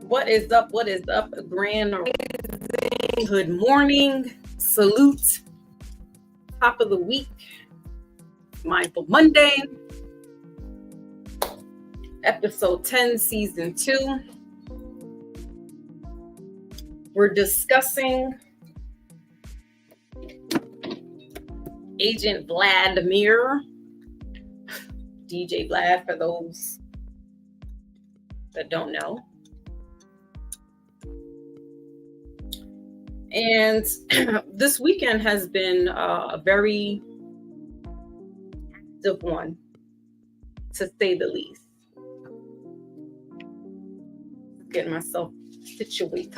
What is up? What is up? Grand rising. Good morning. Salute. Top of the week. Mindful Monday. Episode 10, season 2. We're discussing Agent Vladimir. DJ Vlad, for those that don't know. And this weekend has been a very active one, to say the least. Getting myself situated.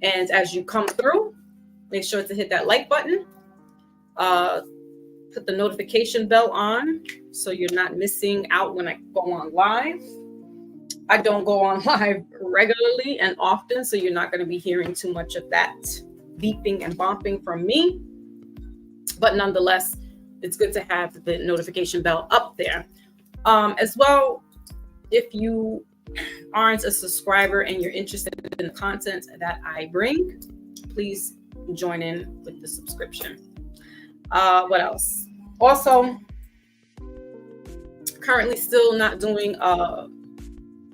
And as you come through, make sure to hit that like button. Put the notification bell on so you're not missing out when I go on live. I don't go on live regularly and often, so you're not going to be hearing too much of that beeping and bumping from me. But nonetheless, it's good to have the notification bell up there. As well, if you aren't a subscriber and you're interested in the content that I bring, please join in with the subscription. What else? Also, currently still not doing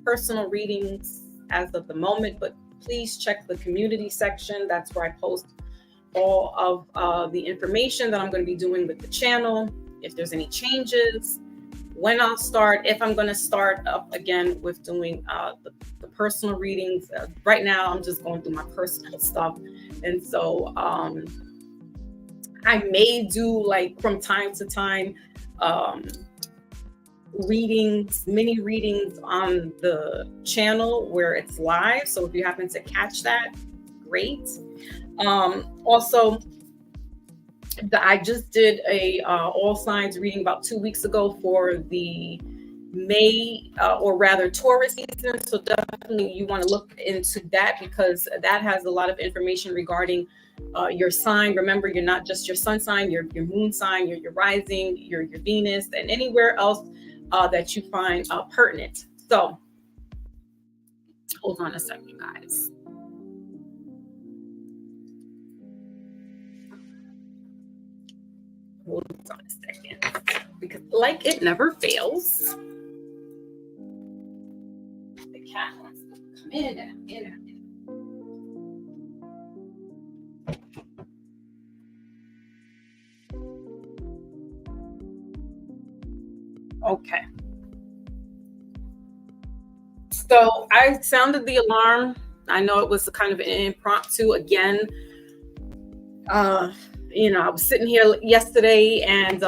personal readings as of the moment, but please check the community section. That's where I post all of the information that I'm going to be doing with the channel. If there's any changes, when I'll start, if I'm going to start up again with doing the personal readings. Right now, I'm just going through my personal stuff. And so I may do, like, from time to time, mini readings on the channel where it's live. So if you happen to catch that, great. Also, I just did a all signs reading about 2 weeks ago for the May, or rather Taurus season. So definitely you want to look into that, because that has a lot of information regarding your sign. Remember, you're not just your sun sign, your moon sign, your rising, your Venus, and anywhere else that you find pertinent. So hold on a second, guys. Hold on a second, because like it never fails, the cat wants to come in and in. Okay. So I sounded the alarm. I know it was kind of an impromptu again. I was sitting here yesterday, and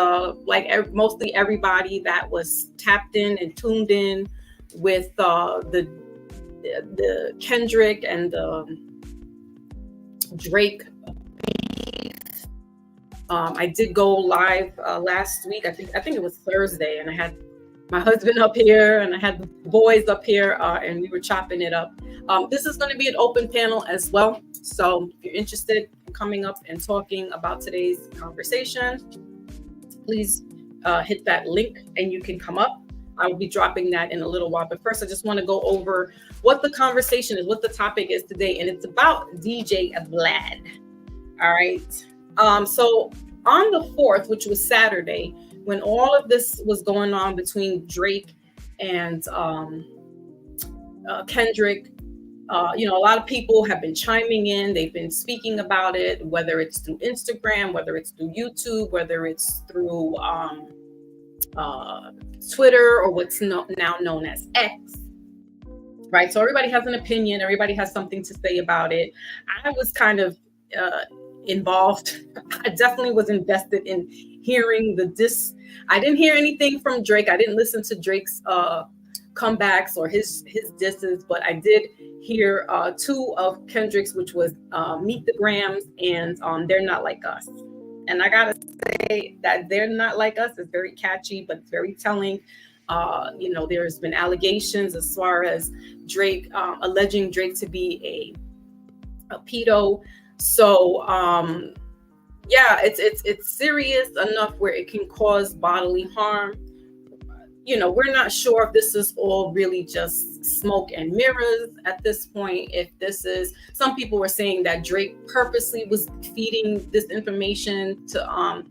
mostly everybody that was tapped in and tuned in with the Kendrick and the Drake. I did go live last week. I think it was Thursday, and I had my husband up here and I had the boys up here, and we were chopping it up. This is going to be an open panel as well. So if you're interested in coming up and talking about today's conversation, please hit that link and you can come up. I will be dropping that in a little while. But first, I just want to go over what the conversation is, what the topic is today. And it's about DJ Vlad. All right. So on the 4th, which was Saturday, when all of this was going on between Drake and Kendrick, a lot of people have been chiming in. They've been speaking about it, whether it's through Instagram, whether it's through YouTube, whether it's through Twitter, or what's now known as X. Right. So everybody has an opinion. Everybody has something to say about it. I was kind of involved. I definitely was invested in hearing the diss. I didn't hear anything from Drake. I didn't listen to Drake's comebacks or his disses, but I did hear 2 of Kendrick's, which was Meet the Grams and They're Not Like Us. And I gotta say that They're Not Like Us is very catchy, but it's very telling. There's been allegations as far as Drake alleging Drake to be a pedo. So it's serious enough where it can cause bodily harm. we're not sure if this is all really just smoke and mirrors at this point. If this is, some people were saying that Drake purposely was feeding this information to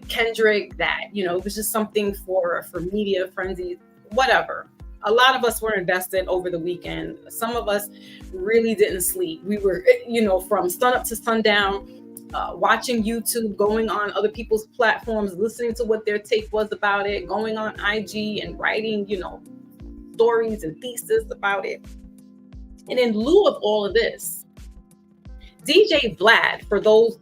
Kendrick, that it was just something for media frenzy, whatever. A lot of us were invested over the weekend. Some of us really didn't sleep. We were, from sun up to sundown, watching YouTube, going on other people's platforms, listening to what their take was about it, going on IG and writing, stories and thesis about it. And in lieu of all of this, DJ Vlad, for those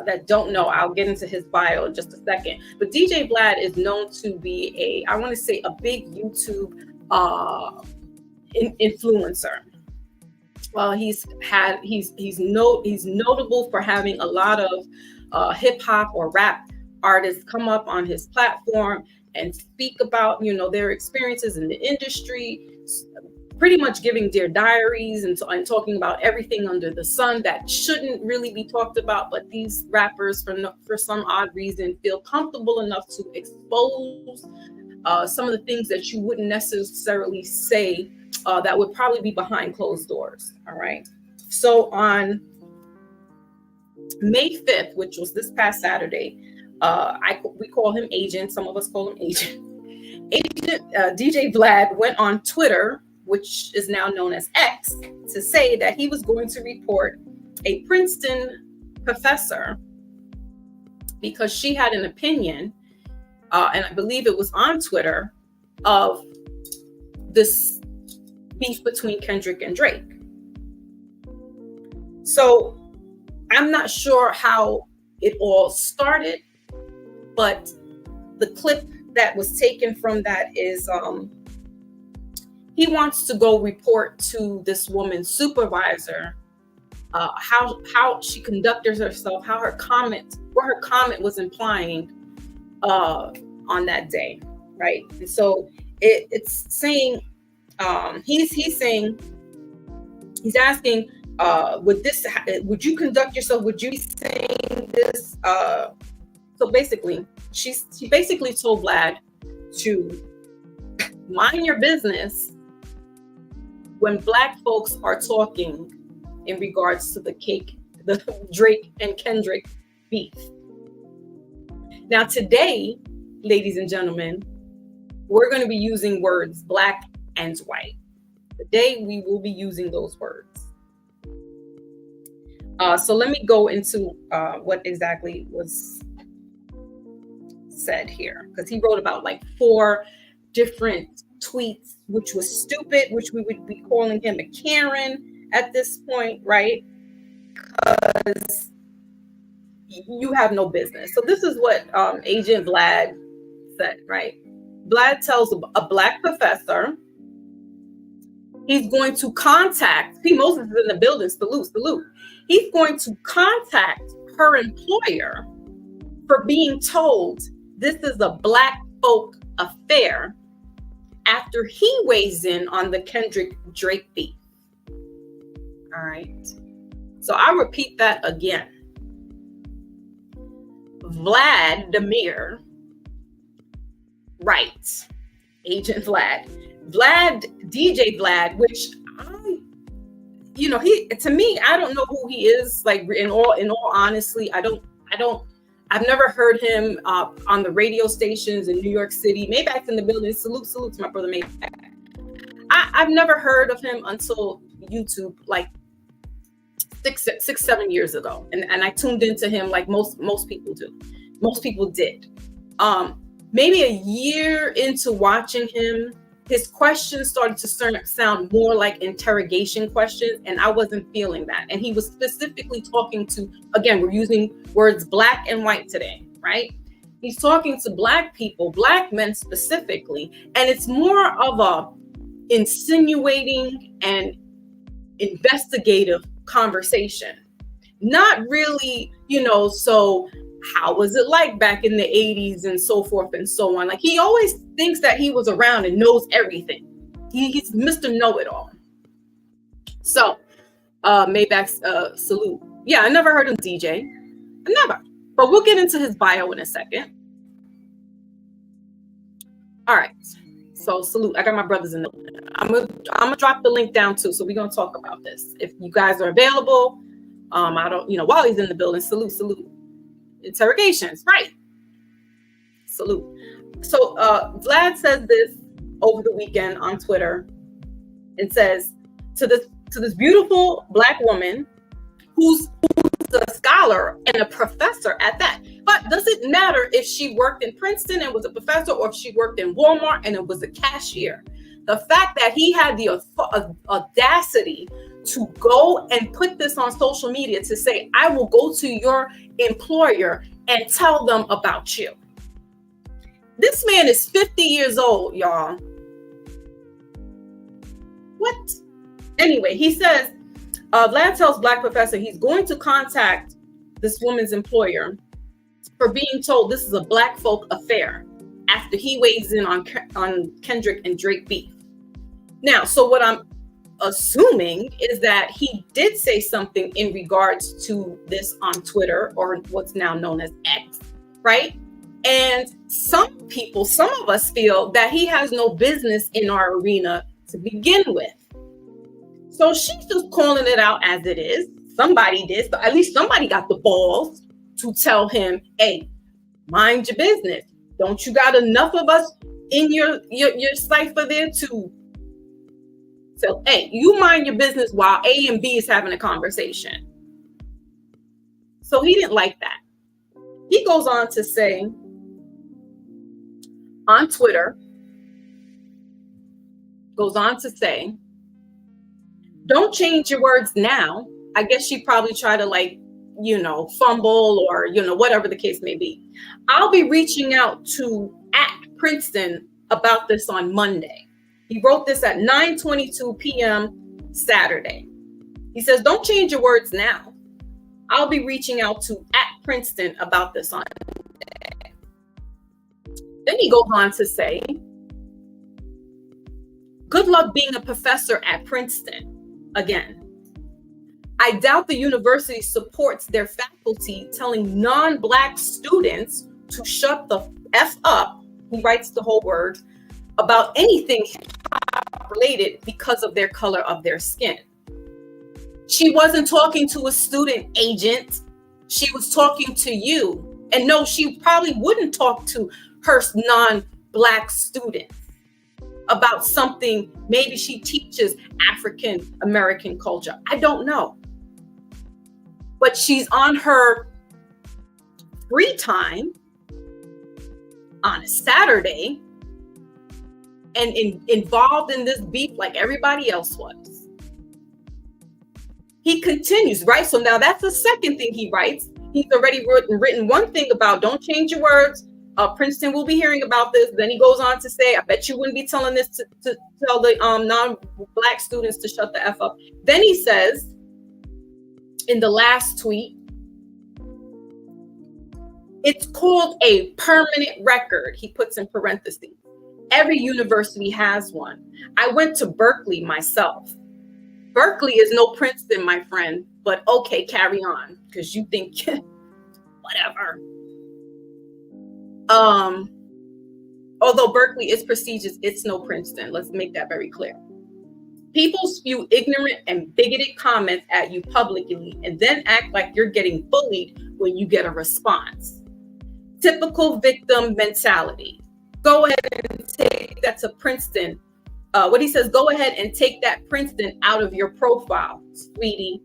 that don't know, I'll get into his bio in just a second, but DJ Vlad is known to be a big YouTube influencer. Well, he's notable for having a lot of hip hop or rap artists come up on his platform and speak about their experiences in the industry, pretty much giving their diaries and talking about everything under the sun that shouldn't really be talked about, but these rappers for some odd reason feel comfortable enough to expose some of the things that you wouldn't necessarily say that would probably be behind closed doors. All right. So on May 5th, which was this past Saturday, we call him Agent. Some of us call him Agent. DJ Vlad went on Twitter, which is now known as X, to say that he was going to report a Princeton professor because she had an opinion, and I believe it was on Twitter, of this beef between Kendrick and Drake. So I'm not sure how it all started, but the clip that was taken from that is he wants to go report to this woman's supervisor how she conducted herself, what her comment was implying on that day, right? And so it's saying he's asking, would you conduct yourself? Would you be saying this? So basically, she basically told Vlad to mind your business when Black folks are talking in regards to the Drake and Kendrick beef. Now today, ladies and gentlemen, we're going to be using words Black and white. Today we will be using those words. So let me go into what exactly was said here, because he wrote about like 4 different tweets, which was stupid, which we would be calling him a Karen at this point, right? Because you have no business. So this is what Agent Vlad said, right? Vlad tells a Black professor he's going to contact, P. Moses is in the building, salute. He's going to contact her employer for being told this is a Black folk affair after he weighs in on the Kendrick Drake beef. All right. So I'll repeat that again. Vladimir writes, Agent Vlad, DJ Vlad, which he, to me, I don't know who he is. Like in all honesty, I've never heard him on the radio stations in New York City. Maybach's in the building. Salute to my brother Maybach. I've never heard of him until YouTube, like 6-7 years ago, and I tuned into him like most people do. Most people did. Maybe a year into watching him, his questions started to sound more like interrogation questions, and I wasn't feeling that. And he was specifically talking to, again, we're using words Black and white today, right? He's talking to Black people, Black men specifically, and it's more of a insinuating and investigative conversation. Not really, so how was it like back in the 80s and so forth and so on. Like he always thinks that he was around and knows everything. He's Mr. Know-It-All. So Maybach's salute. Yeah, I never heard him DJ. Never. But we'll get into his bio in a second. All right. So salute. I got my brothers in the. I'm gonna drop the link down too. So we're gonna talk about this. If you guys are available, I don't, while he's in the building, salute. Interrogations, right? Salute. So Vlad says this over the weekend on Twitter and says to this beautiful Black woman who's a scholar and a professor at that. But does it matter if she worked in Princeton and was a professor, or if she worked in Walmart and it was a cashier? The fact that he had the audacity to go and put this on social media to say, I will go to your employer and tell them about you. This man is 50 years old, y'all. What? Anyway, he says, Vlad tells Black professor he's going to contact this woman's employer for being told this is a Black folk affair after he weighs in on Kendrick and Drake beef. Now, so what I'm assuming is that he did say something in regards to this on Twitter, or what's now known as X, right? And some of us feel that he has no business in our arena to begin with. So she's just calling it out as it is. Somebody did, so at least somebody got the balls to tell him, hey, mind your business. Don't you got enough of us in your cipher there to so, hey, you mind your business while A and B is having a conversation. So he didn't like that. He goes on to say on Twitter, don't change your words now. I guess she probably tried to fumble or, whatever the case may be. I'll be reaching out to @Princeton about this on Monday. He wrote this at 9:22 p.m. Saturday. He says, don't change your words now. I'll be reaching out to @Princeton about this on Monday. Then he goes on to say, good luck being a professor at Princeton. Again, I doubt the university supports their faculty telling non-Black students to shut the F up, he writes the whole word, about anything related because of their color of their skin. She wasn't talking to a student agent. She was talking to you. And no, she probably wouldn't talk to her non-Black students about something. Maybe she teaches African American culture. I don't know. But she's on her free time on a Saturday and involved in this beef like everybody else was. He continues, right? So now that's the second thing he writes. He's already written one thing about don't change your words. Princeton will be hearing about this. Then he goes on to say, I bet you wouldn't be telling this to tell the non-Black students to shut the F up. Then he says in the last tweet, it's called a permanent record. He puts in parentheses. Every university has one. I went to Berkeley myself. Berkeley is no Princeton, my friend, but okay, carry on, because you think whatever. Although Berkeley is prestigious, it's no Princeton. Let's make that very clear. People spew ignorant and bigoted comments at you publicly and then act like you're getting bullied when you get a response. Typical victim mentality. Go ahead and take that to Princeton. What he says, go ahead and take that Princeton out of your profile, sweetie.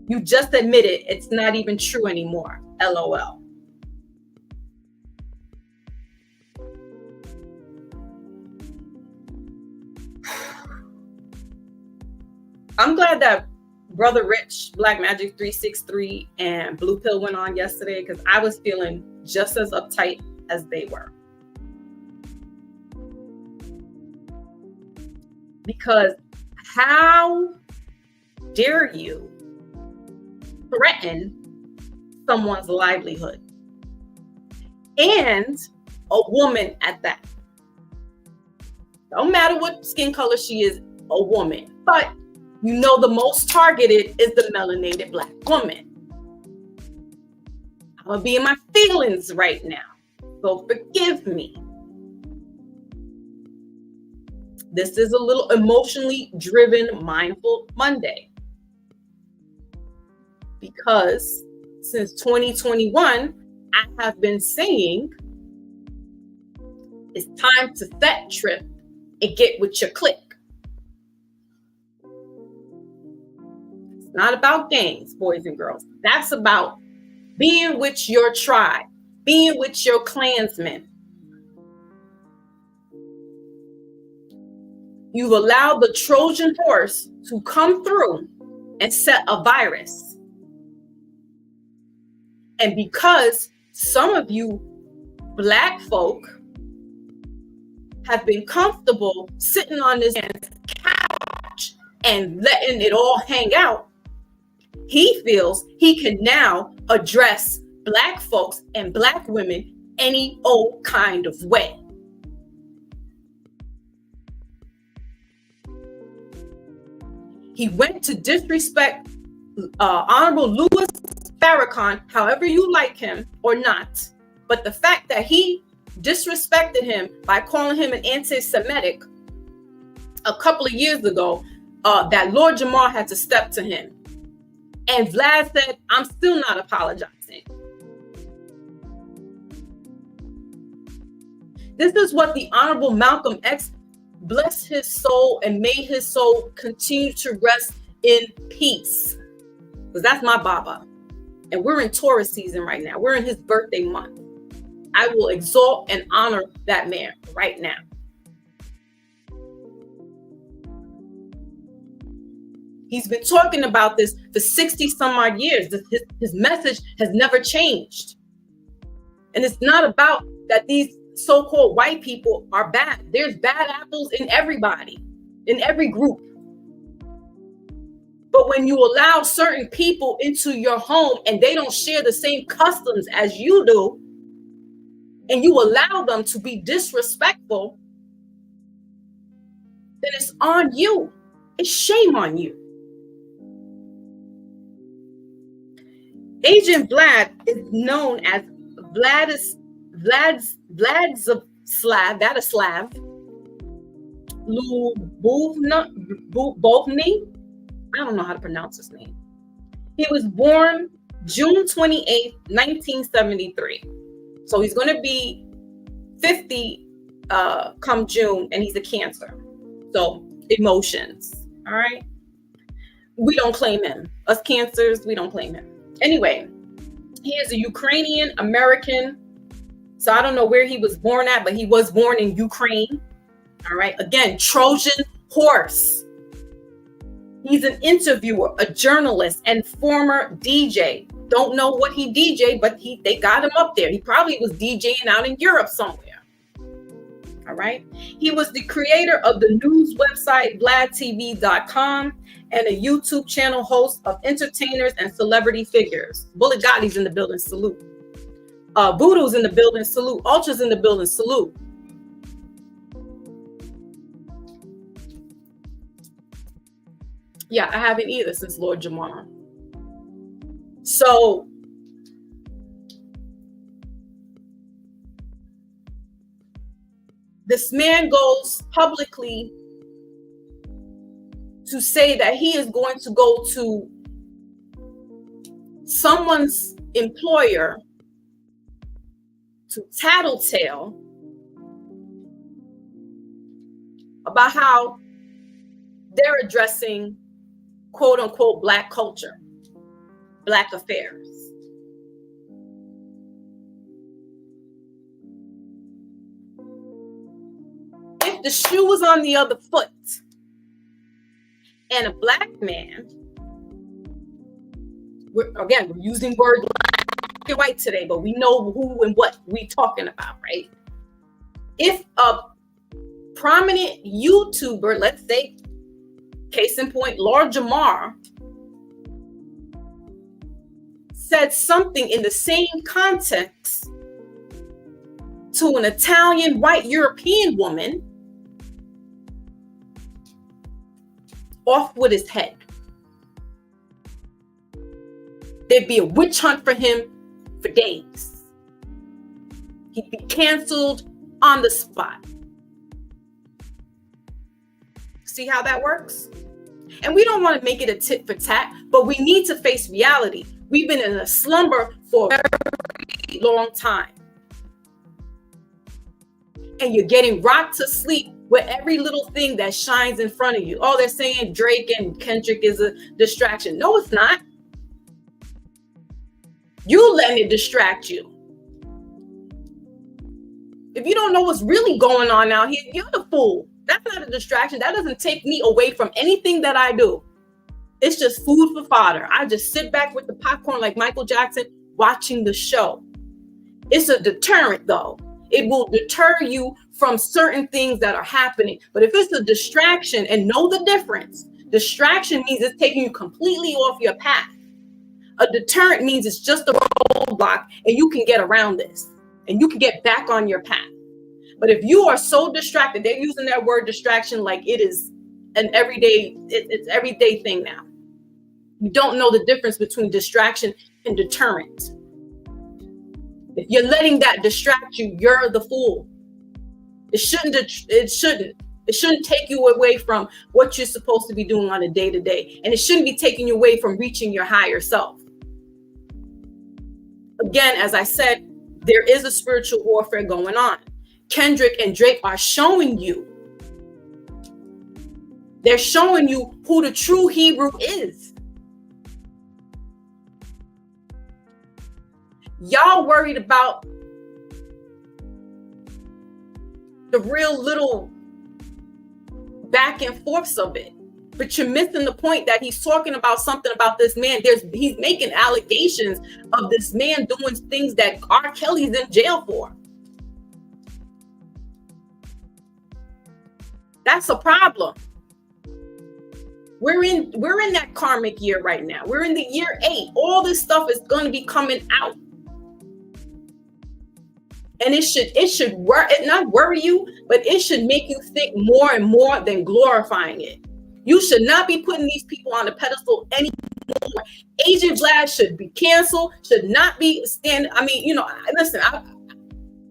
You just admitted it's not even true anymore. LOL. I'm glad that Brother Rich, Black Magic 363, and Blue Pill went on yesterday, because I was feeling just as uptight as they were. Because how dare you threaten someone's livelihood, and a woman at that? Don't matter what skin color she is, a woman. But you know the most targeted is the melanated Black woman. I'm gonna be in my feelings right now, so forgive me. This is a little emotionally driven Mindful Monday. Because since 2021, I have been saying it's time to set trip and get with your clique. It's not about gangs, boys and girls. That's about being with your tribe, being with your clansmen. You've allowed the Trojan horse to come through and set a virus. And because some of you Black folk have been comfortable sitting on this couch and letting it all hang out, he feels he can now address Black folks and Black women any old kind of way. He went to disrespect Honorable Louis Farrakhan, however you like him or not. But the fact that he disrespected him by calling him an anti-Semitic a couple of years ago, that Lord Jamar had to step to him. And Vlad said, I'm still not apologizing. This is what the Honorable Malcolm X, bless his soul and may his soul continue to rest in peace. Because that's my Baba. And we're in Taurus season right now. We're in his birthday month. I will exalt and honor that man right now. He's been talking about this for 60 some odd years. His message has never changed. And it's not about that these so-called white people are bad. There's bad apples in everybody, in every group. But when you allow certain people into your home and they don't share the same customs as you do, and you allow them to be disrespectful, then it's on you. It's shame on you. Agent Vlad is known as Vladislav Lubovny. I don't know how to pronounce his name. He was born June 28th, 1973. So he's going to be 50 come June, and he's a Cancer. So emotions, all right? We don't claim him. Us Cancers, we don't claim him. Anyway, he is a Ukrainian American. So I don't know where he was born at, but he was born in Ukraine. All right. Again, Trojan horse. He's an interviewer, a journalist, and former DJ. Don't know what he DJed, but they got him up there. He probably was DJing out in Europe somewhere. All right. He was the creator of the news website VladTV.com and a YouTube channel host of entertainers and celebrity figures. Bullet Gotti's in the building, salute. Voodoo's in the building, salute. Ultra's in the building, salute. Yeah, I haven't either since Lord Jamar. So this man goes publicly to say that he is going to go to someone's employer to tattletale about how they're addressing quote unquote Black culture, Black affairs. If the shoe was on the other foot and a Black man, we're using words Black and white today, but we know who and what we talking about, right? If a prominent YouTuber, let's say, case in point, Lord Jamar, said something in the same context to an Italian white European woman, off with his head. There'd be a witch hunt for him for days. He'd be canceled on the spot. See how that works? And we don't want to make it a tit for tat, but we need to face reality. We've been in a slumber for a very long time. And you're getting rocked to sleep with every little thing that shines in front of you. Oh, they're saying Drake and Kendrick is a distraction. No, it's not. You letting it distract you. If you don't know what's really going on out here, you're the fool. That's not a distraction. That doesn't take me away from anything that I do. It's just food for fodder. I just sit back with the popcorn like Michael Jackson watching the show. It's a deterrent, though. It will deter you from certain things that are happening. But if it's a distraction, and know the difference, distraction means it's taking you completely off your path. A deterrent means it's just a roadblock and you can get around this and you can get back on your path. But if you are so distracted, they're using that word distraction like it is an everyday, it's everyday thing now. You don't know the difference between distraction and deterrent. If you're letting that distract you, you're the fool. It shouldn't take you away from what you're supposed to be doing on a day-to-day. And it shouldn't be taking you away from reaching your higher self. Again, as I said, there is a spiritual warfare going on. Kendrick and Drake are showing you. They're showing you who the true Hebrew is. Y'all worried about the real little back and forths of it. But you're missing the point that he's talking about something about this man. He's making allegations of this man doing things that R. Kelly's in jail for. That's a problem. We're in that karmic year right now. We're in the year 8. All this stuff is going to be coming out. And it should not worry you, but it should make you think more and more than glorifying it. You should not be putting these people on the pedestal anymore. Agent Vlad should be canceled, should not be standing. I mean, listen,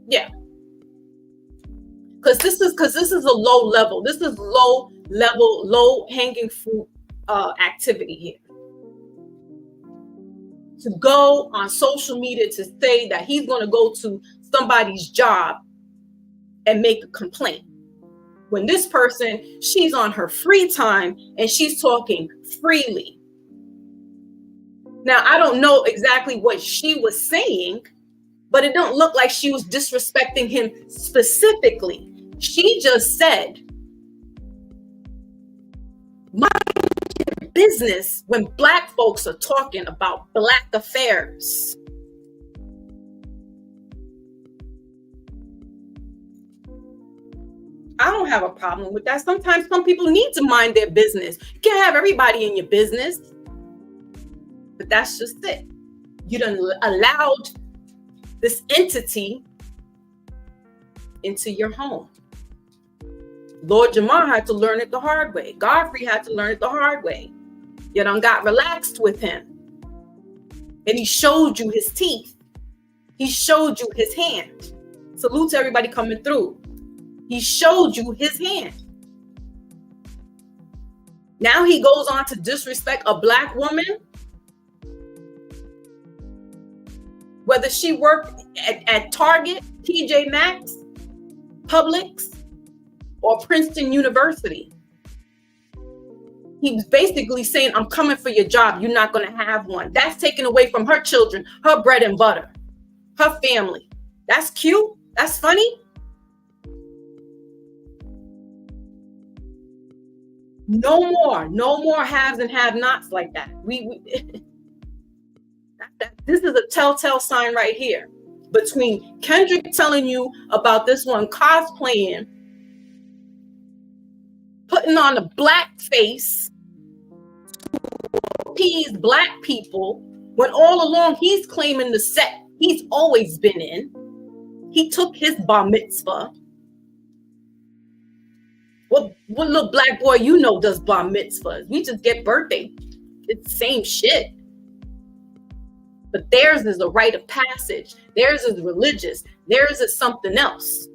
yeah. Because this is a low level. This is low level, low hanging fruit activity here. To go on social media to say that he's going to go to somebody's job and make a complaint. When this person, she's on her free time and she's talking freely. Now, I don't know exactly what she was saying, but it don't look like she was disrespecting him specifically. She just said, mind your business when Black folks are talking about Black affairs. I don't have a problem with that. Sometimes some people need to mind their business. You can't have everybody in your business. But that's just it. You done allowed this entity into your home. Lord Jamar had to learn it the hard way. Godfrey had to learn it the hard way. You done got relaxed with him. And he showed you his teeth. He showed you his hand. Salute to everybody coming through. He showed you his hand. Now he goes on to disrespect a Black woman. Whether she worked at Target, TJ Maxx, Publix, or Princeton University. He's basically saying, I'm coming for your job. You're not going to have one. That's taken away from her children, her bread and butter, her family. That's cute. That's funny. No more haves and have-nots like that. This is a telltale sign right here between Kendrick telling you about this one cosplaying, putting on a Black face to appease Black people, when all along he's claiming the set he's always been in. He took his bar mitzvah. What little Black boy does bar mitzvahs? We just get birthday. It's the same shit. But theirs is a rite of passage. Theirs is religious. Theirs is something else.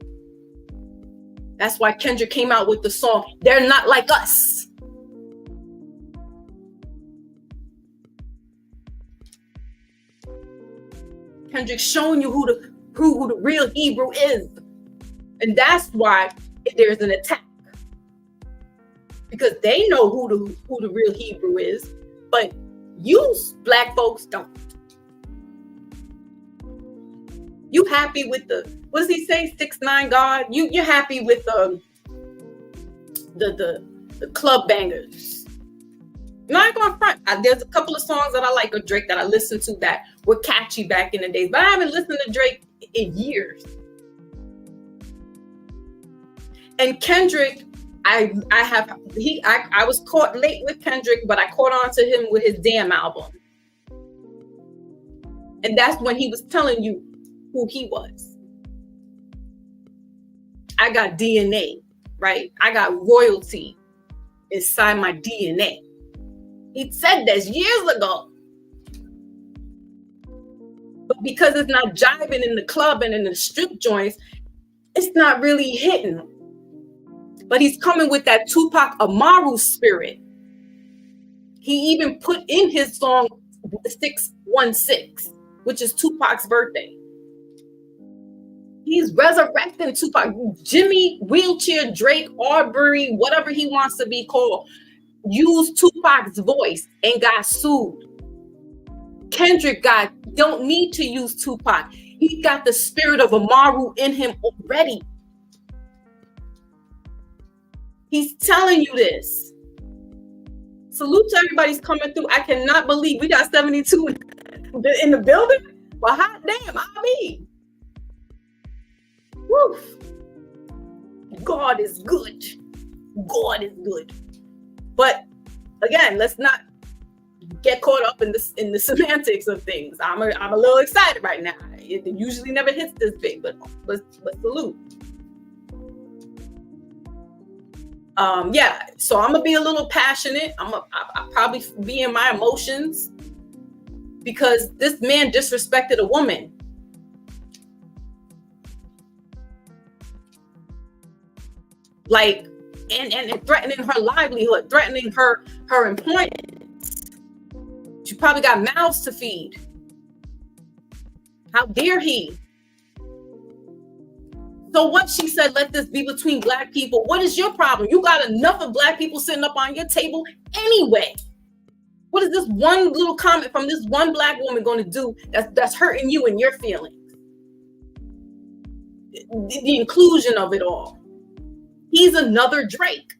That's why Kendrick came out with the song, They're Not Like Us. Kendrick's showing you who the real Hebrew is. And that's why there's an attack. Because they know who the real Hebrew is, but you black folks don't. You happy with the, what does he say, 6ix9ine God? You're happy with the club bangers. Not going front. There's a couple of songs that I like of Drake that I listened to that were catchy back in the days, but I haven't listened to Drake in years. And Kendrick, I was caught late with Kendrick, but I caught on to him with his Damn album. And that's when he was telling you who he was. I got DNA, right? I got royalty inside my DNA. He said this years ago. But because it's not jiving in the club and in the strip joints, it's not really hitting. But he's coming with that Tupac Amaru spirit. He even put in his song 616, which is Tupac's birthday. He's resurrecting Tupac. Jimmy, Wheelchair, Drake, Arbery, whatever he wants to be called, used Tupac's voice and got sued. Kendrick don't need to use Tupac. He got the spirit of Amaru in him already. He's telling you this. Salute to everybody's coming through. I cannot believe we got 72 in the building. Well, hot damn, I mean. Woo. God is good. God is good. But again, let's not get caught up in the semantics of things. I'm a little excited right now. It usually never hits this big, but salute. Yeah, so I'm gonna be a little passionate. I'll probably be in my emotions because this man disrespected a woman. Like, and threatening her livelihood, threatening her employment. She probably got mouths to feed. How dare he? So what she said, let this be between black people. What is your problem? You got enough of black people sitting up on your table anyway. What is this one little comment from this one black woman going to do that's hurting you and your feelings? The inclusion of it all. He's another Drake.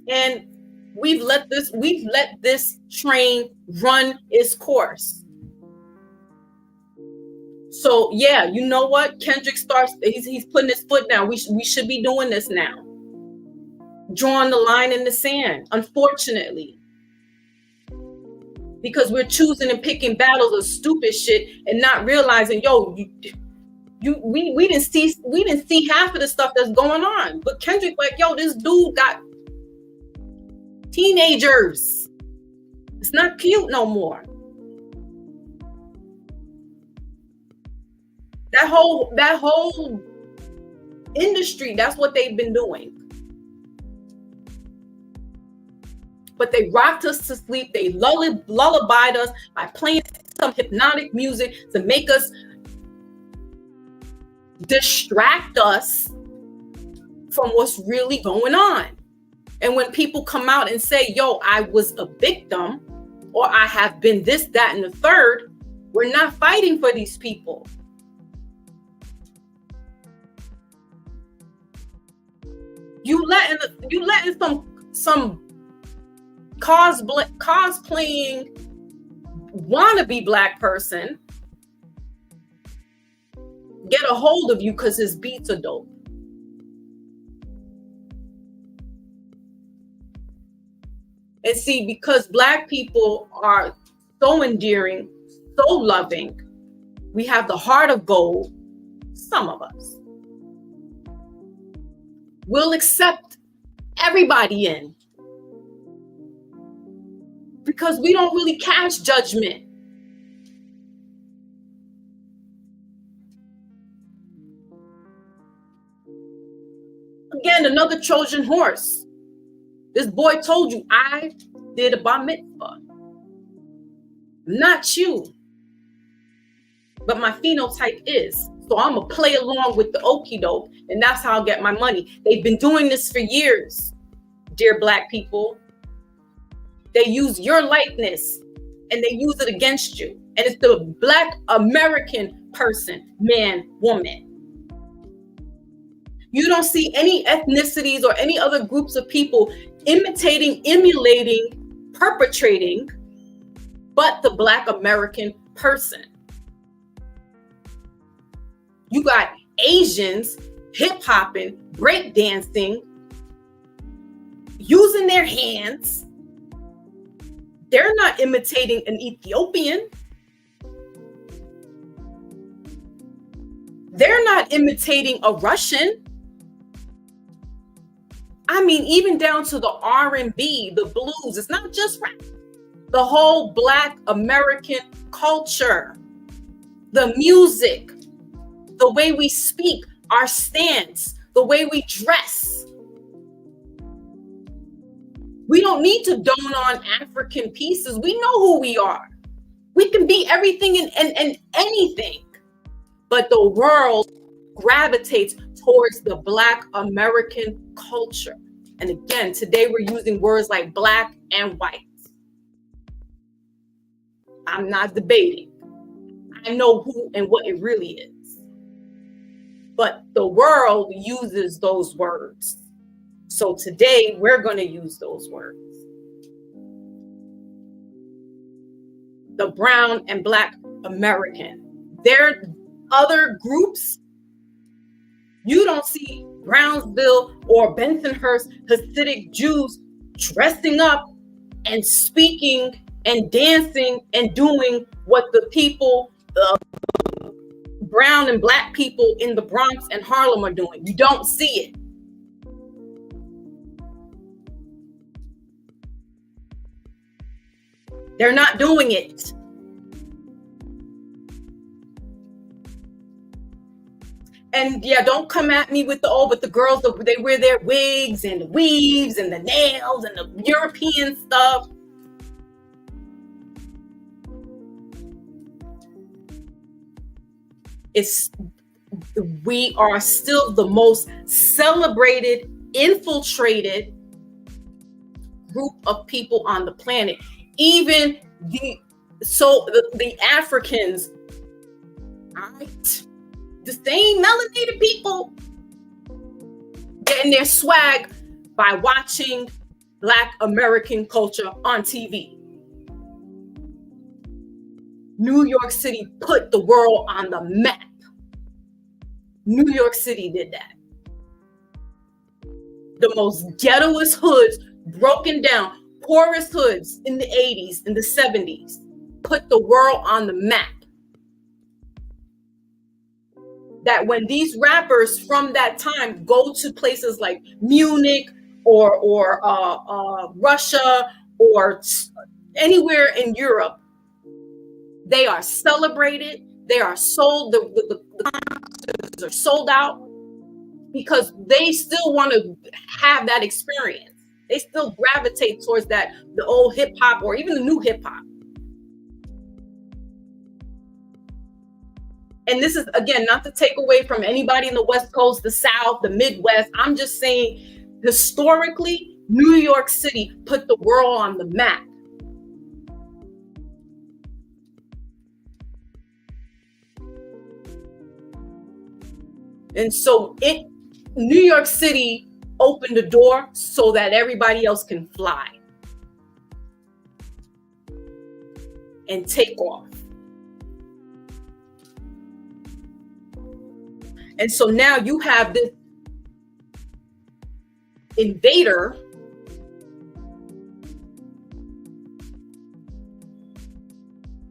And we've let this train run its course. So yeah, you know what? Kendrick starts, he's putting his foot down. We should be doing this now. Drawing the line in the sand, unfortunately. Because we're choosing and picking battles of stupid shit and not realizing, yo, we didn't see half of the stuff that's going on. But Kendrick, like, yo, this dude got teenagers. It's not cute no more. That whole industry, that's what they've been doing. But they rocked us to sleep. They lullabied us by playing some hypnotic music to make us distract us from what's really going on. And when people come out and say, yo, I was a victim, or I have been this, that, and the third, we're not fighting for these people. You letting some cosplaying wannabe black person get a hold of you because his beats are dope. And see, because black people are so endearing, so loving, we have the heart of gold, some of us. We'll accept everybody in. Because we don't really cast judgment. Again, another Trojan horse. This boy told you, I did a bar mitzvah. Not you. But my phenotype is. So I'm going to play along with the okie doke, and that's how I'll get my money. They've been doing this for years, dear Black people. They use your likeness and they use it against you. And it's the Black American person, man, woman. You don't see any ethnicities or any other groups of people imitating, emulating, perpetrating, but the Black American person. You got Asians hip-hopping, breakdancing, using their hands. They're not imitating an Ethiopian. They're not imitating a Russian. I mean, even down to the R&B, the blues. It's not just rap. The whole Black American culture, the music, the way we speak, our stance, the way we dress. We don't need to don on African pieces. We know who we are. We can be everything and anything. But the world gravitates towards the Black American culture. And again, today we're using words like Black and white. I'm not debating. I know who and what it really is. But the world uses those words. So today we're going to use those words. The brown and Black American. They're other groups. You don't see Brownsville or Bensonhurst Hasidic Jews dressing up and speaking and dancing and doing what the people, brown and Black people in the Bronx and Harlem are doing. You don't see it. They're not doing it. And yeah, don't come at me with but the girls, they wear their wigs and the weaves and the nails and the European stuff. We are still the most celebrated, infiltrated group of people on the planet. Even the Africans, right? The same melanated people getting their swag by watching Black American culture on TV. New York City put the world on the map. New York City did that. The most ghettoest hoods, broken down, poorest hoods in the 80s, in the 70s, put the world on the map. That when these rappers from that time go to places like Munich or Russia or anywhere in Europe, they are celebrated. They are sold. The concerts are sold out because they still want to have that experience. They still gravitate towards that, the old hip hop or even the new hip hop. And this is, again, not to take away from anybody in the West Coast, the South, the Midwest. I'm just saying, historically, New York City put the world on the map. And so New York City opened the door so that everybody else can fly and take off. And so now you have this invader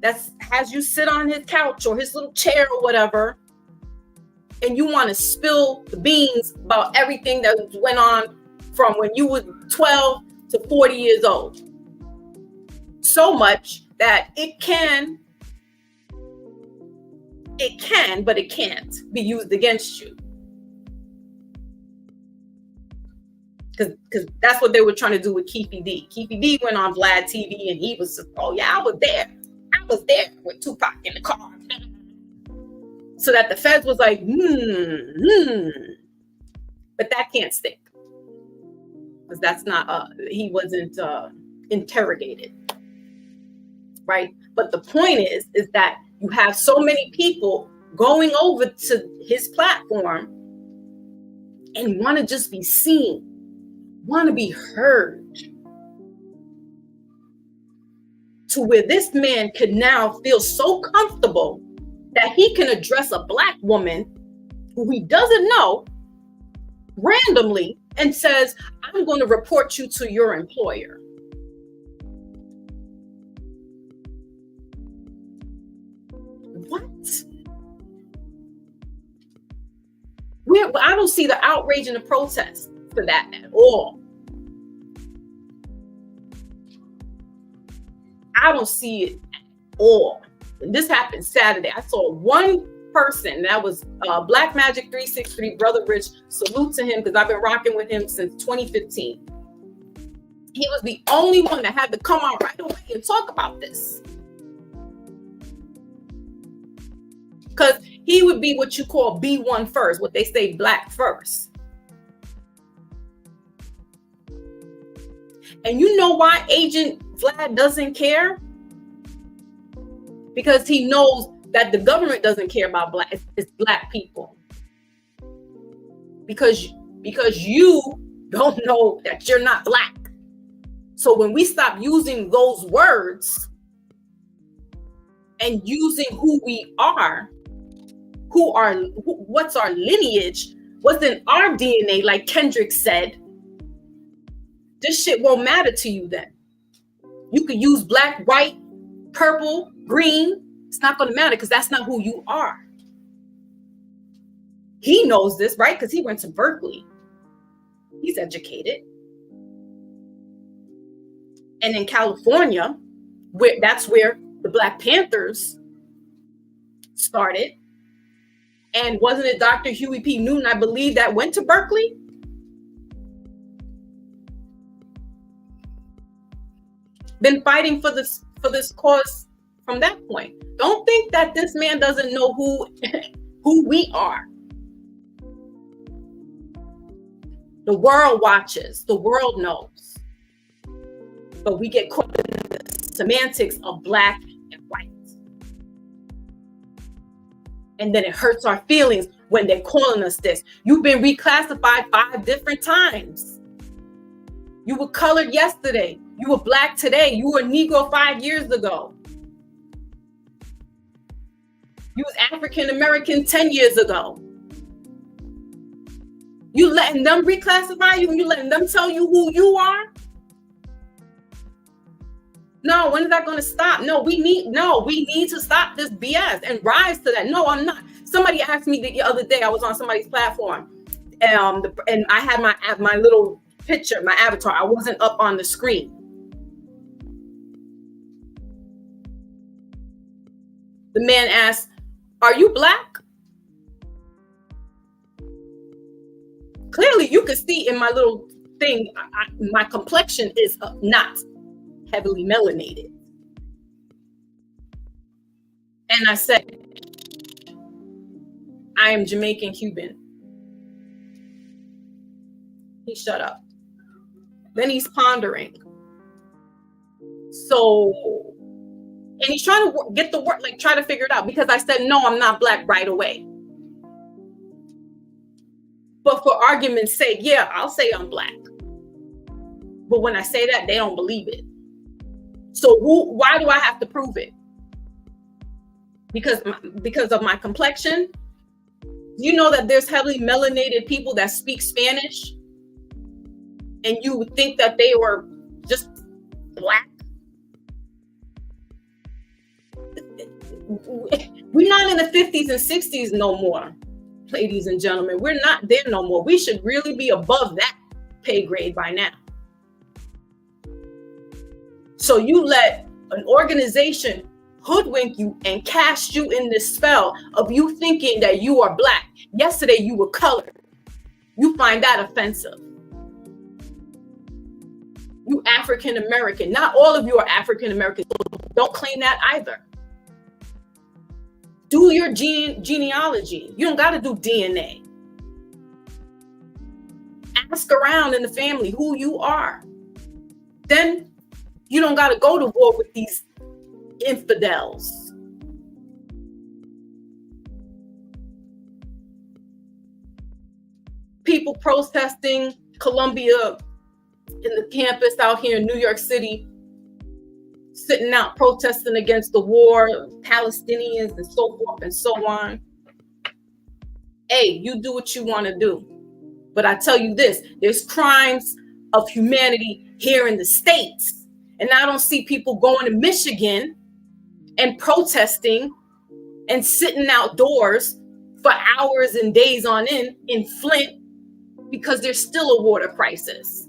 that has you sit on his couch or his little chair or whatever, and you want to spill the beans about everything that went on from when you were 12 to 40 years old. So much that it can, but it can't be used against you. because that's what they were trying to do with Keefe D. Keefe D went on Vlad TV and he was just, oh yeah, I was there with Tupac in the car. So that the feds was like, but that can't stick. Because that's not, he wasn't interrogated, right? But the point is that you have so many people going over to his platform and want to just be seen, want to be heard, to where this man could now feel so comfortable that he can address a Black woman who he doesn't know randomly and says, I'm going to report you to your employer. What? I don't see the outrage and the protest for that at all. I don't see it at all. When this happened Saturday, I saw one person, that was Black Magic 363, Brother Rich. Salute to him, because I've been rocking with him since 2015. He was the only one that had to come out right away and talk about this. Because he would be what you call B1 first, what they say Black first. And you know why Agent Vlad doesn't care? Because he knows that the government doesn't care about it's Black people. Because you don't know that you're not Black. So when we stop using those words and using who we are, what's our lineage, what's in our DNA, like Kendrick said, this shit won't matter to you then. You could use black, white, purple, green. It's not going to matter because that's not who you are. He knows this, right? Because he went to Berkeley. He's educated. And in California, that's where the Black Panthers started. And wasn't it Dr. Huey P. Newton, I believe, that went to Berkeley? Been fighting for this cause from that point. Don't think that this man doesn't know who we are. The world watches. The world knows. But we get caught in the semantics of black and white. And then it hurts our feelings when they're calling us this. You've been reclassified 5 different times. You were colored yesterday. You were black today. You were Negro 5 years ago. You was African American 10 years ago. You letting them reclassify you and you letting them tell you who you are? No, when is that going to stop? We need to stop this BS and rise to that. No, I'm not. Somebody asked me the other day, I was on somebody's platform, and I had my little picture, my avatar. I wasn't up on the screen. The man asked, "Are you black?" Clearly, you could see in my little thing, my complexion is not heavily melanated. And I said, I am Jamaican Cuban. He shut up. Then he's pondering. So, and he's trying to get the word, like try to figure it out, because I said, no, I'm not black right away. But for argument's sake, yeah, I'll say I'm black. But when I say that, they don't believe it. So why do I have to prove it? Because of my complexion? You know that there's heavily melanated people that speak Spanish, and you would think that they were just black? We're not in the 50s and 60s no more, ladies and gentlemen. We're not there no more. We should really be above that pay grade by now. So you let an organization hoodwink you and cast you in this spell of you thinking that you are black. Yesterday you were colored. You find that offensive. You African American. Not all of you are African American. Don't claim that either. Do your genealogy. You don't got to do DNA. Ask around in the family who you are. Then you don't got to go to war with these infidels. People protesting Columbia in the campus out here in New York City, sitting out protesting against the war, Palestinians and so forth and so on. Hey, you do what you want to do. But I tell you this, there's crimes of humanity here in the States. And I don't see people going to Michigan and protesting and sitting outdoors for hours and days on end in Flint because there's still a water crisis.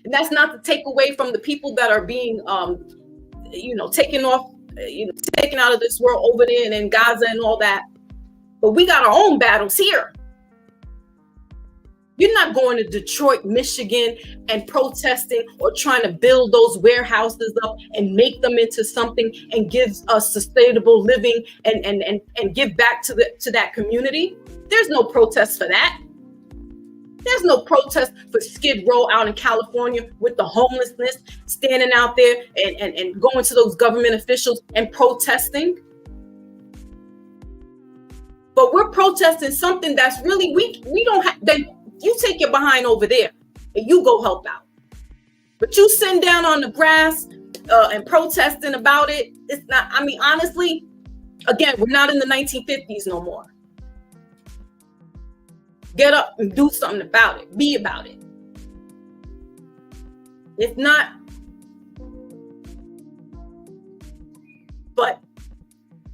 And that's not to take away from the people that are being, taken off, taken out of this world over there and in Gaza and all that. But we got our own battles here. You're not going to Detroit, Michigan and protesting or trying to build those warehouses up and make them into something and give us sustainable living and give back to that community. There's no protest for that. There's no protest for Skid Row out in California with the homelessness, standing out there and going to those government officials and protesting. But we're protesting something that's really, we don't have, you take your behind over there and you go help out. But you sitting down on the grass and protesting about it, it's not, I mean, honestly, again, we're not in the 1950s no more. Get up and do something about it. Be about it. If not, but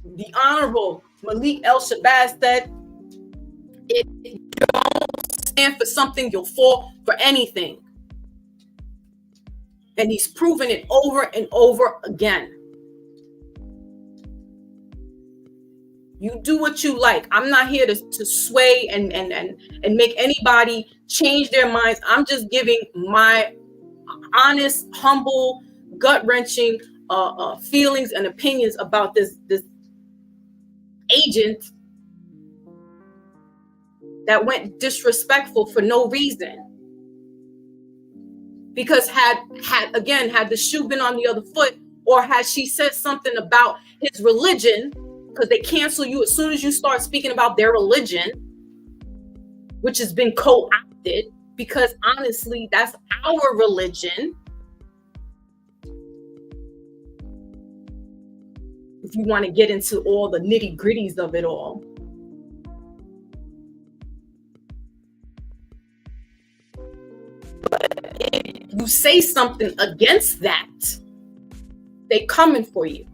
the Honorable Malik El-Shabazz said, if you don't stand for something, you'll fall for anything. And he's proven it over and over again. You do what you like. I'm not here to sway and make anybody change their minds. I'm just giving my honest, humble, gut-wrenching feelings and opinions about this agent that went disrespectful for no reason. Because had the shoe been on the other foot, or had she said something about his religion, because they cancel you as soon as you start speaking about their religion, which has been co-opted, because honestly, that's our religion. If you want to get into all the nitty-gritties of it all. But if you say something against that, they coming for you.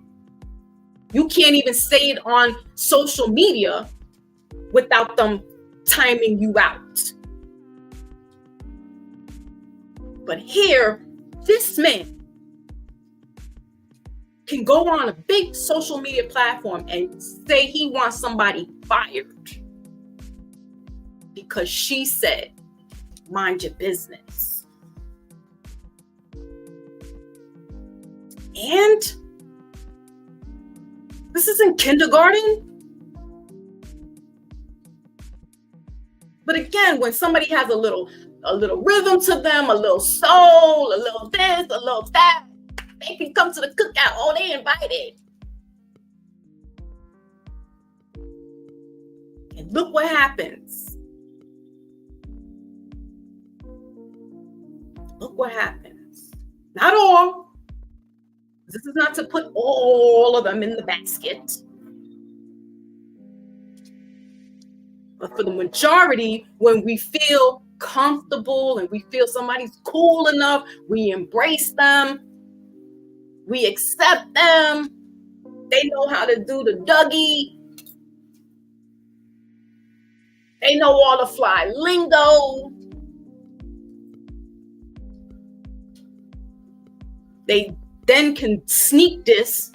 You can't even say it on social media without them timing you out. But here, this man can go on a big social media platform and say he wants somebody fired because she said, mind your business. And this isn't kindergarten. But again, when somebody has a little rhythm to them, a little soul, a little this, a little that, they can come to the cookout. Oh, they invited. And look what happens. Look what happens. Not all. This is not to put all of them in the basket. But for the majority, when we feel comfortable and we feel somebody's cool enough, we embrace them, we accept them, they know how to do the Dougie, they know all the fly lingo, they then can sneak this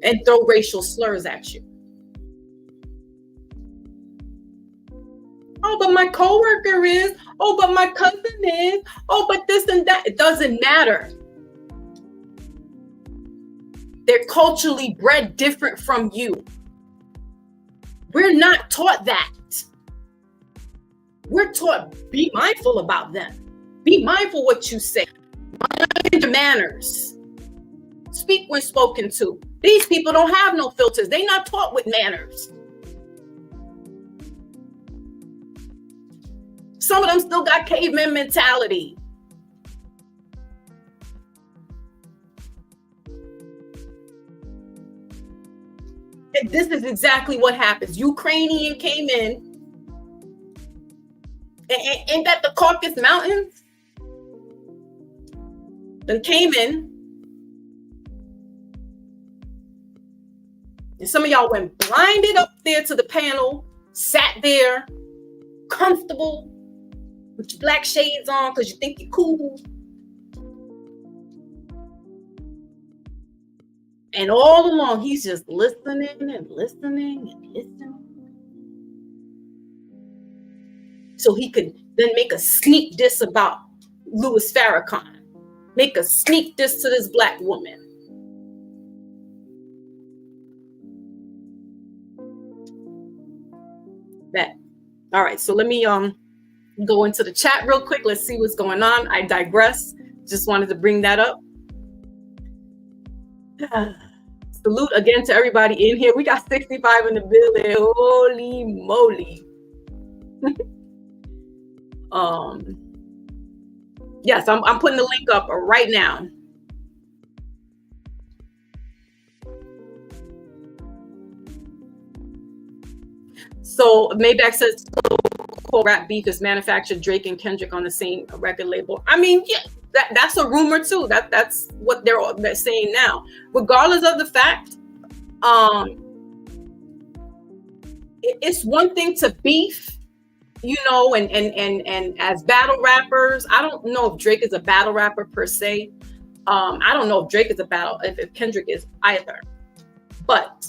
and throw racial slurs at you. Oh, but my coworker is. Oh, but my cousin is. Oh, but this and that. It doesn't matter. They're culturally bred different from you. We're not taught that. We're taught, be mindful about them. Be mindful what you say. Mind your manners. Speak when spoken to. These people don't have no filters. They're not taught with manners. Some of them still got caveman mentality. And this is exactly what happens. Ukrainian came in. Ain't that the Caucasus Mountains? Then came in. And some of y'all went blinded up there to the panel, sat there, comfortable, with your black shades on because you think you're cool. And all along, he's just listening and listening and listening. So he could then make a sneak diss about Louis Farrakhan. Make a sneak diss to this black woman. That. All right, so let me go into the chat real quick. Let's see what's going on. I digress. Just wanted to bring that up. Salute again to everybody in here. We got 65 in the building. Holy moly. Yes, I'm putting the link up right now. So Maybach says rap beef is manufactured Drake and Kendrick on the same record label. I mean, yeah, that's a rumor too. That's what they're saying now. Regardless of the fact, it's one thing to beef, you know, and as battle rappers. I don't know if Drake is a battle rapper per se. I don't know if Drake is if Kendrick is either. But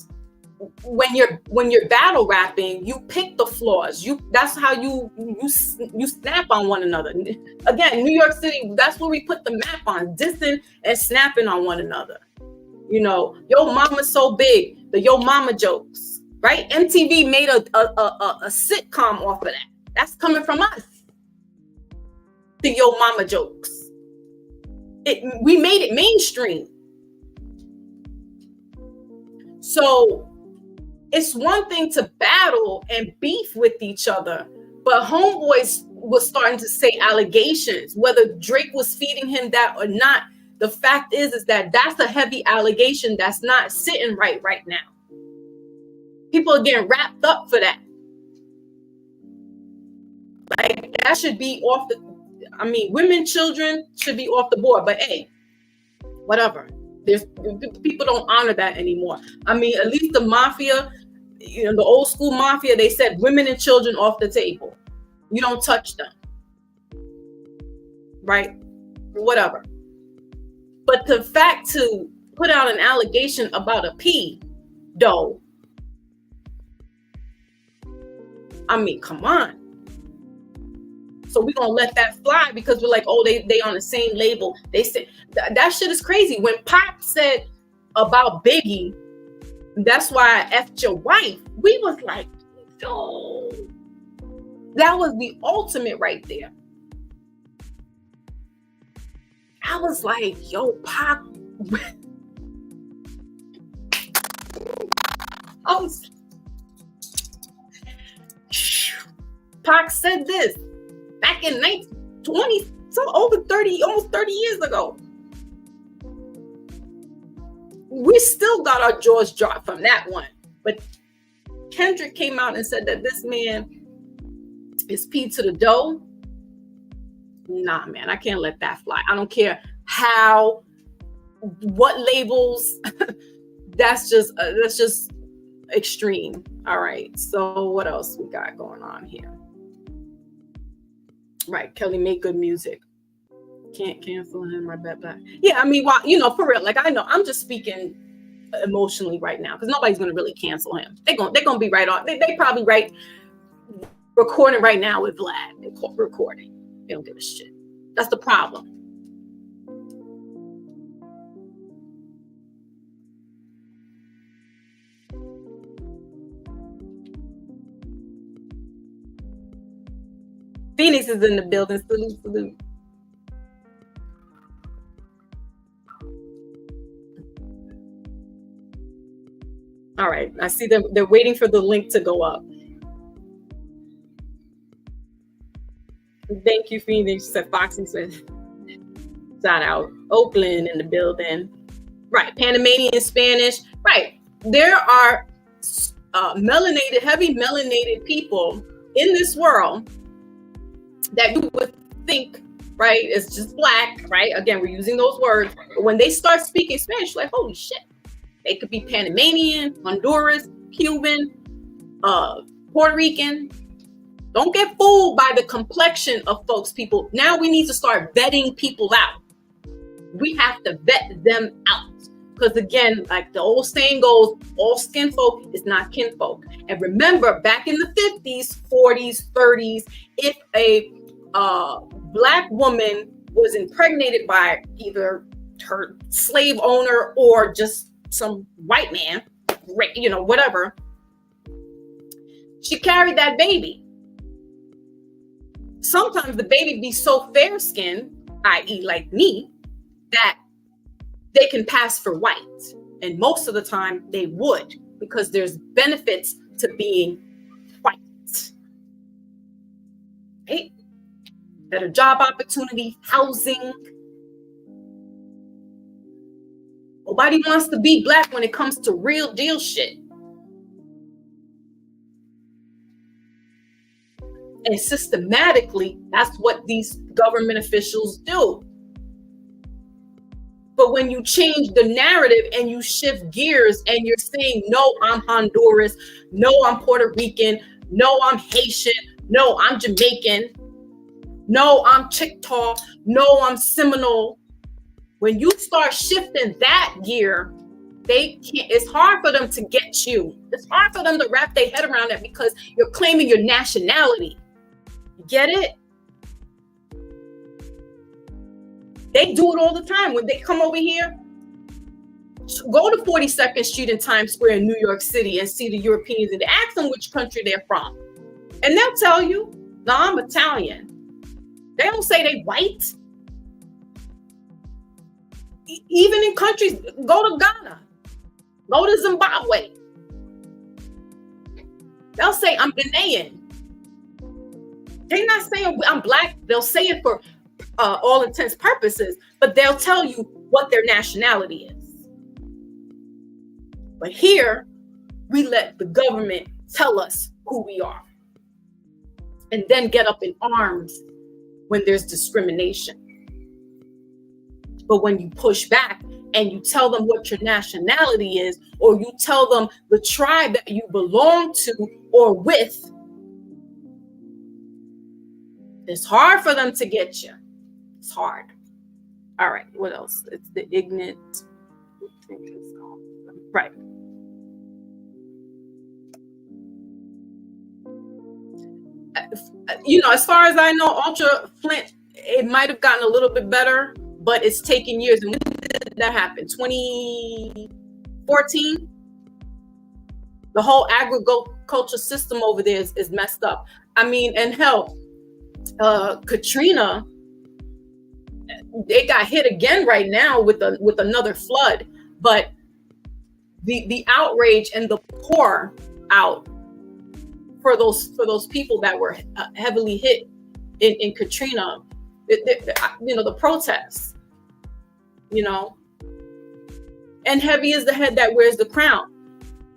when you're battle rapping, you pick the flaws. That's how you snap on one another. Again, New York City, that's where we put the map on, dissing and snapping on one another. You know, yo mama's so big, the yo mama jokes, right? MTV made a sitcom off of that. That's coming from us. The yo mama jokes. We made it mainstream. So it's one thing to battle and beef with each other, but homeboys was starting to say allegations, whether Drake was feeding him that or not. The fact is that that's a heavy allegation that's not sitting right now. People are getting wrapped up for that. Like, that should be off women, children should be off the board, but hey, whatever. People don't honor that anymore. I mean, at least the mafia, you know, the old school mafia, they said women and children off the table. You don't touch them. Right? Whatever. But the fact to put out an allegation about a P, though, I mean, come on. So we're going to let that fly because we're like, oh, they on the same label. They said that shit is crazy. When Pop said about Biggie, that's why I effed your wife, we was like, oh, that was the ultimate right there. I was like, yo, Pop. Pac said this back in 1920, almost 30 years ago. We still got our jaws dropped from that one. But Kendrick came out and said that this man is P to the dough. Nah, man, I can't let that fly. I don't care what labels. That's just extreme. All right. So what else we got going on here? Right. Kelly made good music. Can't cancel him or bet back. Yeah, I mean, for real, like, I know I'm just speaking emotionally right now because nobody's gonna really cancel him. They're gonna be right on. They probably right recording right now with Vlad. They're recording. They don't give a shit. That's the problem. Phoenix is in the building. Salute. All right. I see them. They're waiting for the link to go up. Thank you, Phoenix. Said Foxy said, shout out. Oakland in the building. Right. Panamanian Spanish. Right. There are heavy melanated people in this world that you would think, right, is just black, right? Again, we're using those words. But when they start speaking Spanish, like, holy shit. They could be Panamanian, Honduras, Cuban, Puerto Rican. Don't get fooled by the complexion of folks, people. Now we need to start vetting people out. We have to vet them out. Because again, like the old saying goes, all skin folk is not kinfolk. And remember, back in the 50s, 40s, 30s, if a black woman was impregnated by either her slave owner or just some white man, you know, whatever, she carried that baby. Sometimes the baby be so fair-skinned, i.e. like me, that they can pass for white. And most of the time they would, because there's benefits to being white. Right? Better job opportunity, housing. Nobody wants to be black when it comes to real deal shit. And systematically, that's what these government officials do. But when you change the narrative and you shift gears and you're saying, no, I'm Honduras, no, I'm Puerto Rican, no, I'm Haitian, no, I'm Jamaican, no, I'm Chickasaw, no, I'm Seminole. When you start shifting that gear, they can't, it's hard for them to get you. It's hard for them to wrap their head around that because you're claiming your nationality. You get it? They do it all the time. When they come over here, go to 42nd Street in Times Square in New York City and see the Europeans and ask them which country they're from. And they'll tell you, no, I'm Italian. They don't say they white. Even in countries, go to Ghana, go to Zimbabwe. They'll say, I'm Ghanaian. They're not saying I'm black. They'll say it for all intents purposes, but they'll tell you what their nationality is. But here, we let the government tell us who we are and then get up in arms when there's discrimination. But when you push back and you tell them what your nationality is, or you tell them the tribe that you belong to or with, it's hard for them to get you. It's hard. All right, what else? It's the ignorant. Right. You know, as far as I know, Ultra Flint, it might have gotten a little bit better, but it's taken years. And when did that happen? 2014? The whole agriculture system over there is messed up. I mean, and hell, Katrina, they got hit again right now with another flood. But the outrage and the pour out for those people that were heavily hit in Katrina, you know, the protests, you know, and heavy is the head that wears the crown.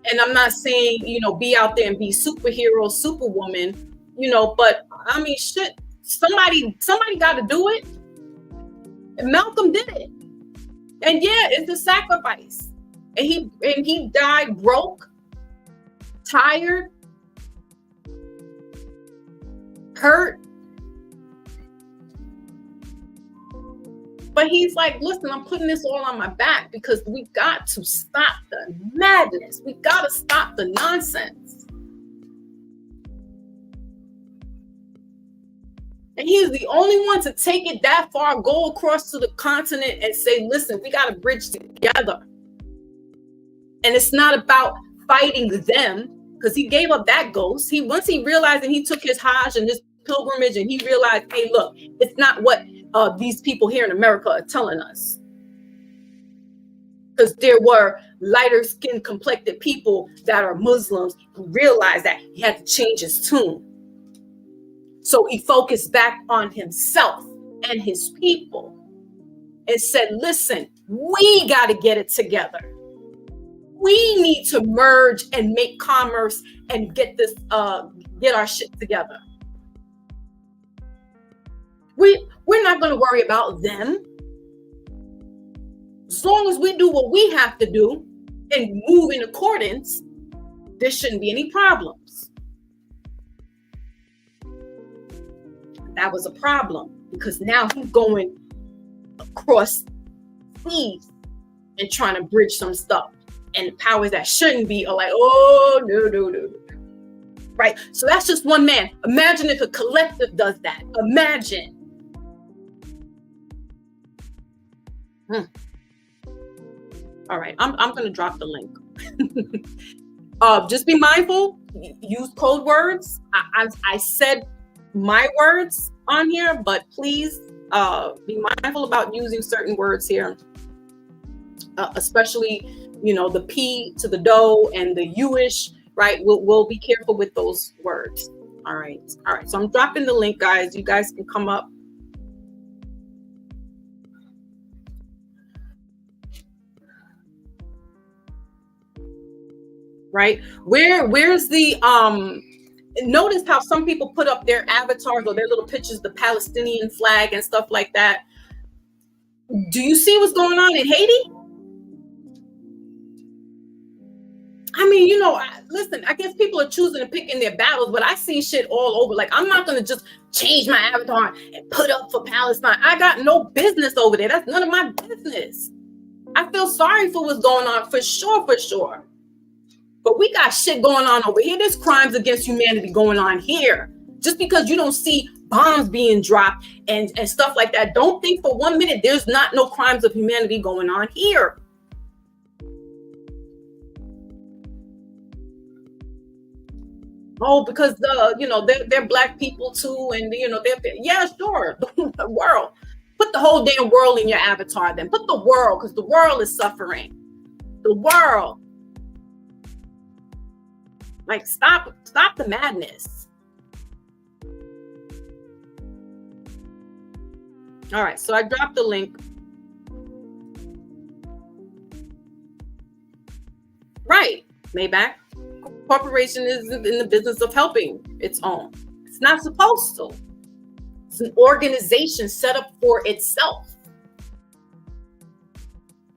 And I'm not saying, you know, be out there and be superhero, superwoman, you know, but I mean, shit, somebody got to do it. And Malcolm did it. And yeah, it's a sacrifice. And he died broke, tired, hurt. But he's like, listen, I'm putting this all on my back because we got to stop the madness. We got to stop the nonsense. And he is the only one to take it that far, go across to the continent and say, listen, we got to bridge together. And it's not about fighting them, because he gave up that ghost. Once he realized, and he took his Hajj and his pilgrimage, and he realized, hey, look, it's not what these people here in America are telling us. Because there were lighter skinned complected people that are Muslims who realized that he had to change his tune. So he focused back on himself and his people and said, listen, we got to get it together. We need to merge and make commerce and get this, get our shit together. We're not going to worry about them. As long as we do what we have to do and move in accordance, there shouldn't be any problems. That was a problem, because now he's going across seas and trying to bridge some stuff. And the powers that shouldn't be are like, oh, no. Right? So that's just one man. Imagine if a collective does that. Imagine. All right, I'm going to drop the link. Just be mindful. Use code words. I said my words on here, but please be mindful about using certain words here, especially, the P to the dough and the you-ish, right? We'll be careful with those words. All right. So I'm dropping the link, guys. You guys can come up. Right? Where's the notice how some people put up their avatars or their little pictures, the Palestinian flag and stuff like that. Do you see what's going on in Haiti? I mean, listen, I guess people are choosing to pick in their battles, but I see shit all over. Like, I'm not going to just change my avatar and put up for Palestine. I got no business over there. That's none of my business. I feel sorry for what's going on, for sure. But we got shit going on over here. There's crimes against humanity going on here. Just because you don't see bombs being dropped and stuff like that, don't think for 1 minute there's not no crimes of humanity going on here. Oh, because they're black people too, and yeah, sure, the world. Put the whole damn world in your avatar. Then put the world, because the world is suffering. The world. Like, stop the madness. All right, so I dropped the link. Right, Maybach. Corporation is in the business of helping its own. It's not supposed to. It's an organization set up for itself.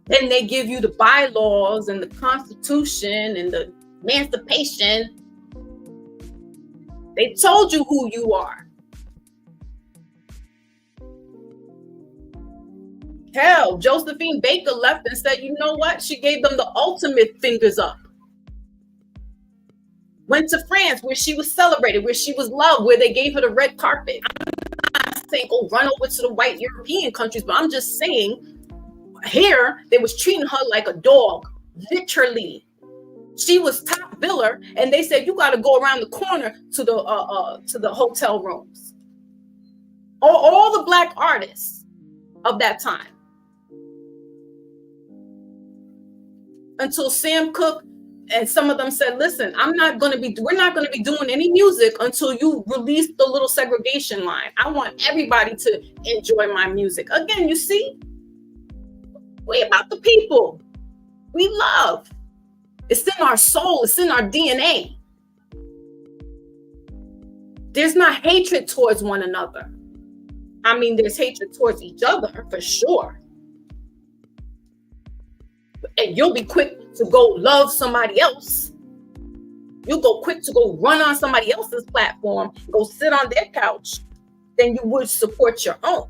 Then they give you the bylaws and the Constitution and the emancipation. They told you who you are. Hell, Josephine Baker left and said, you know what? She gave them the ultimate fingers up. Went to France, where she was celebrated, where she was loved, where they gave her the red carpet. I'm not saying go run over to the white European countries, but I'm just saying here they was treating her like a dog, literally. She was top biller, and they said you got to go around the corner to the hotel rooms. All the black artists of that time, until Sam Cooke and some of them said, "Listen, we're not going to be doing any music until you release the little segregation line. I want everybody to enjoy my music." Again, you see, we about the people we love. It's in our soul. It's in our DNA. There's not hatred towards one another. I mean, there's hatred towards each other for sure. And you'll be quick to go love somebody else. You'll go quick to go run on somebody else's platform, go sit on their couch, than you would support your own.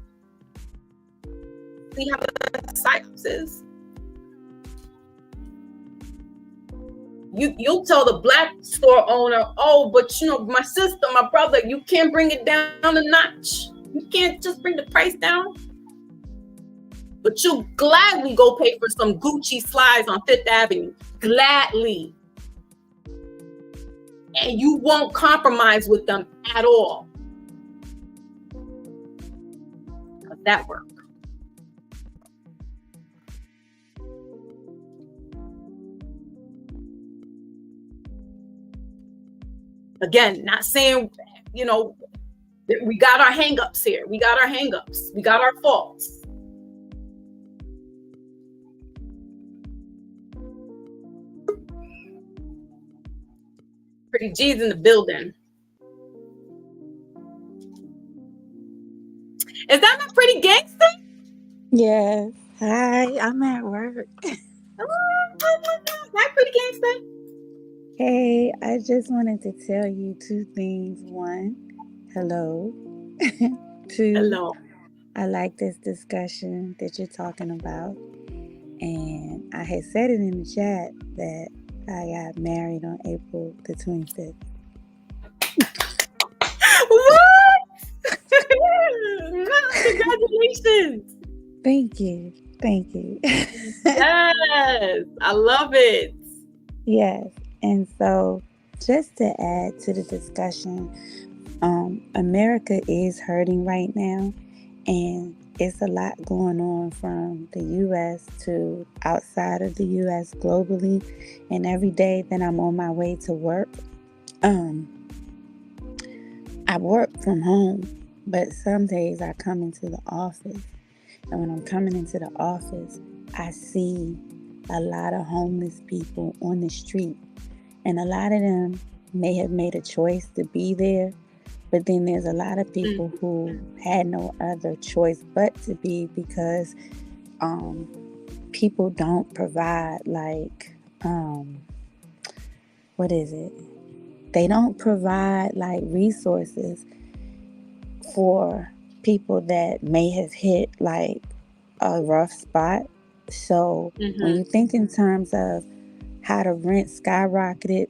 See how the psyops is? You'll tell the black store owner, "Oh, but my sister, my brother, you can't bring it down a notch." You can't just bring the price down. But you'll gladly go pay for some Gucci slides on Fifth Avenue. Gladly. And you won't compromise with them at all. Does that work? Again, not saying, we got our hangups here. We got our hangups. We got our faults. Pretty G's in the building. Is that my pretty gangster? Yes. Hi, I'm at work. Hi, pretty gangster. Hey, I just wanted to tell you two things. One, hello. Two, Hello. I like this discussion that you're talking about. And I had said it in the chat that I got married on April the 25th. What? Congratulations. Thank you. Thank you. Yes, I love it. Yes. And so, just to add to the discussion, America is hurting right now, and it's a lot going on from the U.S. to outside of the U.S. globally. And every day that I'm on my way to work, I work from home, but some days I come into the office. And when I'm coming into the office, I see a lot of homeless people on the street. And a lot of them may have made a choice to be there, but then there's a lot of people who had no other choice but to be, because people don't provide what is it? They don't provide resources for people that may have hit a rough spot. So when you think in terms of how the rent skyrocketed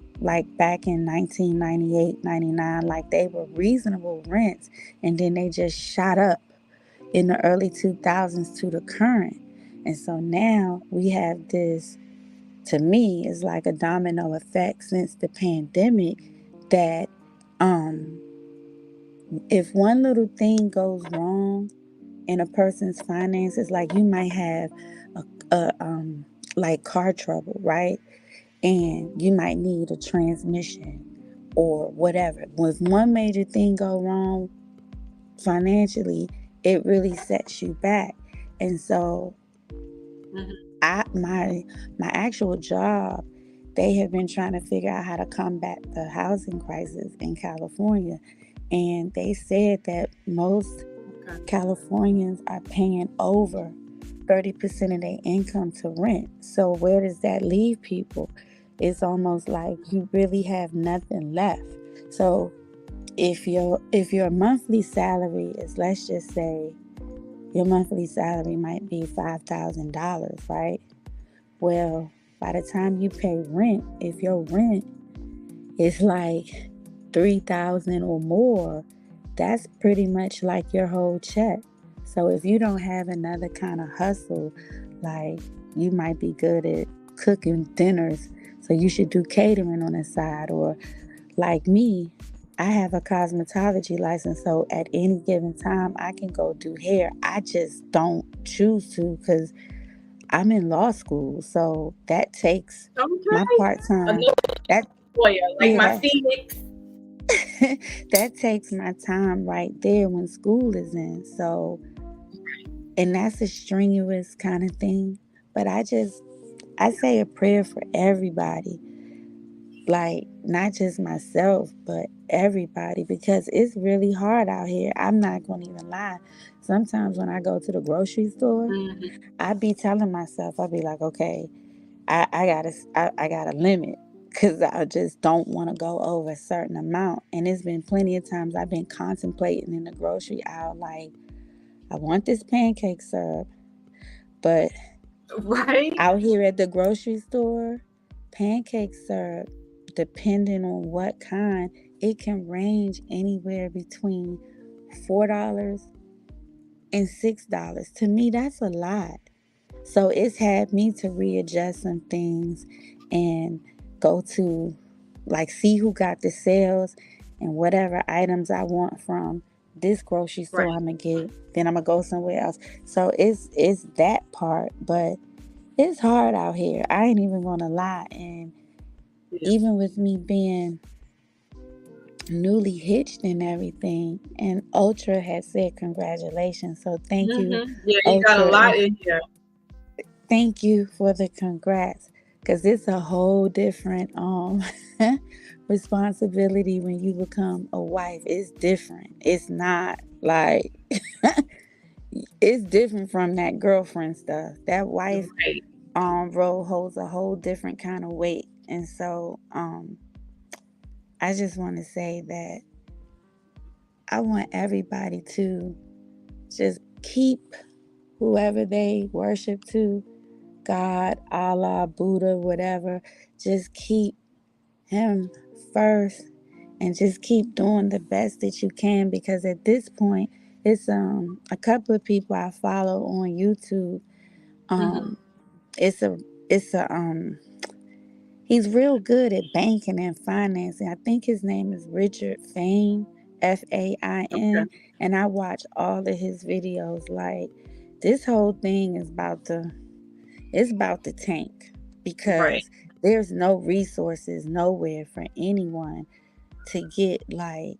back in 1998, 99, they were reasonable rents, and then they just shot up in the early 2000s to the current. And so now we have this, to me, is like a domino effect since the pandemic, that if one little thing goes wrong in a person's finances, you might have car trouble, right? And you might need a transmission or whatever. When one major thing go wrong financially, it really sets you back. And so my actual job, they have been trying to figure out how to combat the housing crisis in California. And they said that most Californians are paying over 30% of their income to rent. So where does that leave people? It's almost like you really have nothing left. So if your monthly salary is, let's just say your monthly salary might be $5,000, right? Well, by the time you pay rent, if your rent is like $3,000 or more, that's pretty much like your whole check. So if you don't have another kind of hustle, you might be good at cooking dinners, so you should do catering on the side. Or like me, I have a cosmetology license, so at any given time I can go do hair. I just don't choose to because I'm in law school, so that takes my part-time. That my Phoenix. that takes my time right there when school is in. So, and that's a strenuous kind of thing. But I say a prayer for everybody, not just myself, but everybody, because it's really hard out here. I'm not going to even lie. Sometimes when I go to the grocery store, I be telling myself, I'll be like, okay, I got a limit, because I just don't want to go over a certain amount. And it's been plenty of times I've been contemplating in the grocery aisle, I want this pancake syrup, but out here at the grocery store, pancake syrup, depending on what kind, it can range anywhere between $4 and $6. To me, that's a lot. So it's had me to readjust some things and go to like see who got the sales and whatever items I want from this grocery store Right. I'm gonna get, then I'm gonna go somewhere else. So it's that part, but it's hard out here. I ain't even gonna lie. And Yeah. even with me being newly hitched and everything, and Ultra had said congratulations. So thank you, Yeah, you got a Ultra. lot in here. Thank you for the congrats, because it's a whole different responsibility when you become a wife. It's different. It's not like it's different from that girlfriend stuff. That wife Right. role holds a whole different kind of weight. And so I just want to say that I want everybody to just keep whoever they worship to, God, Allah, Buddha, whatever, just keep him first and just keep doing the best that you can, because at this point it's a couple of people I follow on YouTube. Mm-hmm. It's a he's real good at banking and financing. I think his name is Richard Fain, Fain, Okay. and I watch all of his videos. Like, this whole thing is about the tank, Right. because there's no resources nowhere for anyone to get like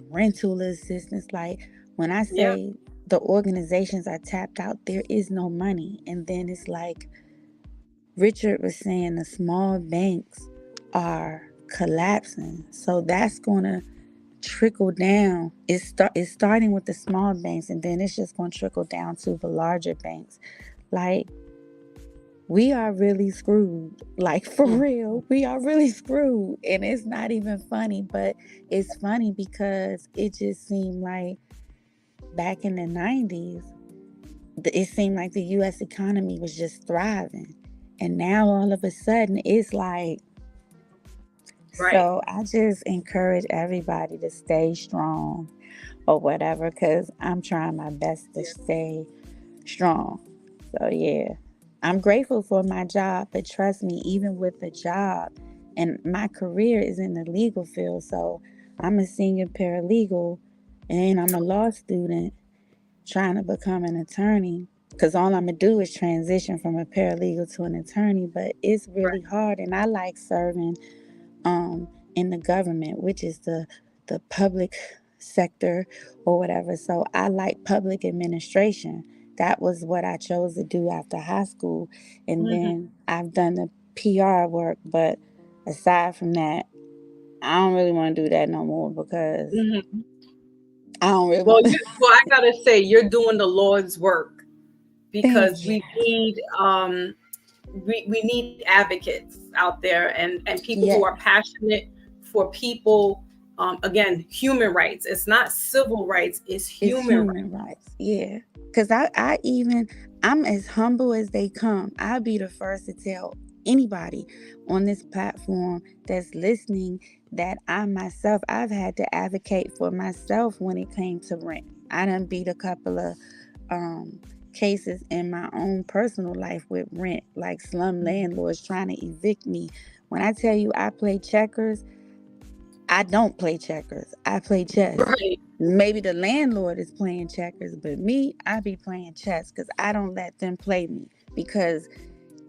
rental assistance. Like, when I Yeah. say the organizations are tapped out, there is no money. And then it's like Richard was saying, the small banks are collapsing. So that's going to trickle down. It's starting with the small banks, and then it's just going to trickle down to the larger banks. Like, we are really screwed. Like, for Mm. real, we are really screwed. And it's not even funny, but it's funny because it just seemed like back in the 90s, it seemed like the U.S. economy was just thriving. And now all of a sudden, it's like, Right. so I just encourage everybody to stay strong or whatever, because I'm trying my best to Yeah. stay strong. So yeah, I'm grateful for my job, but trust me, even with the job, and my career is in the legal field, so I'm a senior paralegal and I'm a law student trying to become an attorney, because all I'm gonna do is transition from a paralegal to an attorney. But it's really Right. hard, and I like serving in the government, which is the public sector or whatever. So I like public administration. That was what I chose to do after high school. And Mm-hmm. then I've done the PR work, but aside from that, I don't really want to do that no more, because Mm-hmm. I don't really Well, want to. I gotta say, you're doing the Lord's work, because Thank you. we need advocates out there, and people who are Yes. passionate for people. Again, human rights. It's not civil rights. It's It's human rights. human rights. Yeah. Because I'm as humble as they come. I'll be the first to tell anybody on this platform that's listening that I've had to advocate for myself when it came to rent. I done beat a couple of um, cases in my own personal life with rent, like slum landlords trying to evict me. When I tell you I play checkers, I don't play checkers. I play chess. Right. Maybe the landlord is playing checkers, but me, I be playing chess, because I don't let them play me, because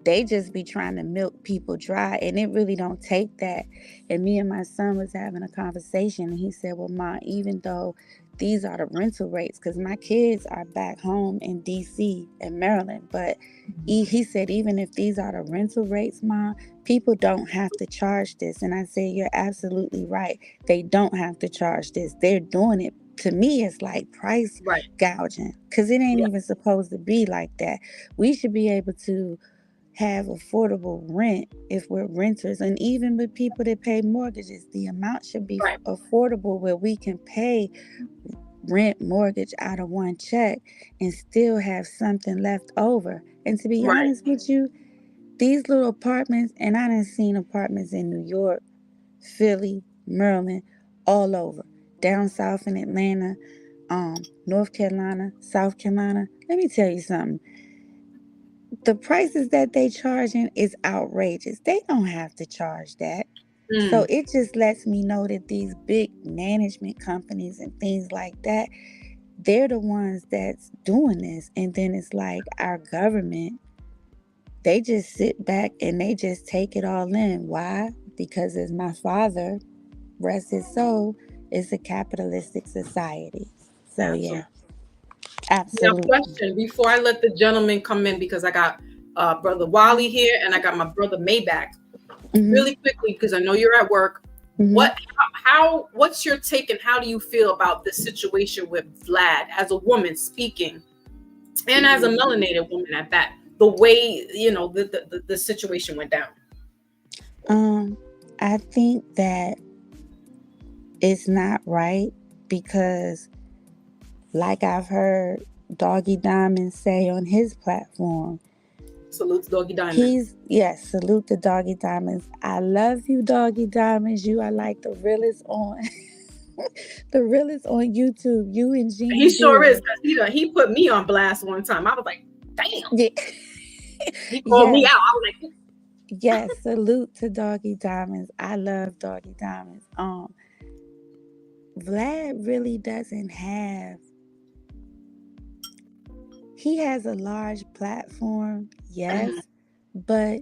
they just be trying to milk people dry, and it really don't take that. And me and my son was having a conversation, and he said, well, Ma, even though these are the rental rates, because my kids are back home in DC and Maryland, but he said, even if these are the rental rates, Ma, people don't have to charge this. And I said, you're absolutely right. They don't have to charge this. They're doing it. To me, it's like price Right. gouging, because it ain't Yeah. even supposed to be like that. We should be able to have affordable rent if we're renters. And even with people that pay mortgages, the amount should be Right. affordable where we can pay rent, mortgage out of one check and still have something left over. And to be Right. honest with you, these little apartments, and I done seen apartments in New York, Philly, Maryland, all over, down south in Atlanta. North Carolina, South Carolina. Let me tell you something. The prices that they charging is outrageous. They don't have to charge that. So it just lets me know that these big management companies and things like that, they're the ones that's doing this. And then it's like our government, they just sit back and they just take it all in. Why? Because as my father, rest his soul, it's a capitalistic society. So yeah, absolutely. Now, question before I let the gentleman come in, because I got brother Wally here and I got my brother Maybach. Really quickly, because I know you're at work. What's your take and how do you feel about this situation with Vlad as a woman speaking, and as a melanated woman at that? The way the situation went down. I think that it's not right because, like I've heard Doggy Diamond say on his platform, salute to Doggy Diamond. Salute to Doggy Diamonds. I love you, Doggy Diamonds. You are like the realest on the realest on YouTube. You and Gene. He sure is. He put me on blast one time. I was like, damn. Yeah. He called me out. I was like, yes, salute to Doggy Diamonds. I love Doggy Diamonds. Vlad really doesn't have. He has a large platform, yes, but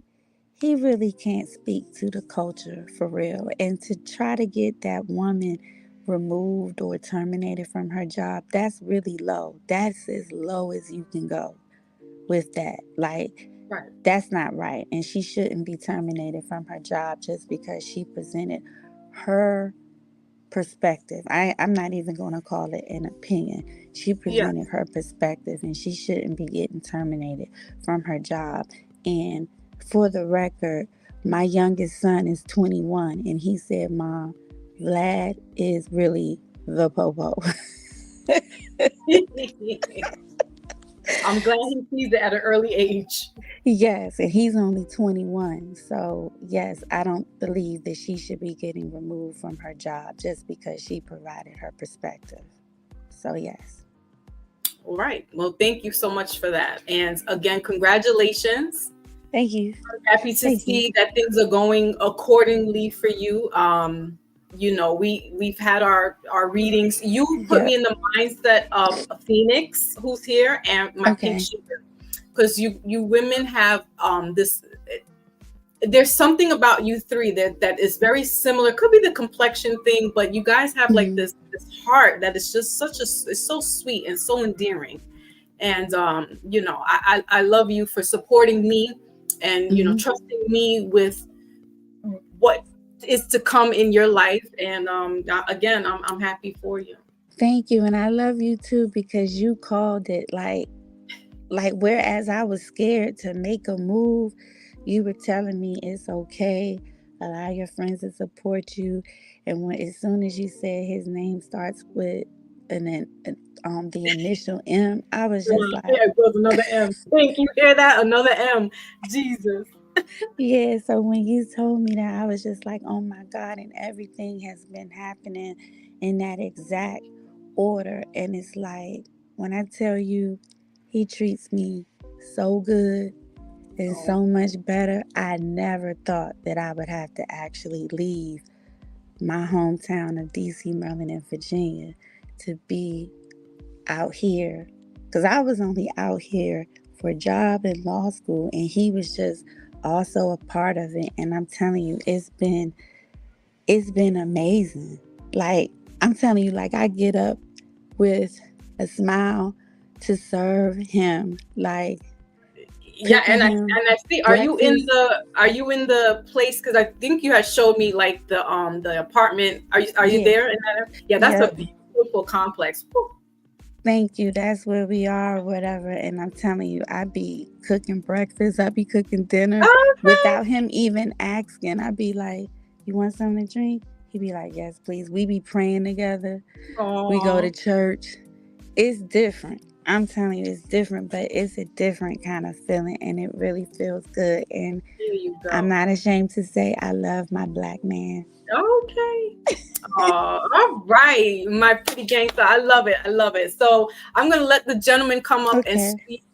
he really can't speak to the culture for real. And to try to get that woman removed or terminated from her job, that's really low. That's as low as you can go with that. Like, right. That's not right. And she shouldn't be terminated from her job just because she presented her perspective. I'm not even going to call it an opinion. She presented her perspective, and she shouldn't be getting terminated from her job. And for the record, my youngest son is 21, and he said, Mom, Vlad is really the popo. I'm glad he sees it at an early age. Yes, and he's only 21. So, yes, I don't believe that she should be getting removed from her job just because she provided her perspective. So, yes. All right. Well, thank you so much for that. And again, congratulations. Thank you. I'm happy to see that things are going accordingly for you. We've had our readings. You put me in the mindset of a Phoenix who's here and my pink sugar, because you women have this. There's something about you three that is very similar. Could be the complexion thing, but you guys have like this heart that is just it's so sweet and so endearing. And I love you for supporting me and trusting me with what is to come in your life. And again, I'm happy for you. Thank you. And I love you too, because you called it like whereas I was scared to make a move, you were telling me it's okay, allow your friends to support you. And as soon as you said his name starts with the initial M, I was just like, yeah, it was another M. Think you hear that? Another M. Jesus. Yeah, so when you told me that, I was just like, oh my God, and everything has been happening in that exact order. And it's like, when I tell you, he treats me so good and so much better, I never thought that I would have to actually leave my hometown of DC, Maryland, and Virginia to be out here. Because I was only out here for a job in law school, and he was just also a part of it. And I'm telling you, it's been amazing. Like, I'm telling you, like, I get up with a smile to serve him. Like, and I see. Are you in the place? Because I think you had showed me like the apartment. Are you there in that? Yeah, that's a beautiful complex. Whew. Thank you. That's where we are, or whatever. And I'm telling you, I be cooking breakfast. I be cooking dinner without him even asking. I be like, you want something to drink? He be like, yes, please. We be praying together. We go to church. It's different. I'm telling you, it's different, but it's a different kind of feeling, and it really feels good. And There you go. I'm not ashamed to say I love my Black man. Okay. All right, my pretty gangster. I love it. I love it. So I'm gonna let the gentleman come up and speak.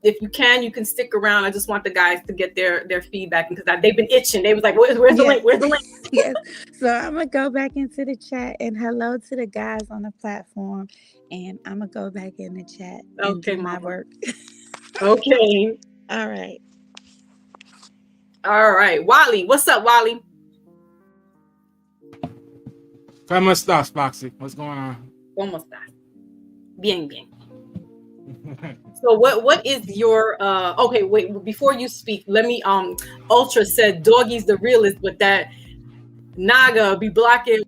If you can stick around. I just want the guys to get their feedback because they've been itching. They was like, "Where's the link? Where's the link?" Yes. So I'm gonna go back into the chat and hello to the guys on the platform, and I'm gonna go back in the chat and do my work. Okay. All right. All right, Wally. What's up, Wally? ¿Cómo estás, Foxy? What's going on? ¿Cómo estás? Bien, bien. So what is your okay, wait, before you speak, let me Ultra said Doggy's the realist, but that Naga be blocking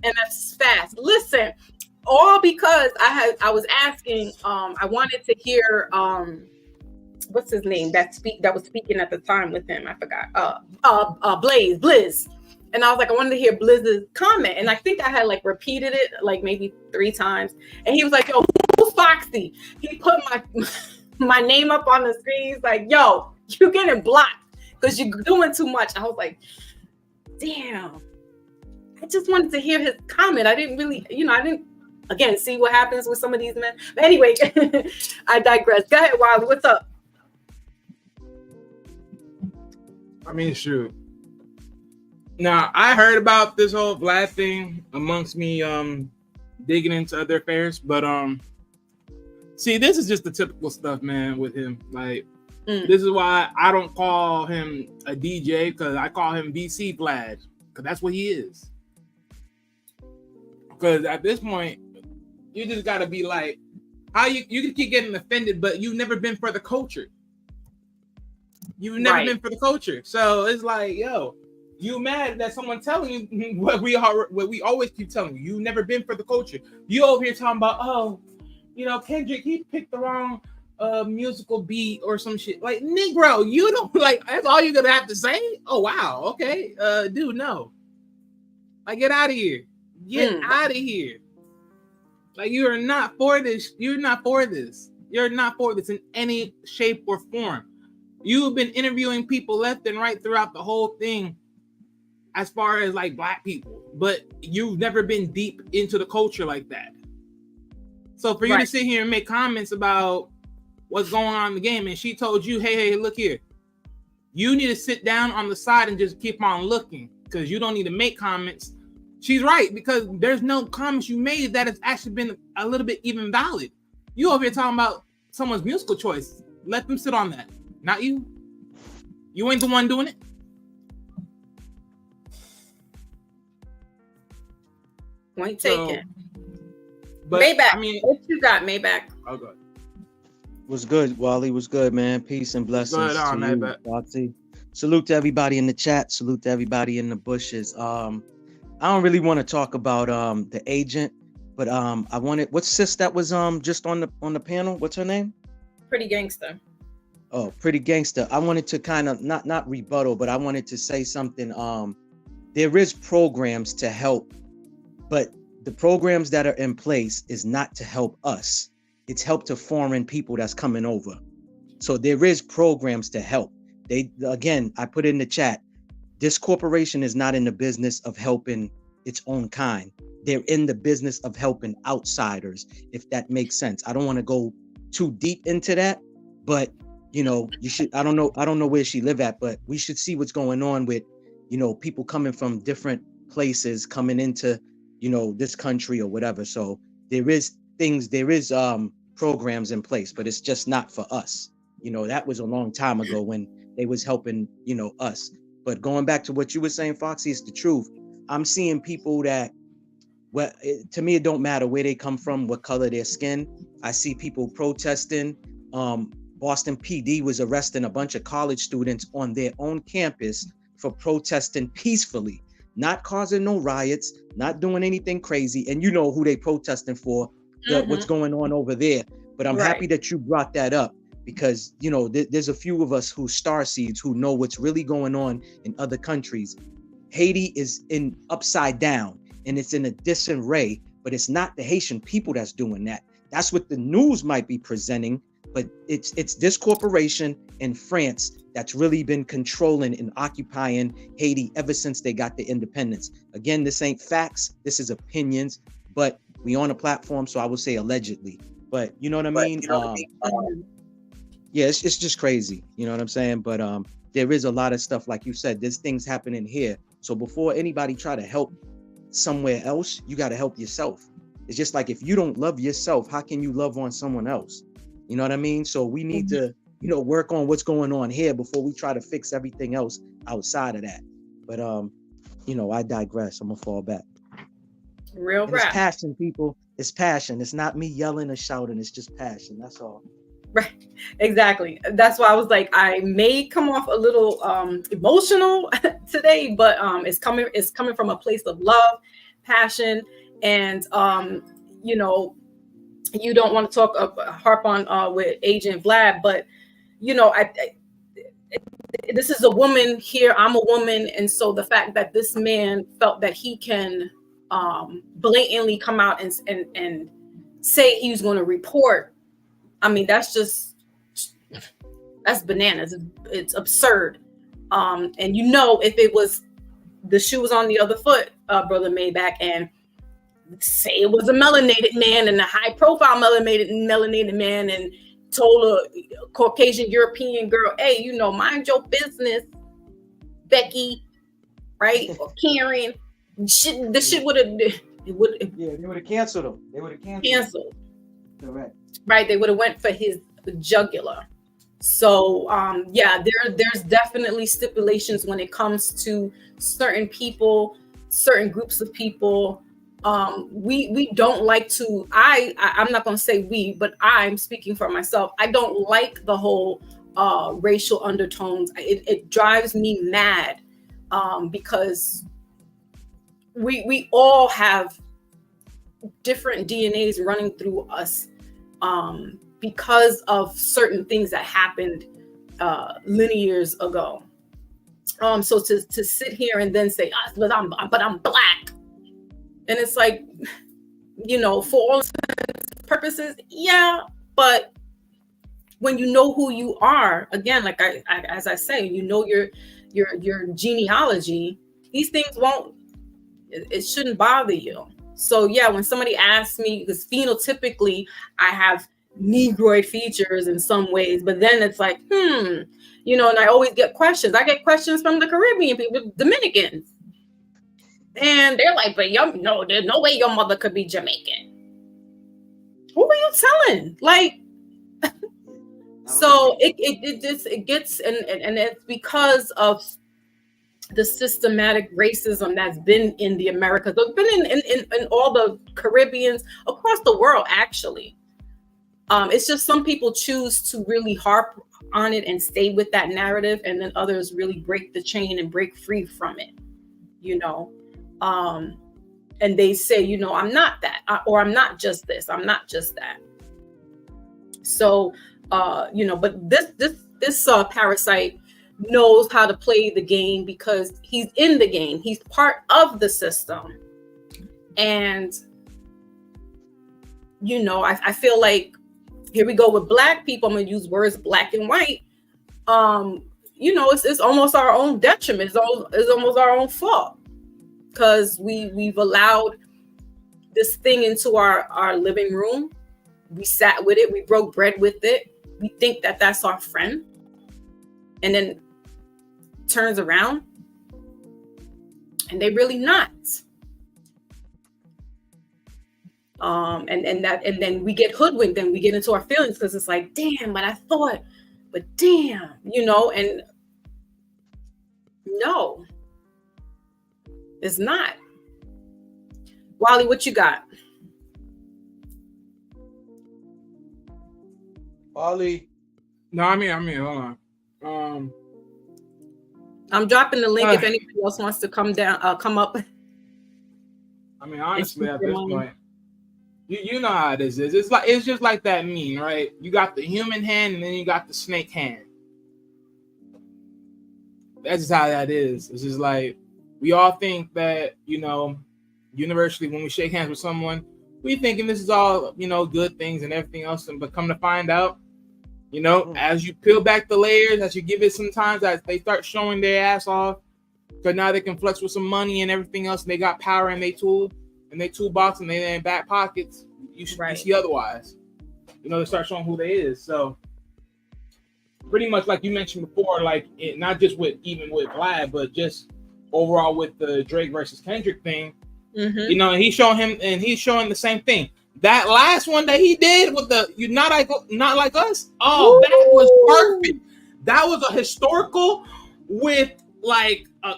NF's fast. Listen, all because I was asking, I wanted to hear what's his name that was speaking at the time with him. I forgot. Blizz. And I was like, I wanted to hear Blizz's comment. And I think I had like repeated it like maybe 3 times. And he was like, yo, who's Foxy? He put my name up on the screen. He's like, yo, you're getting blocked because you're doing too much. I was like, damn. I just wanted to hear his comment. I didn't really, I didn't, again, see what happens with some of these men. But anyway, I digress. Go ahead, Wiley. What's up? I mean, shoot. Now, I heard about this whole Vlad thing amongst me digging into other affairs, but see, this is just the typical stuff, man, with him. Like, this is why I don't call him a DJ, because I call him VC Vlad, because that's what he is. Because at this point, you just got to be like, how you can keep getting offended, but you've never been for the culture. You've never been for the culture. So it's like, yo, you mad that someone telling you what we always keep telling you. You've never been for the culture. You over here talking about, oh, Kendrick, he picked the wrong musical beat or some shit. Like, Negro, you don't like, that's all you're gonna have to say? Oh wow, okay. Dude, no. Like, get out of here. Get out of here. Like, you are not for this. You're not for this. You're not for this in any shape or form. You've been interviewing people left and right throughout the whole thing as far as like Black people, but you've never been deep into the culture like that. So for you to sit here and make comments about what's going on in the game, and she told you, hey, look here, you need to sit down on the side and just keep on looking because you don't need to make comments. She's right, because there's no comments you made that has actually been a little bit even valid. You over here talking about someone's musical choice. Let them sit on that. Not you. You ain't the one doing it. Point taken. But Maybach, I mean, what you got, Maybach? Oh, good. Was good, Wally. Was good, man. Peace and blessings to you, Maybach. Salute to everybody in the chat. Salute to everybody in the bushes. I don't really want to talk about the agent, but I wanted. What's sis that was just on the panel? What's her name? Pretty Gangster. Oh, Pretty Gangster. I wanted to kind of not rebuttal, but I wanted to say something. There is programs to help, but the programs that are in place is not to help us. It's help to foreign people that's coming over. So there is programs to help. Again, I put it in the chat. This corporation is not in the business of helping its own kind. They're in the business of helping outsiders, if that makes sense. I don't want to go too deep into that, but you should, I don't know where she live at, but we should see what's going on with, people coming from different places coming into, this country or whatever. So there is programs in place, but it's just not for us. That was a long time ago when they was helping, us. But going back to what you were saying, Foxy, it's the truth. I'm seeing people that, to me, it don't matter where they come from, what color their skin. I see people protesting. Boston PD was arresting a bunch of college students on their own campus for protesting peacefully, not causing no riots, not doing anything crazy. And you know who they protesting for, what's going on over there. But I'm happy that you brought that up because, there's a few of us who starseeds who know what's really going on in other countries. Haiti is upside down and it's in a disarray, but it's not the Haitian people that's doing that. That's what the news might be presenting, but it's this corporation in France that's really been controlling and occupying Haiti ever since they got their independence. Again, this ain't facts, this is opinions, but we on a platform, so I would say allegedly. But you know what I mean? Yeah, it's just crazy. You know what I'm saying? But there is a lot of stuff, like you said, there's things happening here. So before anybody try to help somewhere else, you got to help yourself. It's just like, if you don't love yourself, how can you love on someone else? You know what I mean? So we need to, you know, work on what's going on here before we try to fix everything else outside of that. But you know, I digress. I'm gonna fall back. Real rap. It's passion, people. It's passion. It's not me yelling or shouting. It's just passion. That's all. Right. Exactly. That's why I was like, I may come off a little emotional today, but it's coming from a place of love, passion, and you know, you don't want to talk harp on with Agent Vlad, but you know, this is a woman here. I'm a woman, and so the fact that this man felt that he can blatantly come out and say he was going to report, I mean, that's bananas. It's absurd. And you know, if it was the shoe was on the other foot, Brother Maybach, and say it was a melanated man and a high profile melanated man, and told a Caucasian European girl, hey, you know, mind your business, Becky, right? Or Karen. The shit would have, they would have canceled him. They would have canceled. Correct. Right, they would have went for his jugular. So yeah, there's definitely stipulations when it comes to certain people, certain groups of people. We don't like to, I'm not going to say we, but I'm speaking for myself. I don't like the whole racial undertones. It drives me mad because we all have different DNAs running through us because of certain things that happened linear years ago. So to sit here and then say, but I'm black. And it's like, you know, for all purposes, yeah, but when you know who you are, again, like I as I say, you know your genealogy, these things it shouldn't bother you. So yeah, when somebody asks me, because phenotypically I have Negroid features in some ways, but then it's like, you know, and I always get questions. I get questions from the Caribbean people, Dominicans. And they're like, but no, there's no way your mother could be Jamaican. Who are you telling? Like, so it gets, and it's because of the systematic racism that's been in the Americas. It's been in all the Caribbeans across the world, actually. It's just some people choose to really harp on it and stay with that narrative, and then others really break the chain and break free from it, you know. And they say, you know, I'm not that, or I'm not just this, I'm not just that. So, you know, but this parasite knows how to play the game because he's in the game. He's part of the system. And, you know, I feel like, here we go with black people. I'm going to use words black and white. You know, it's almost our own detriment. It's almost our own fault. Because we've allowed this thing into our living room. We sat with it. We broke bread with it. We think that that's our friend. And then turns around and they really not. And then we get hoodwinked and we get into our feelings because it's like, damn, but damn, you know, and no. It's not. Wally, what you got? Wally. No, I mean, hold on. I'm dropping the link if anybody else wants to come up. I mean, honestly, at this point, you know how this is. It's just like that meme, right? You got the human hand and then you got the snake hand. That's just how that is. It's just like, we all think that, you know, universally, when we shake hands with someone, we thinking this is all, you know, good things and everything else, but come to find out, you know, as you peel back the layers, as you give it some time, as they start showing their ass off, because now they can flex with some money and everything else, and they got power in their toolbox and they in back pockets. You see otherwise. You know, they start showing who they is. So pretty much like you mentioned before, like not just with Vlad, but just overall with the Drake versus Kendrick thing. You know, and he's showing the same thing. That last one that he did with the not like us. Oh, that was perfect. That was a historical with like a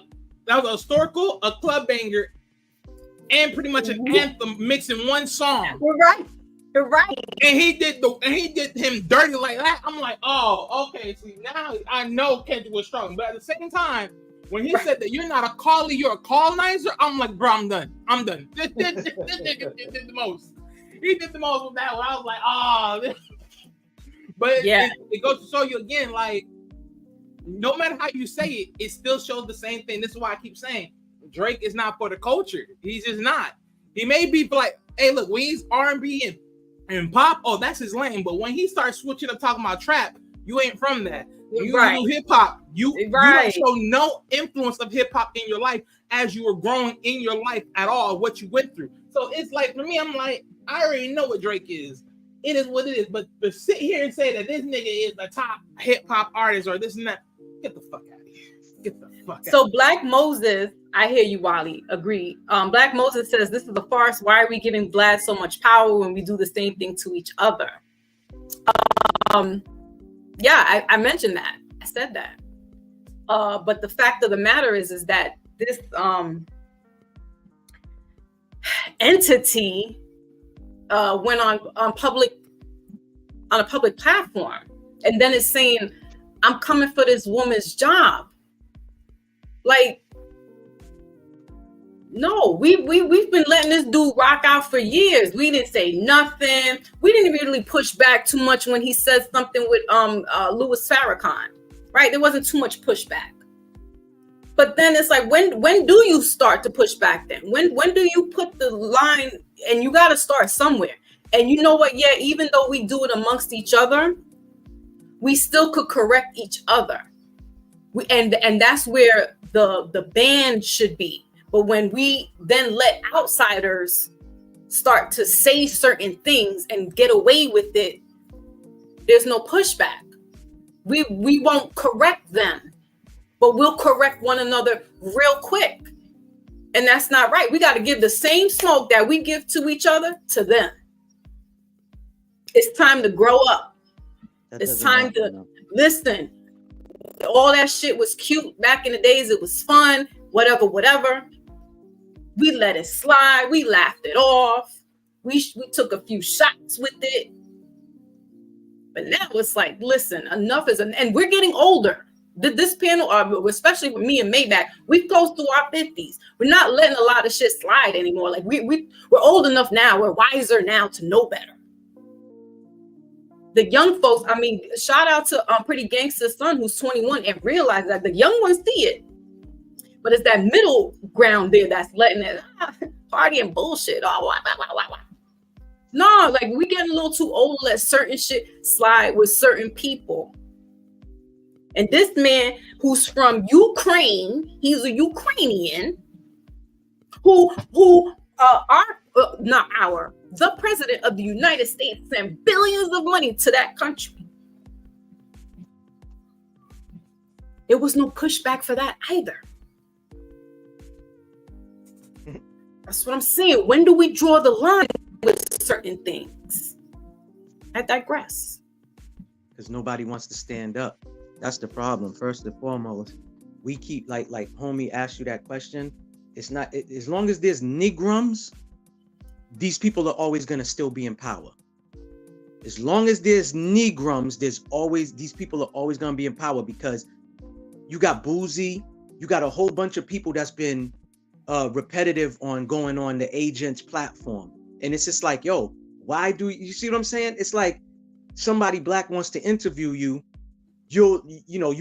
club banger and pretty much an anthem mixed in one song. You're right. And he did him dirty like that. I'm like, oh, okay. See, now I know Kendrick was strong, but at the same time, when he said that you're not a caller, you're a colonizer, I'm like, bro, I'm done. This nigga did the most. He did the most with that one. I was like, oh. But yeah, it goes to show you again, like, no matter how you say it, it still shows the same thing. This is why I keep saying Drake is not for the culture. He's just not. He may be like, hey, look, when he's R&B and pop, oh, that's his lane. But when he starts switching up talking about trap, you ain't from that. When you do hip hop, you don't show no influence of hip hop in your life as you were growing in your life at all, what you went through. So it's like, for me, I'm like, I already know what Drake is. It is what it is. But to sit here and say that this nigga is a top hip hop artist or this and that, get the fuck out of here. Get the fuck out. So Black Moses, I hear you, Wally. Agree. Black Moses says this is a farce. Why are we giving Vlad so much power when we do the same thing to each other? Yeah, I mentioned that. I said that. But the fact of the matter is that this entity went on a public platform, and then it's saying, "I'm coming for this woman's job." Like, no, we've been letting this dude rock out for years. We didn't say nothing. We didn't really push back too much when he said something with Louis Farrakhan, right? There wasn't too much pushback. But then it's like, when do you start to push back then? When do you put the line? And you got to start somewhere. And you know what? Yeah, even though we do it amongst each other, we still could correct each other. And that's where the ban should be. But when we then let outsiders start to say certain things and get away with it, there's no pushback. We won't correct them, but we'll correct one another real quick. And that's not right. We got to give the same smoke that we give to each other to them. It's time to grow up. It's time to listen. All that shit was cute back in the days. It was fun, whatever. We let it slide. We laughed it off. We took a few shots with it. But now it's like, listen, enough is enough. And we're getting older. This panel, especially with me and Maybach, we're close to our 50s. We're not letting a lot of shit slide anymore. Like we're old enough now. We're wiser now to know better. The young folks, I mean, shout out to Pretty Gangsta's son who's 21 and realize that the young ones see it. But it's that middle ground there that's letting it party and bullshit. No, like we getting a little too old to let certain shit slide with certain people. And this man who's from Ukraine, he's a Ukrainian the president of the United States sent billions of money to that country. There was no pushback for that either. That's what I'm saying. When do we draw the line with certain things? I digress. Because nobody wants to stand up. That's the problem. First and foremost, we keep like homie asked you that question. It's not as long as there's Negrums, these people are always gonna still be in power. As long as there's Negrums, these people are always gonna be in power because you got Boozy, you got a whole bunch of people that's been repetitive on going on the Agents platform. And it's just like, yo, why do you see what I'm saying? It's like somebody black wants to interview you. You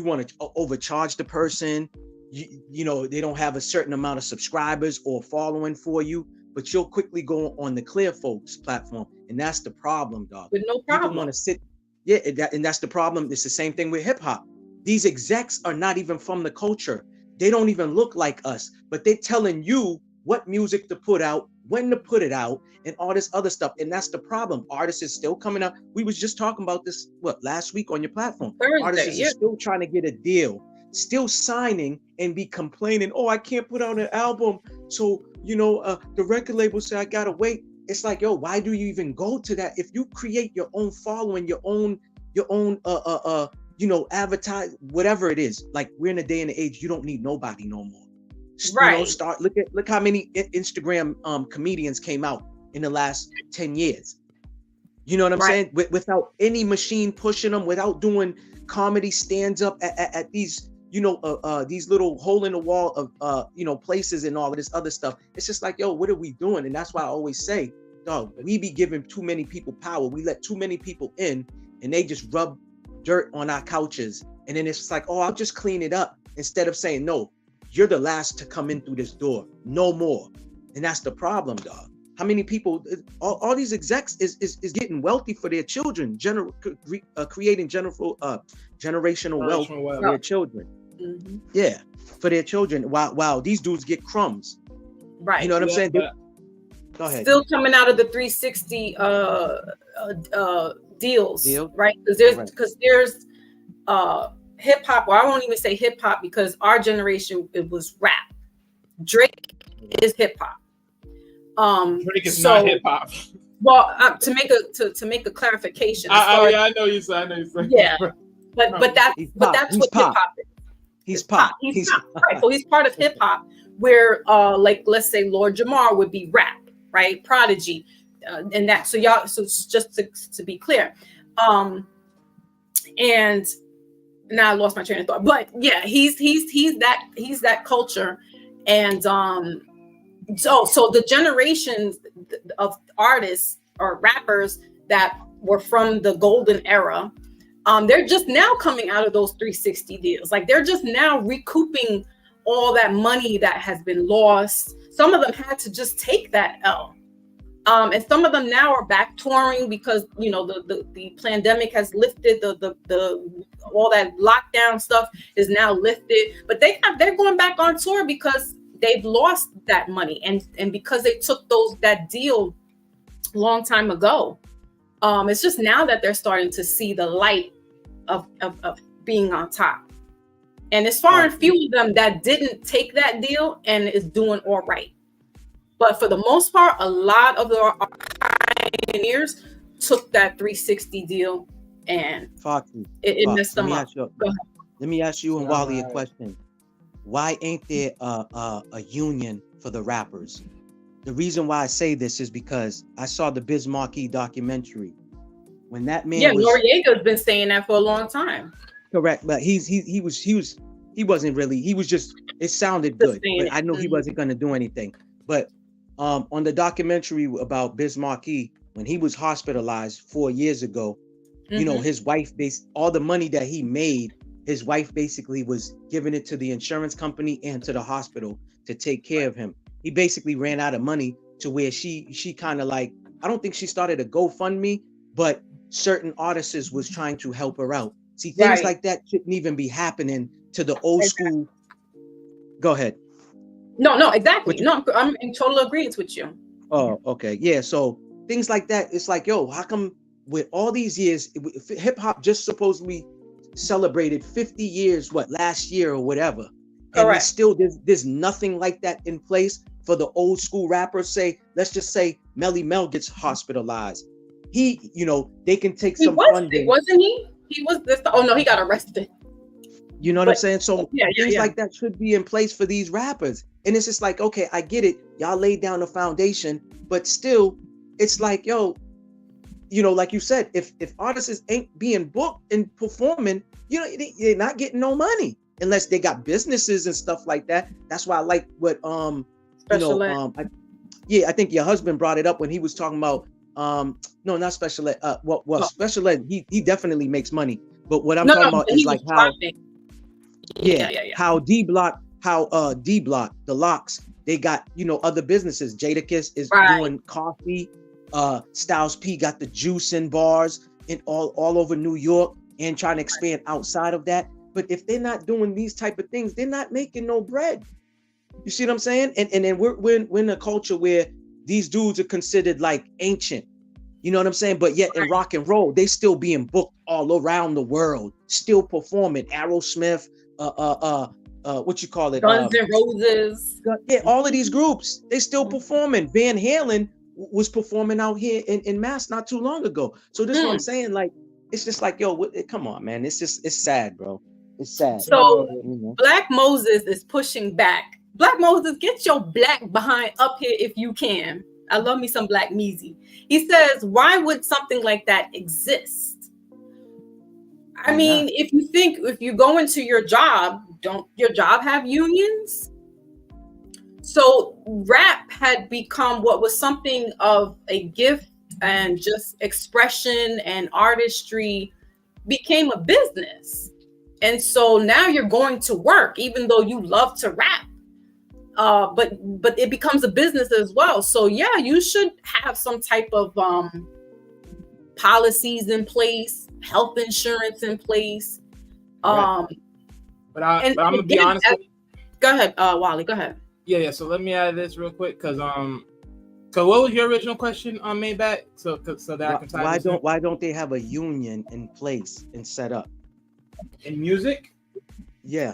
want to overcharge the person. You know, they don't have a certain amount of subscribers or following for you. but you'll quickly go on the Clear Folks platform, and that's the problem, dog. With no problem. People want to sit, and that's the problem. It's the same thing with hip hop. These execs are not even from the culture. They don't even look like us, but they're telling you what music to put out, when to put it out, and all this other stuff. And that's the problem. Artists is still coming up. We was just talking about this, last week on your platform. Thursday, Artists are still trying to get a deal, still signing and be complaining, oh, I can't put out an album. So, the record label say I gotta wait. It's like, yo, why do you even go to that? If you create your own following, your own advertise, whatever it is, like we're in a day and age, you don't need nobody no more. Right. Look how many Instagram comedians came out in the last 10 years. You know what I'm saying? Without any machine pushing them, without doing comedy stands up at these, these little hole in the wall of, places and all of this other stuff. It's just like, yo, what are we doing? And that's why I always say, dog, we be giving too many people power. We let too many people in and they just rub dirt on our couches. And then it's just like, oh, I'll just clean it up. Instead of saying, no, you're the last to come in through this door. No more. And that's the problem, dog. How many people, all these execs is getting wealthy for their children, creating generational wealth for their children. Mm-hmm. Yeah, for their children. Wow, these dudes get crumbs. Right. You know what I'm saying? Go ahead. Still coming out of the 360 deals, right? Because there's hip hop. Well, I won't even say hip hop because our generation, it was rap. Drake is hip hop. Drake is not hip hop. Well, to make a clarification. I know you said. Yeah, but that's what hip hop is. He's pop. He's pop. Right. So he's part of hip hop, where like let's say Lord Jamar would be rap, right? Prodigy, and that. So y'all. So just to be clear, and now I lost my train of thought. But yeah, he's that culture, and So the generations of artists or rappers that were from the golden era, they're just now coming out of those 360 deals. Like they're just now recouping all that money that has been lost. Some of them had to just take that L. And some of them now are back touring because the pandemic has lifted, the all that lockdown stuff is now lifted. But they're going back on tour because they've lost that money, and because they took that deal long time ago. It's just now that they're starting to see the light of being on top. And as far as few of them that didn't take that deal and is doing all right. But for the most part, a lot of the pioneers took that 360 deal and it messed them up. Let me ask you and Wally a question. Why ain't there a union for the rappers? The reason why I say this is because I saw the Biz Markie documentary. When that man Noriega's been saying that for a long time. Correct, but he wasn't really. He was just. It sounded good, but I knew he wasn't going to do anything. But on the documentary about Biz Markie, when he was hospitalized 4 years ago, his wife all the money that he made. His wife basically was giving it to the insurance company and to the hospital to take care of him. He basically ran out of money to where she kind of like, I don't think she started a GoFundMe, but certain artists was trying to help her out. See, things like that shouldn't even be happening to the old school. Go ahead. No, exactly. No, I'm in total agreement with you. Oh, okay. Yeah. So things like that, it's like, yo, how come with all these years, hip hop just supposedly celebrated 50 years, last year or whatever. And it's still, there's nothing like that in place for the old school rappers. Let's just say Melly Mel gets hospitalized. He, they can take some funding. Wasn't he? He was this. Oh no, he got arrested. You know what I'm saying? So things like that should be in place for these rappers. And it's just like, okay, I get it. Y'all laid down the foundation, but still, it's like, yo, like you said, if artists ain't being booked and performing, they're not getting no money unless they got businesses and stuff like that. That's why I like what I think your husband brought it up when he was talking about no, not special ed. Special ed, he definitely makes money. But what I'm talking about is like how how D Block, the Locks, They got, you know, other businesses. Jadakiss is doing coffee. Styles P got the juicing bars in all over New York and trying to expand outside of that. But if they're not doing these type of things, they're not making no bread. You see what I'm saying? And then we're in a culture where these dudes are considered like ancient. You know what I'm saying? But yet in rock and roll, they still being booked all around the world, still performing. Aerosmith, what you call it? Guns N' Roses. Yeah, all of these groups, they still performing. Van Halen was performing out here in Mass not too long ago. So this is what I'm saying. Like, it's just like, yo, come on, man. It's sad, bro. It's sad. So Black Moses is pushing back. Black Moses, get your black behind up here if you can. I love me some Black Meezy. He says, why would something like that exist? I mean, if you go into your job, don't your job have unions? So rap had become what was something of a gift and just expression and artistry became a business. And so now you're going to work, even though you love to rap. But it becomes a business as well. So yeah, you should have some type of policies in place, health insurance in place. But I'm gonna be honest. Go ahead, Wally. Go ahead. Yeah. So let me add this real quick, because what was your original question on Maybach? So that I can tie why don't they have a union in place and set up in music? Yeah.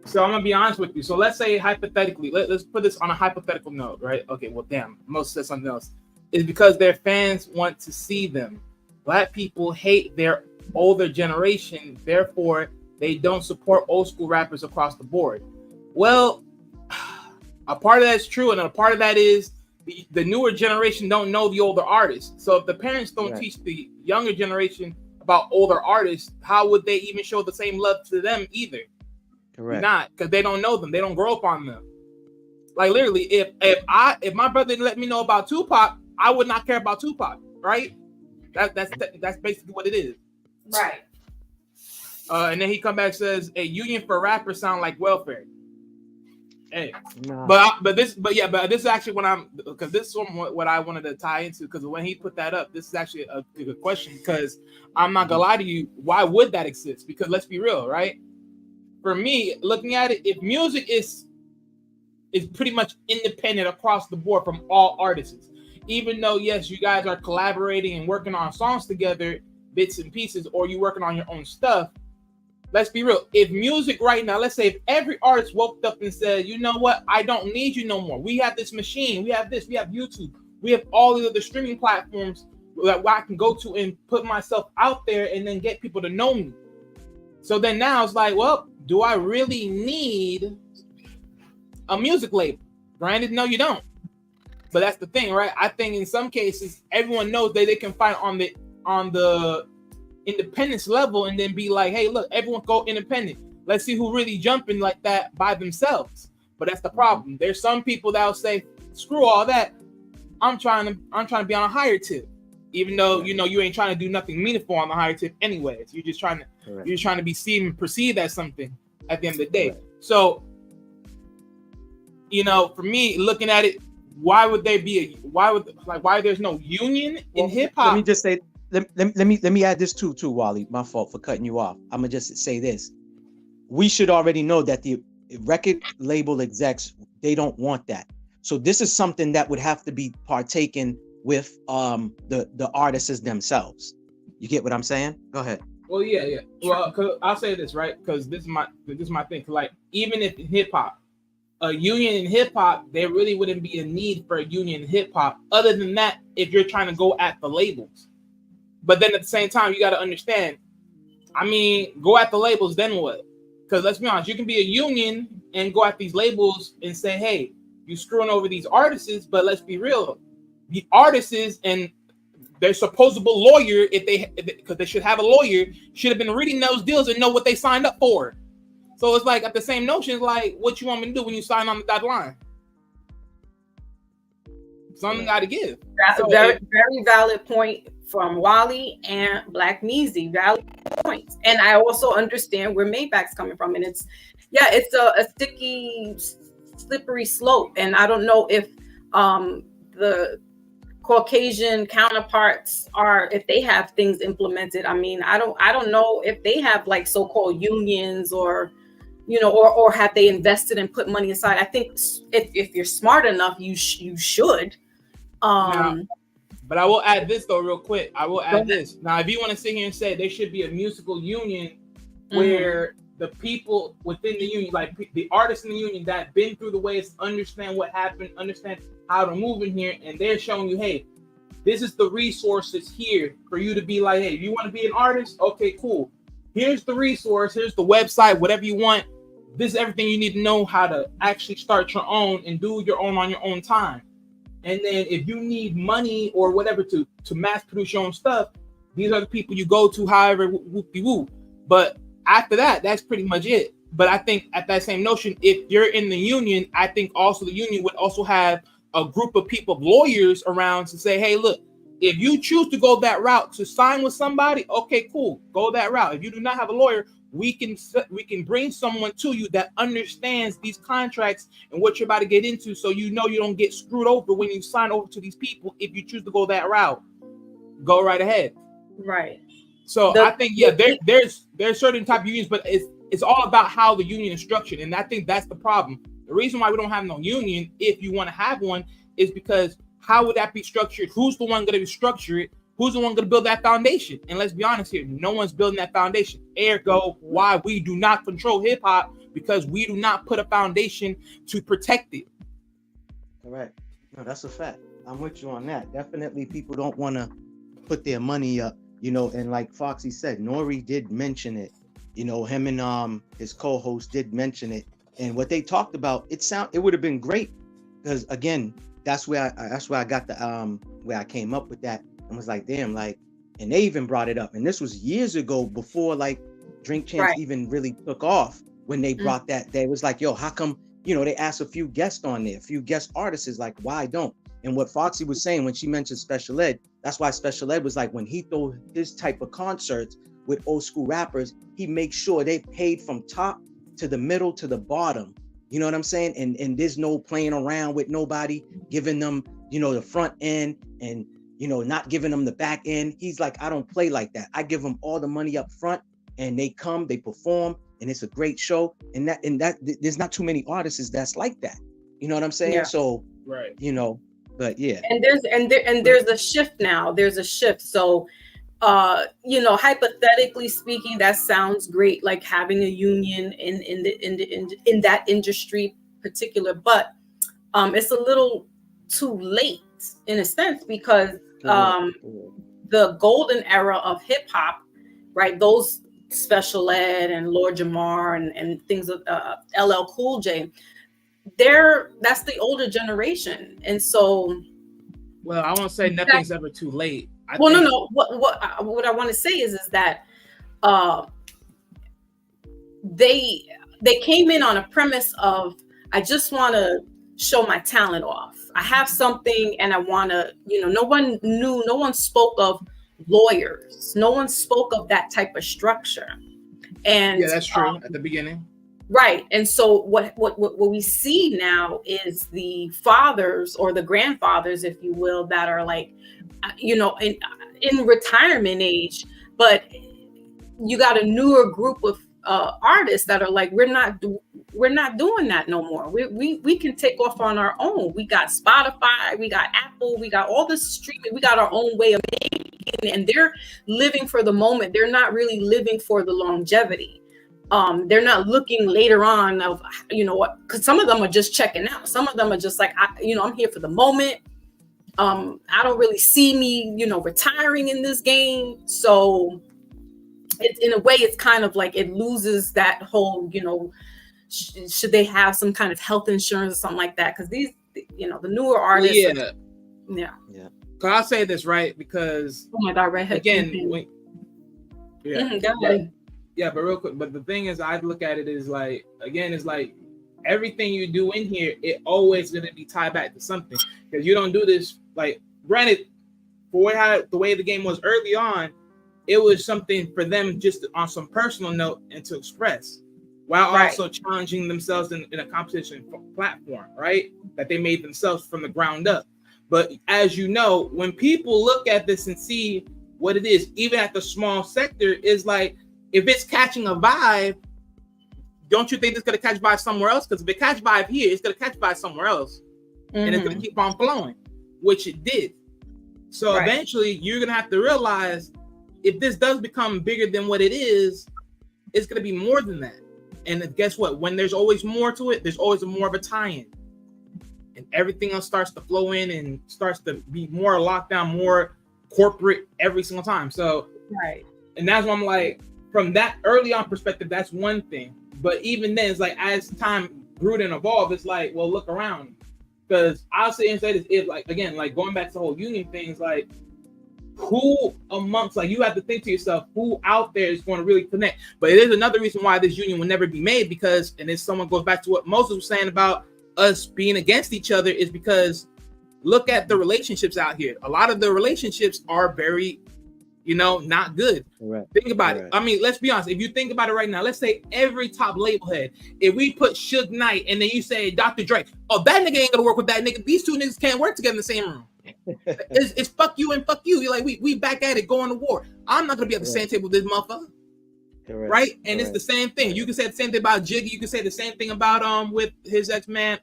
So I'm gonna be honest with you. So let's say hypothetically, let's put this on a hypothetical note, right? Okay, well, damn, most said something else. It's because their fans want to see them. Black people hate their older generation, therefore they don't support old school rappers across the board. Well, a part of that's true, and a part of that is the newer generation don't know the older artists. So if the parents don't teach the younger generation about older artists, how would they even show the same love to them either? Correct. Not, because they don't know them. They don't grow up on them. Like literally, if my brother didn't let me know about Tupac, I would not care about Tupac, right? That's basically what it is. Right. And then he come back and says a union for rappers sound like welfare. Hey, nah. but this is actually because this is what I wanted to tie into, because when he put that up, this is actually a good question, because I'm not gonna lie to you, why would that exist? Because let's be real, right? For me, looking at it, if music is pretty much independent across the board from all artists, even though yes, you guys are collaborating and working on songs together, bits and pieces, or you working on your own stuff. Let's be real. If music right now, let's say if every artist woke up and said, you know what, I don't need you no more. We have this machine, we have this, we have YouTube, we have all the other streaming platforms that I can go to and put myself out there and then get people to know me. So then now it's like, well, do I really need a music label? Granted, no, you don't. But that's the thing, right? I think in some cases, everyone knows that they can find on the independence level and then be like, hey, look, everyone go independent. Let's see who really jumping like that by themselves. But that's the problem. There's some people that'll say, screw all that. I'm trying to be on a higher tip. Even though you ain't trying to do nothing meaningful on the higher tip anyways. You're just trying to be seen and perceived as something at the end of the day. Correct. So, for me, looking at it, why there's no union in hip hop? Let me just say, let me add this too, Wally. My fault for cutting you off. I'm gonna just say this. We should already know that the record label execs, they don't want that. So this is something that would have to be partaken with the artists themselves. You get what I'm saying? Go ahead. Well, yeah. Well, I'll say this, right? Because this is my thing. Like, even if in hip hop, a union in hip hop, there really wouldn't be a need for a union in hip hop. Other than that, if you're trying to go at the labels, but then at the same time, you got to understand. I mean, go at the labels, then what? Because let's be honest, you can be a union and go at these labels and say, hey, you're screwing over these artists. But let's be real. The artists and their supposable lawyer, because they should have a lawyer, should have been reading those deals and know what they signed up for. So it's like, at the same notion, it's like, what you want me to do when you sign on the dotted line? Something got to give. That's a very valid point from Wally and Black Meezy. Valid points. And I also understand where Maybach's coming from. And it's a sticky slippery slope, and I don't know if the Caucasian counterparts if they have things implemented. I mean, I don't know if they have like so-called unions or, you know, or have they invested and put money aside. I think if you're smart enough, you should. But I will add this though, real quick. I will add this. Now, if you want to sit here and say there should be a musical union where the people within the union, like the artists in the union that been through the ways, understand what happened, understand how to move in here, and they're showing you, hey, this is the resources here for you to be like, hey, if you want to be an artist, okay, cool. Here's the resource, here's the website, whatever you want. This is everything you need to know how to actually start your own and do your own on your own time. And then if you need money or whatever to mass produce your own stuff, these are the people you go to, however, whoop-de-whoop. But after that, that's pretty much it. But I think at that same notion, if you're in the union, I think also the union would also have a group of people, lawyers around to say, hey, look, if you choose to go that route to sign with somebody, okay, cool, go that route. If you do not have a lawyer, we can bring someone to you that understands these contracts and what you're about to get into, so you know you don't get screwed over when you sign over to these people. If you choose to go that route, go right ahead. Right. So I think there's certain type of unions, but it's all about how the union is structured, and I think that's the problem. The reason why we don't have no union, if you want to have one, is because how would that be structured? Who's the one going to structure it? Who's the one going to build that foundation? And let's be honest here, no one's building that foundation. Ergo, why we do not control hip hop, because we do not put a foundation to protect it. Correct. No, that's a fact. I'm with you on that. Definitely, people don't want to put their money up, you know. And like Foxy said, Nori did mention it. You know, him and his co-host did mention it. And what they talked about, it would have been great, because again, that's where I got the where I came up with that. And was like, damn, like, and they even brought it up, and this was years ago, before like Drink Champs even really took off. When they brought that, they was like, yo, how come, you know, they asked a few guests on there, a few guest artists, is like, why don't? And what Foxy was saying when she mentioned Special Ed, that's why Special Ed was like, when he throw his type of concerts with old school rappers, he makes sure they paid from top to the middle to the bottom. You know what I'm saying? And there's no playing around with nobody, giving them, you know, the front end and, you know, not giving them the back end. He's like, I don't play like that. I give them all the money up front, and they come, they perform, and it's a great show. And that there's not too many artists that's like that. You know what I'm saying? Yeah. So, right. You know, but yeah. And there's a shift now. There's a shift. So, you know, hypothetically speaking, that sounds great, like having a union in that industry particular, but it's a little too late in a sense, because the golden era of hip hop, right? Those Special Ed and Lord Jamar and things of LL Cool J, that's the older generation, and so. Well, I won't say nothing's ever too late. No. What I want to say is that they came in on a premise of, I just want to show my talent off. I have something and I want to, you know, no one spoke of lawyers. No one spoke of that type of structure. And yeah, that's true at the beginning. Right. And so what we see now is the fathers or the grandfathers, if you will, that are like, you know, in retirement age, but you got a newer group of artists that are like, we're not doing that no more. We can take off on our own. We got Spotify, we got Apple, we got all this streaming, we got our own way of making, and they're living for the moment. They're not really living for the longevity. They're not looking later on of, you know what, because some of them are just checking out. Some of them are just like, I'm here for the moment. I don't really see me, you know, retiring in this game. So in a way, it's kind of like it loses that whole, you know, should they have some kind of health insurance or something like that? Because these, you know, the newer artists. Yeah. So I'll say this, right? Because oh my God, redhead. Again, go ahead. Yeah, but real quick. But the thing is, I look at it as like, again, it's like everything you do in here, it always going to be tied back to something. Because you don't do this, like, granted, for the way the game was early on, it was something for them just on some personal note and to express. while also challenging themselves in a competition platform, right? That they made themselves from the ground up. But as you know, when people look at this and see what it is, even at the small sector, is like, if it's catching a vibe, don't you think it's going to catch vibe somewhere else? Because if it catch vibe here, it's going to catch vibe somewhere else. And it's going to keep on flowing, which it did. So eventually you're going to have to realize, if this does become bigger than what it is, it's going to be more than that. And guess what? When there's always more to it, there's always more of a tie-in. And everything else starts to flow in and starts to be more locked down, more corporate every single time. So, and that's why I'm like, from that early on perspective, that's one thing. But even then, it's like, as time grew and evolved, it's like, well, look around. Because I'll say and say this, if like, again, like going back to the whole union thing, is like, who amongst, like, you have to think to yourself, who out there is going to really connect? But it is another reason why this union will never be made, because, and then someone goes back to what Moses was saying about us being against each other, is because look at the relationships out here. A lot of the relationships are very, not good. Think about it. I mean, let's be honest. If you think about it right now, let's say every top label head, if we put Suge Knight and then you say Dr. Dre, oh, that nigga ain't gonna work with that nigga. These two niggas can't work together in the same room. It's fuck you and fuck you. You're like, we back at it, going to war. I'm not gonna be at the same table with this motherfucker. Right? And it's the same thing. You can say the same thing about Jiggy. You can say the same thing about with his ex-man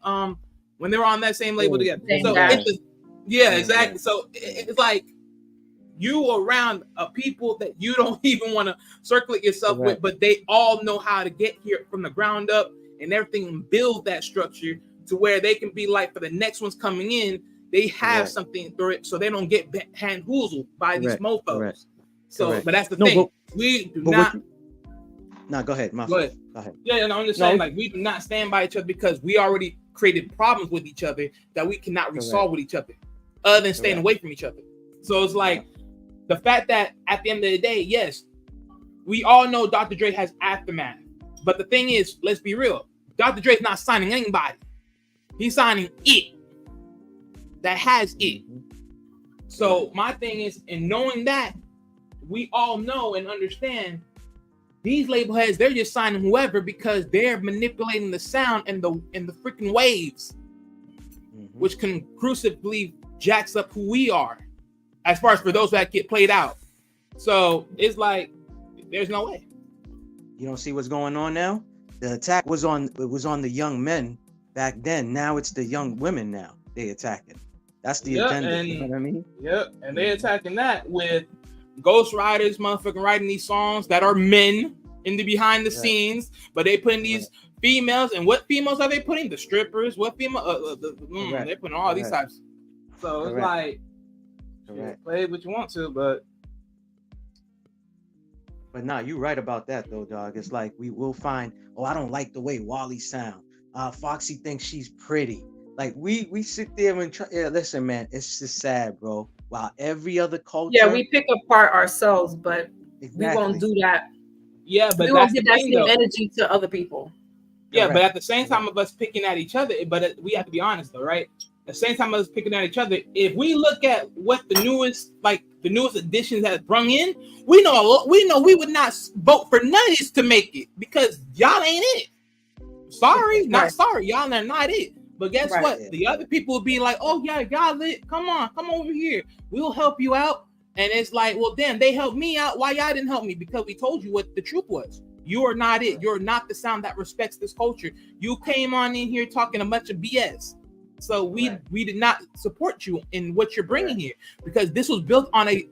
when they were on that same label together. So exactly. So it's like, you around people that you don't even want to circulate yourself with, but they all know how to get here from the ground up and everything, and build that structure to where they can be like, for the next ones coming in, they have something for it, so they don't get handhoozled by these mofos. So, but that's the thing. We do not. No, go ahead. Go ahead. Yeah, and I'm just saying, like, we do not stand by each other because we already created problems with each other that we cannot resolve with each other, other than staying away from each other. So it's like, the fact that at the end of the day, yes, we all know Dr. Dre has aftermath. But the thing is, let's be real. Dr. Dre's not signing anybody. He's signing it that has it. So my thing is, in knowing that, we all know and understand these label heads, they're just signing whoever because they're manipulating the sound and the freaking waves, which conclusively jacks up who we are. As far as for those that get played out. So it's like, there's no way. You don't see what's going on now? The attack was on the young men back then. Now it's the young women now they attacking. That's the agenda. You know what I mean? Yep. And they attacking that with ghost writers, motherfucking writing these songs that are men in the behind the scenes, but they putting these females, and what females are they putting? The strippers. What female? They're putting all these types. So it's like, play what you want to, but nah, you're right about that though, dog. It's like, we will find, oh, I don't like the way Wally sound. Foxy thinks she's pretty. Like, we sit there and try. Yeah, listen, man, it's just sad, bro. While every other culture, we pick apart ourselves, but we won't do that. Yeah, but we won't give that same energy to other people. Yeah, but at the same time of us picking at each other, but we have to be honest though, right? At the same time of us picking at each other, if we look at what the newest additions has brung in, we know we would not vote for none of this to make it, because y'all ain't it. Sorry, not sorry, y'all are not it. But guess what? The other people will be like, oh yeah, y'all lit. Come over here. We'll help you out. And it's like, well, damn, they helped me out. Why y'all didn't help me? Because we told you what the truth was. You are not it. You're not the sound that respects this culture. You came on in here talking a bunch of BS. So we did not support you in what you're bringing here, because this was built on a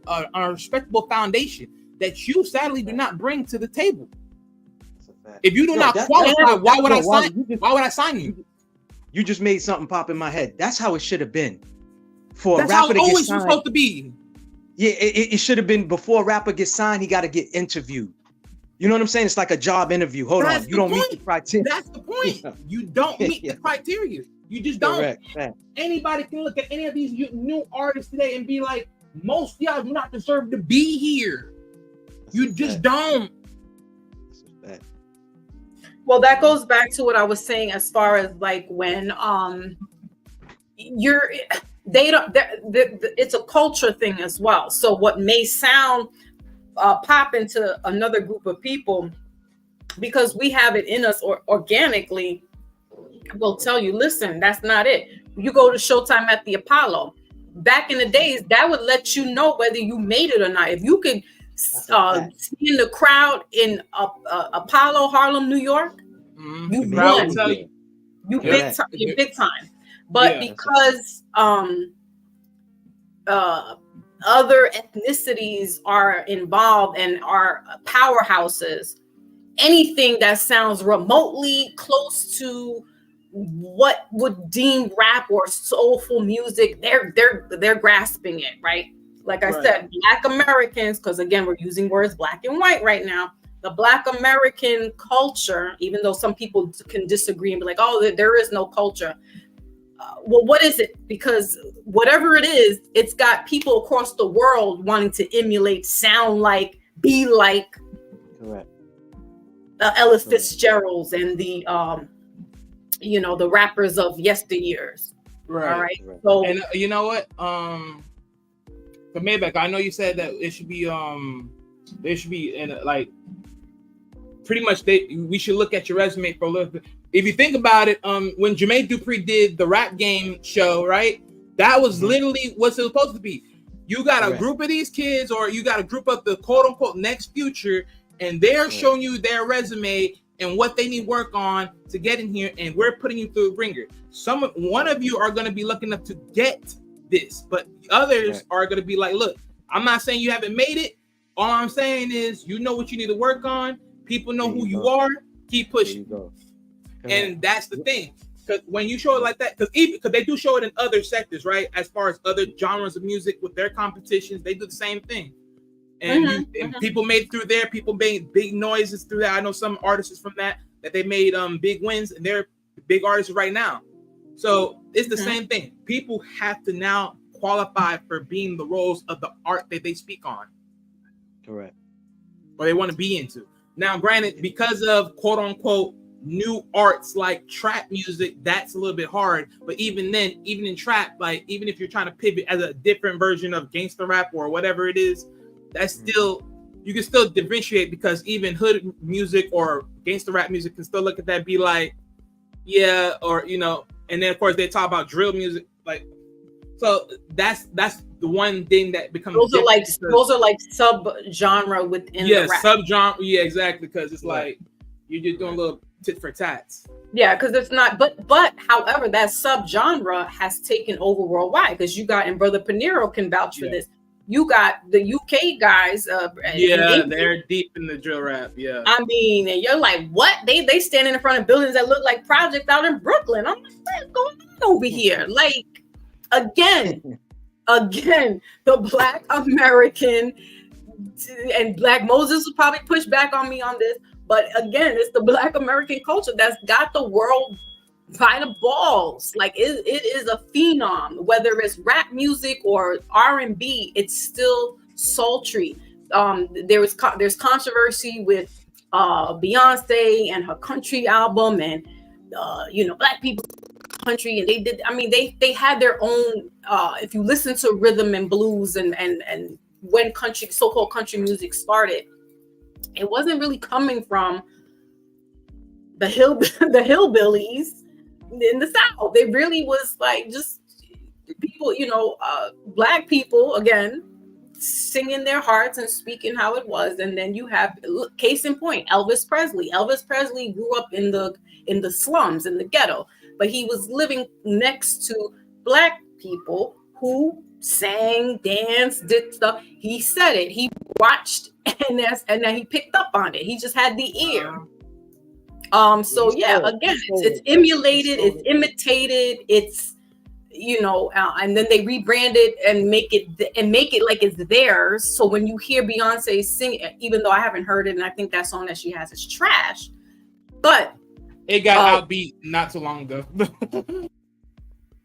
respectable foundation that you sadly do not bring to the table. If you do not qualify, why would I sign you? You just made something pop in my head. That's how it should have been. For that's a rapper how it to always get signed, supposed to be. Yeah, it should have been before a rapper gets signed, he got to get interviewed. You know what I'm saying? It's like a job interview. Hold on, you don't meet the criteria. That's the point. You don't meet the criteria. You just don't. Correct. Anybody can look at any of these new artists today and be like, most of y'all do not deserve to be here. You just don't. Well, that goes back to what I was saying as far as like when it's a culture thing as well. So what may sound pop into another group of people because we have it in us or organically, will tell you, listen, that's not it. You go to Showtime at the Apollo. Back in the days, that would let you know whether you made it or not. If you could see in the crowd in Apollo, Harlem, New York, you won. You big time. But because other ethnicities are involved and are powerhouses, anything that sounds remotely close to what would deem rap or soulful music, they're grasping it, right? Like I said, Black Americans, because again, we're using words black and white right now. The Black American culture, even though some people can disagree and be like, oh, there is no culture. Well, what is it? Because whatever it is, it's got people across the world wanting to emulate, sound like, be like Ella Fitzgerald's and the the rappers of yesteryears. Right. All right. So, and you know what? For Maybach, I know you said that it should be they should be in like pretty much we should look at your resume for a little bit. If you think about it, when Jermaine Dupri did the Rap Game show, right? That was literally what it was supposed to be. You got a group of these kids, or you got a group of the quote unquote next future, and they're showing you their resume and what they need work on to get in here, and we're putting you through a ringer. One of you are going to be lucky enough to get this, but the others are going to be like, look, I'm not saying you haven't made it. All I'm saying is you know what you need to work on. People know who you are. Keep pushing. And that's the thing, because when you show it like that, because they do show it in other sectors, right? As far as other genres of music with their competitions, they do the same thing. And, and people made it through there. People made big noises through that. I know some artists from that they made big wins, and they're big artists right now. So it's the same thing. People have to now qualify for being the roles of the art that they speak on. Correct. Or they want to be into. Now, granted, because of quote unquote new arts like trap music, that's a little bit hard. But even then, even in trap, like even if you're trying to pivot as a different version of gangster rap or whatever it is, that's still, you can still differentiate, because even hood music or gangster rap music can still look at that, be like, yeah, or and then of course they talk about drill music, like, so that's the one thing that becomes those are like sub genre within the rap. Sub-genre, exactly, because it's like you're just doing a little tit for tats. Yeah, because it's not, but however, that sub-genre has taken over worldwide, because you got, and Brother Pinero can vouch for this, you got the UK guys. They're deep in the drill rap. Yeah, I mean, and you're like, what? They standing in front of buildings that look like projects out in Brooklyn. I'm like, what's going on over here? Like, again, the Black American and Black Moses will probably push back on me on this, but again, it's the Black American culture that's got the world by the balls. Like it is a phenom, whether it's rap music or R&B, it's still sultry. There's controversy with Beyonce and her country album, and Black people country, and they had their own if you listen to rhythm and blues and when so-called country music started, it wasn't really coming from the hillbillies in the South. They really was like just people, Black people, again, singing their hearts and speaking how it was. And then you have, case in point, Elvis Presley. Elvis Presley grew up in the slums, in the ghetto, but he was living next to Black people who sang, danced, did stuff. He said it. He watched, and then he picked up on it. He just had the ear. So yeah, again, it's emulated, it's imitated, it's and then they rebrand it and make it like it's theirs. So when you hear Beyonce sing, even though I haven't heard it, and I think that song that she has is trash, but it got outbeat not too long ago.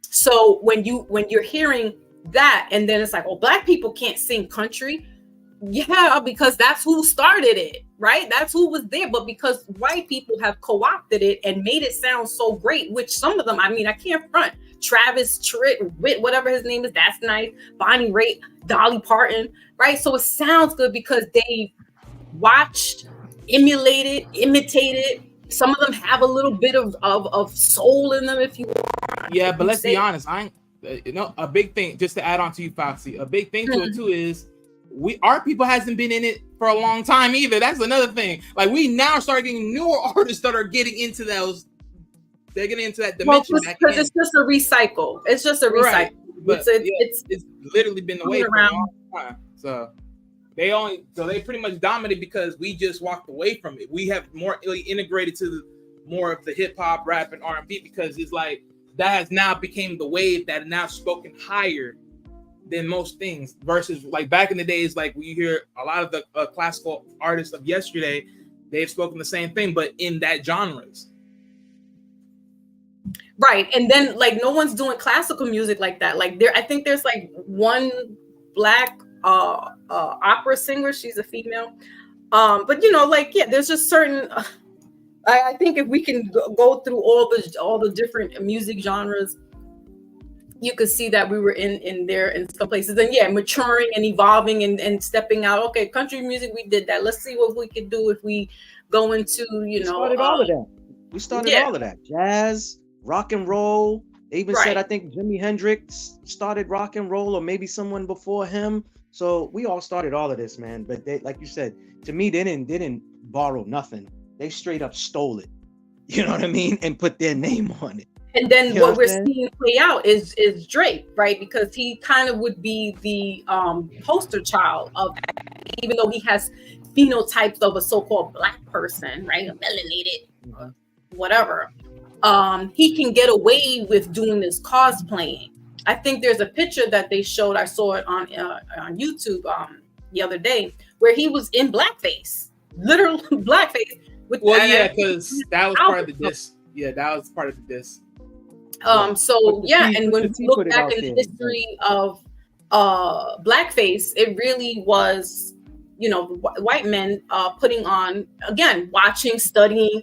So when you're hearing that, and then it's like, oh, Black people can't sing country. Yeah, because that's who started it, right? That's who was there. But because white people have co-opted it and made it sound so great, which some of them, I can't front. Travis Tritt, whatever his name is, that's nice. Bonnie Raitt, Dolly Parton, right? So it sounds good because they watched emulated, imitated. Some of them have a little bit of soul in them, if you want. Yeah, but let's be honest. A big thing, just to add on to you, Foxy, a big thing to it too is our people hasn't been in it for a long time either. That's another thing. Like, we now start getting newer artists that are getting into those. They're getting into that dimension. Because it's just a recycle. It's just a recycle. Right. But it's literally been the way for a long time. So they pretty much dominate because we just walked away from it. We have more integrated to more of the hip hop, rap, and R&B because it's like that has now became the wave that now spoken higher than most things. Versus like back in the days, like when you hear a lot of the classical artists of yesterday, they've spoken the same thing, but in that genres. Right. And then like no one's doing classical music like that. Like I think there's like one black opera singer. She's a female. But there's just certain I think if we can go through all the different music genres, you could see that we were in there in some places. And maturing and evolving and stepping out. Okay, country music, we did that. Let's see what we could do if we go into, started all of that. We started all of that. Jazz, rock and roll. They even said, I think Jimi Hendrix started rock and roll, or maybe someone before him. So we all started all of this, man. But they, like you said, to me, they didn't borrow nothing. They straight up stole it. You know what I mean? And put their name on it. And then what we're seeing play out is Drake, right? Because he kind of would be the poster child of that, even though he has phenotypes of a so-called black person, right? A melanated, whatever. He can get away with doing this cosplaying. I think there's a picture that they showed. I saw it on YouTube the other day where he was in blackface, literal blackface. Because that was part of the diss. Yeah, that was part of the diss. And when we look back in the history of blackface, it really was, white men putting on, again, watching, studying,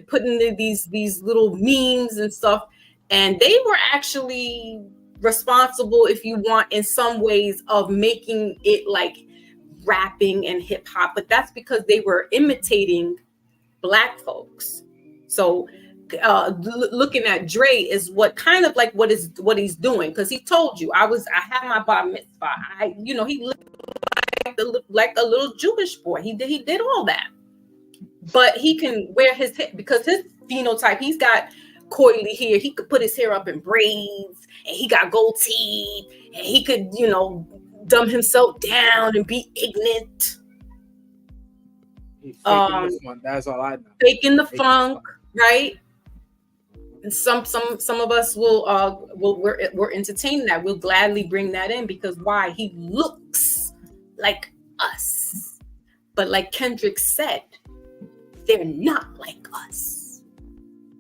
putting these little memes and stuff, and they were actually responsible, if you want, in some ways of making it like rapping and hip hop, but that's because they were imitating black folks. So looking at Dre is what he's doing, because he told you I had my bar mitzvah. He looked like a little Jewish boy. He did all that. But he can wear his hair because his phenotype, he's got coily hair. He could put his hair up in braids, and he got gold teeth, and he could, dumb himself down and be ignorant. That's all I know. Faking the funk, right? And some of us we're entertaining that. We'll gladly bring that in because why? He looks like us. But like Kendrick said, they're not like us.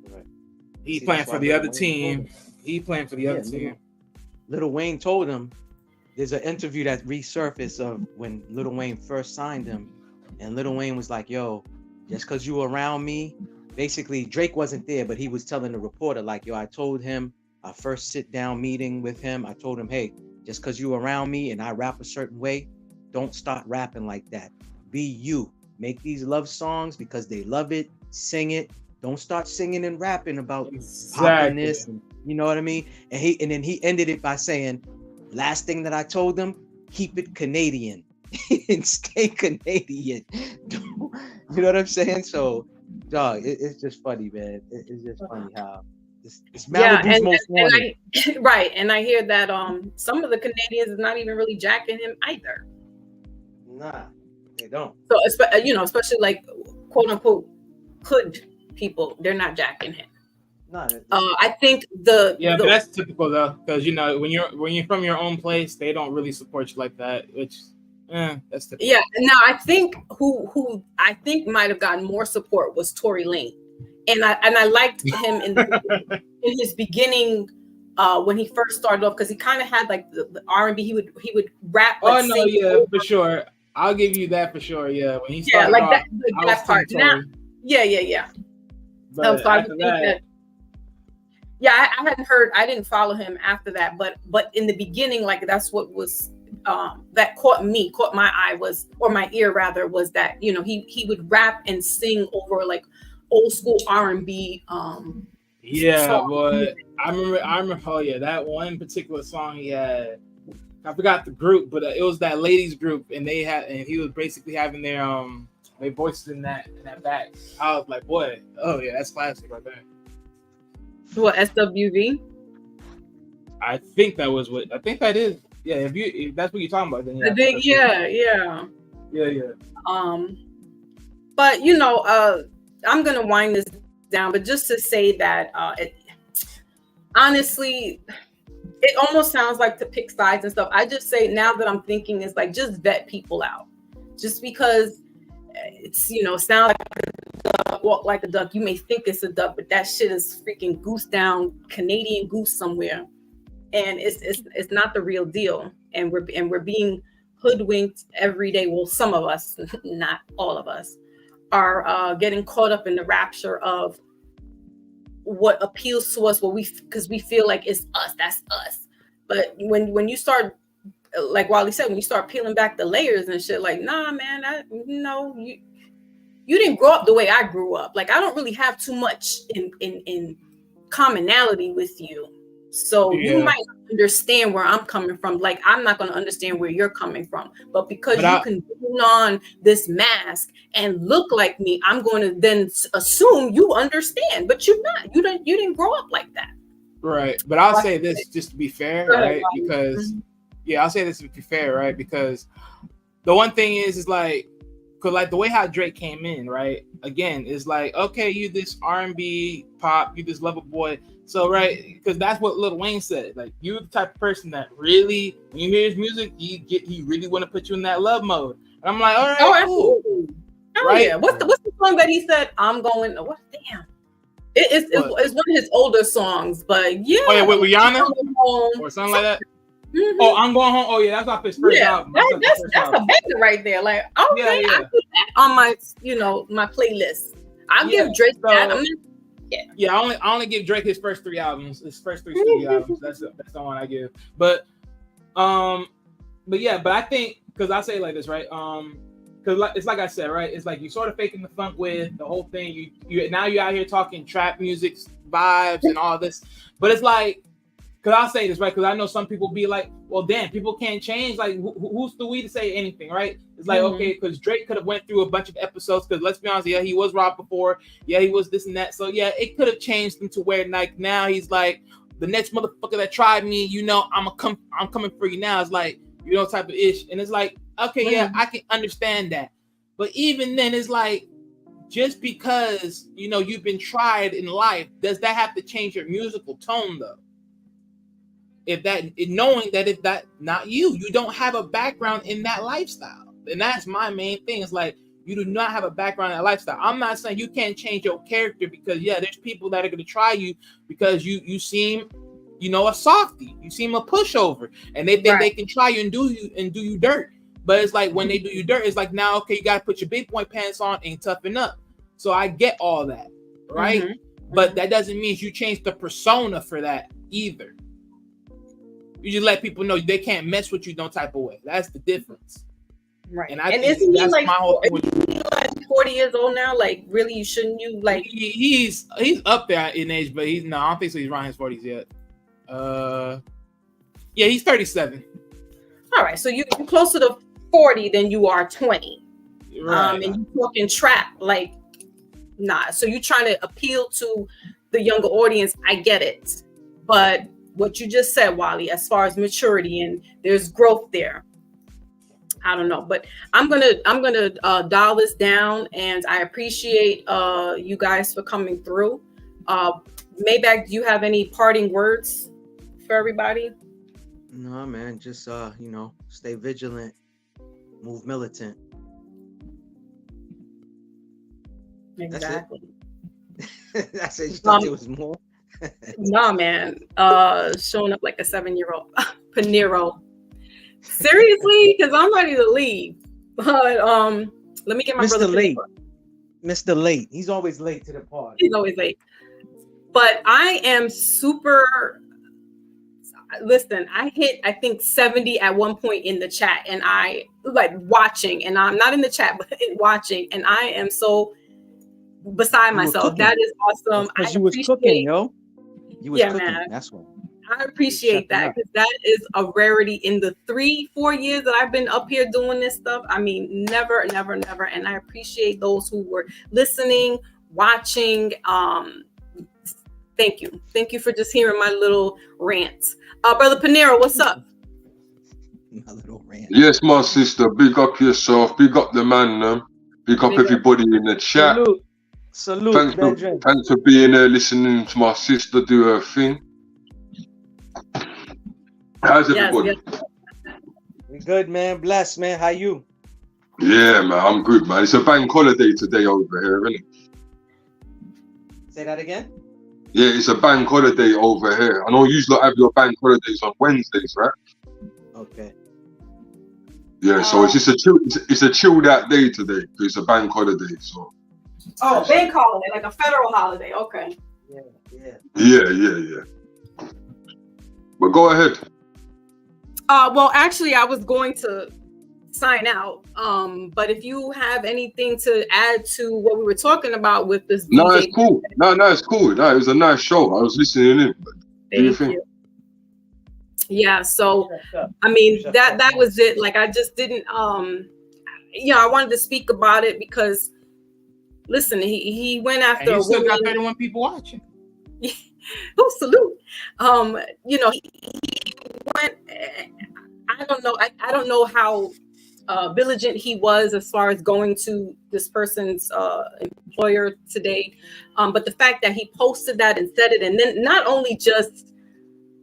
Right. He's playing for the other team. Lil Wayne told him, there's an interview that resurfaced of when Lil Wayne first signed him. And Lil Wayne was like, yo, just because you were around me. Basically, Drake wasn't there, but he was telling the reporter, like, yo, I told him, our first sit down meeting with him, I told him, hey, just because you around me and I rap a certain way, don't start rapping like that. Be you. Make these love songs because they love it. Sing it. Don't start singing and rapping about poppiness. And, you know what I mean? And then he ended it by saying, last thing that I told them, keep it Canadian and stay Canadian. You know what I'm saying? So, dog, it's just funny, man. It's just funny how it's Malibu's most wanted. Right, and I hear that some of the Canadians is not even really jacking him either. Nah, they don't. So, especially like quote unquote hood people, they're not jacking him. No, I think but that's typical though, because when you're from your own place, they don't really support you like that, which that's typical. Yeah. Now I think who I think might have gotten more support was Tory Lanez, and I liked him in his beginning when he first started off, because he kind of had like the R&B. He would rap. Like, for sure. I'll give you that for sure. Yeah, when he started off, that part. Now, yeah. But so I think that. Yeah, I hadn't heard. I didn't follow him after that, but in the beginning, like that's what was that caught my eye was, or my ear rather, was that, you know, he would rap and sing over like old school R&B. Yeah, song. but I remember. Oh yeah, that one particular song he had. I forgot the group, but it was that ladies group, and he was basically having their voices in that back. I was like, boy, oh yeah, that's classic right there. What, SWV? I think that is. Yeah, if that's what you're talking about, then yeah. I think, yeah. But you know, I'm gonna wind this down, but just to say that honestly, it almost sounds like to pick sides and stuff. I just say, now that I'm thinking, is like, just vet people out. Just because it's, you know, sound like a duck, walk like a duck, you may think it's a duck, but that shit is freaking goose down, Canadian goose somewhere, and it's not the real deal. And we're being hoodwinked every day. Well, some of us, not all of us, are getting caught up in the rapture of what appeals to us, because we feel like it's us, that's us. But when you start, like Wally said, when you start peeling back the layers and shit, like, nah, man, you didn't grow up the way I grew up. Like, I don't really have too much in commonality with you. So you might understand where I'm coming from. Like, I'm not going to understand where you're coming from. But because you can put on this mask and look like me, I'm going to then assume you understand. But you're not. You didn't grow up like that. Right. But I'll say this just to be fair, right? Because I'll say this to be fair, right? Because the one thing is like, because like the way how Drake came in, right? Again, is like, okay, you this R&B pop, you this lover boy. So, right, because that's what Lil Wayne said. Like, you're the type of person that really, when you hear his music, he really want to put you in that love mode. And I'm like, all right, cool. Right? Yeah. What's the song that he said? I'm going. What? Damn. It's one of his older songs, but yeah. Oh yeah, with Rihanna or something like that. Mm-hmm. Oh, I'm going home. Oh yeah, that's off his first album. That's a banger right there. Like, okay, I put that on my, my playlist. I'll give Drake that. Yeah, I only give Drake his first 3 albums. His first 3 studio albums. That's the one I give. But I think, because I say it like this, right? Because it's like I said, right? It's like you sort of faking the funk with the whole thing. You now you're out here talking trap music vibes and all this, but it's like, because I'll say this, right? Because I know some people be like, well, damn, people can't change. Like, who's the we to say anything, right? It's like, okay, because Drake could have went through a bunch of episodes. Because let's be honest, yeah, he was robbed before. Yeah, he was this and that. So yeah, it could have changed him to where like now he's like, the next motherfucker that tried me, I'm coming for you now. It's like, type of ish. And it's like, okay, yeah, I can understand that. But even then, it's like, just because you've been tried in life, does that have to change your musical tone though? Knowing that if that not you don't have a background in that lifestyle. And that's my main thing. It's like, you do not have a background in that lifestyle. I'm not saying you can't change your character, because there's people that are going to try you because you seem, a softie, you seem a pushover, and they think they can try you and do you dirt. But it's like, when they do you dirt, it's like, now, okay, you got to put your big boy pants on and toughen up. So I get all that, right? Mm-hmm. But that doesn't mean you change the persona for that either. You just let people know they can't mess with you no type of way. That's the difference. Right. And isn't he like 40 years old now? Like, really, you shouldn't you like? He's up there in age, but I don't think so. He's around his 40s yet. Yeah, he's 37. All right, so you're closer to 40 than you are 20. Right. And you talking trap, like, nah. So you're trying to appeal to the younger audience. I get it, but what you just said, Wally, as far as maturity and there's growth there, I don't know, but I'm gonna dial this down, and I appreciate you guys for coming through. Maybach, do you have any parting words for everybody? No, man, just stay vigilant, move militant. Exactly. That's it. You thought there was more? Nah, man. Showing up like a 7-year-old Panero. Seriously, because I'm ready to leave. But let me get my brother. Mr. Late. He's always late to the party. He's always late. But I am super listen, I hit, I think 70 at one point in the chat, and I like watching, and I'm not in the chat, but watching, and I am so beside myself. That is awesome. Because you was cooking, yo. You was cooking. Man. That's what. I appreciate that, because that is a rarity in the 3-4 years that I've been up here doing this stuff. I mean, never. And I appreciate those who were listening, watching. Thank you. Thank you for just hearing my little rants. Brother Panero, what's up? My little rant. Yes, my sister. Big up yourself. Big up the man. Big up everybody in the chat. Salute. Thanks for being there, listening to my sister do her thing. How's everybody? Yes. We good, man. Blessed, man. How you? Yeah, man. I'm good, man. It's a bank holiday today over here, isn't it? Say that again? Yeah, it's a bank holiday over here. I know you usually have your bank holidays on Wednesdays, right? Okay. Yeah, so it's just a chilled out day today because it's a bank holiday. So. Oh, bank holiday, like a federal holiday. Okay. Yeah. But go ahead. Well, actually, I was going to sign out. But if you have anything to add to what we were talking about with this, no, it's cool. No, it's cool. No, it was a nice show. I was listening in. Thank you. Yeah. So, I mean, that was it. Like, I just didn't. I wanted to speak about it because, listen, he went after. And you still got 31 people watching. Oh, salute. He went. I don't know. I don't know how diligent he was as far as going to this person's employer today. But the fact that he posted that and said it, and then not only just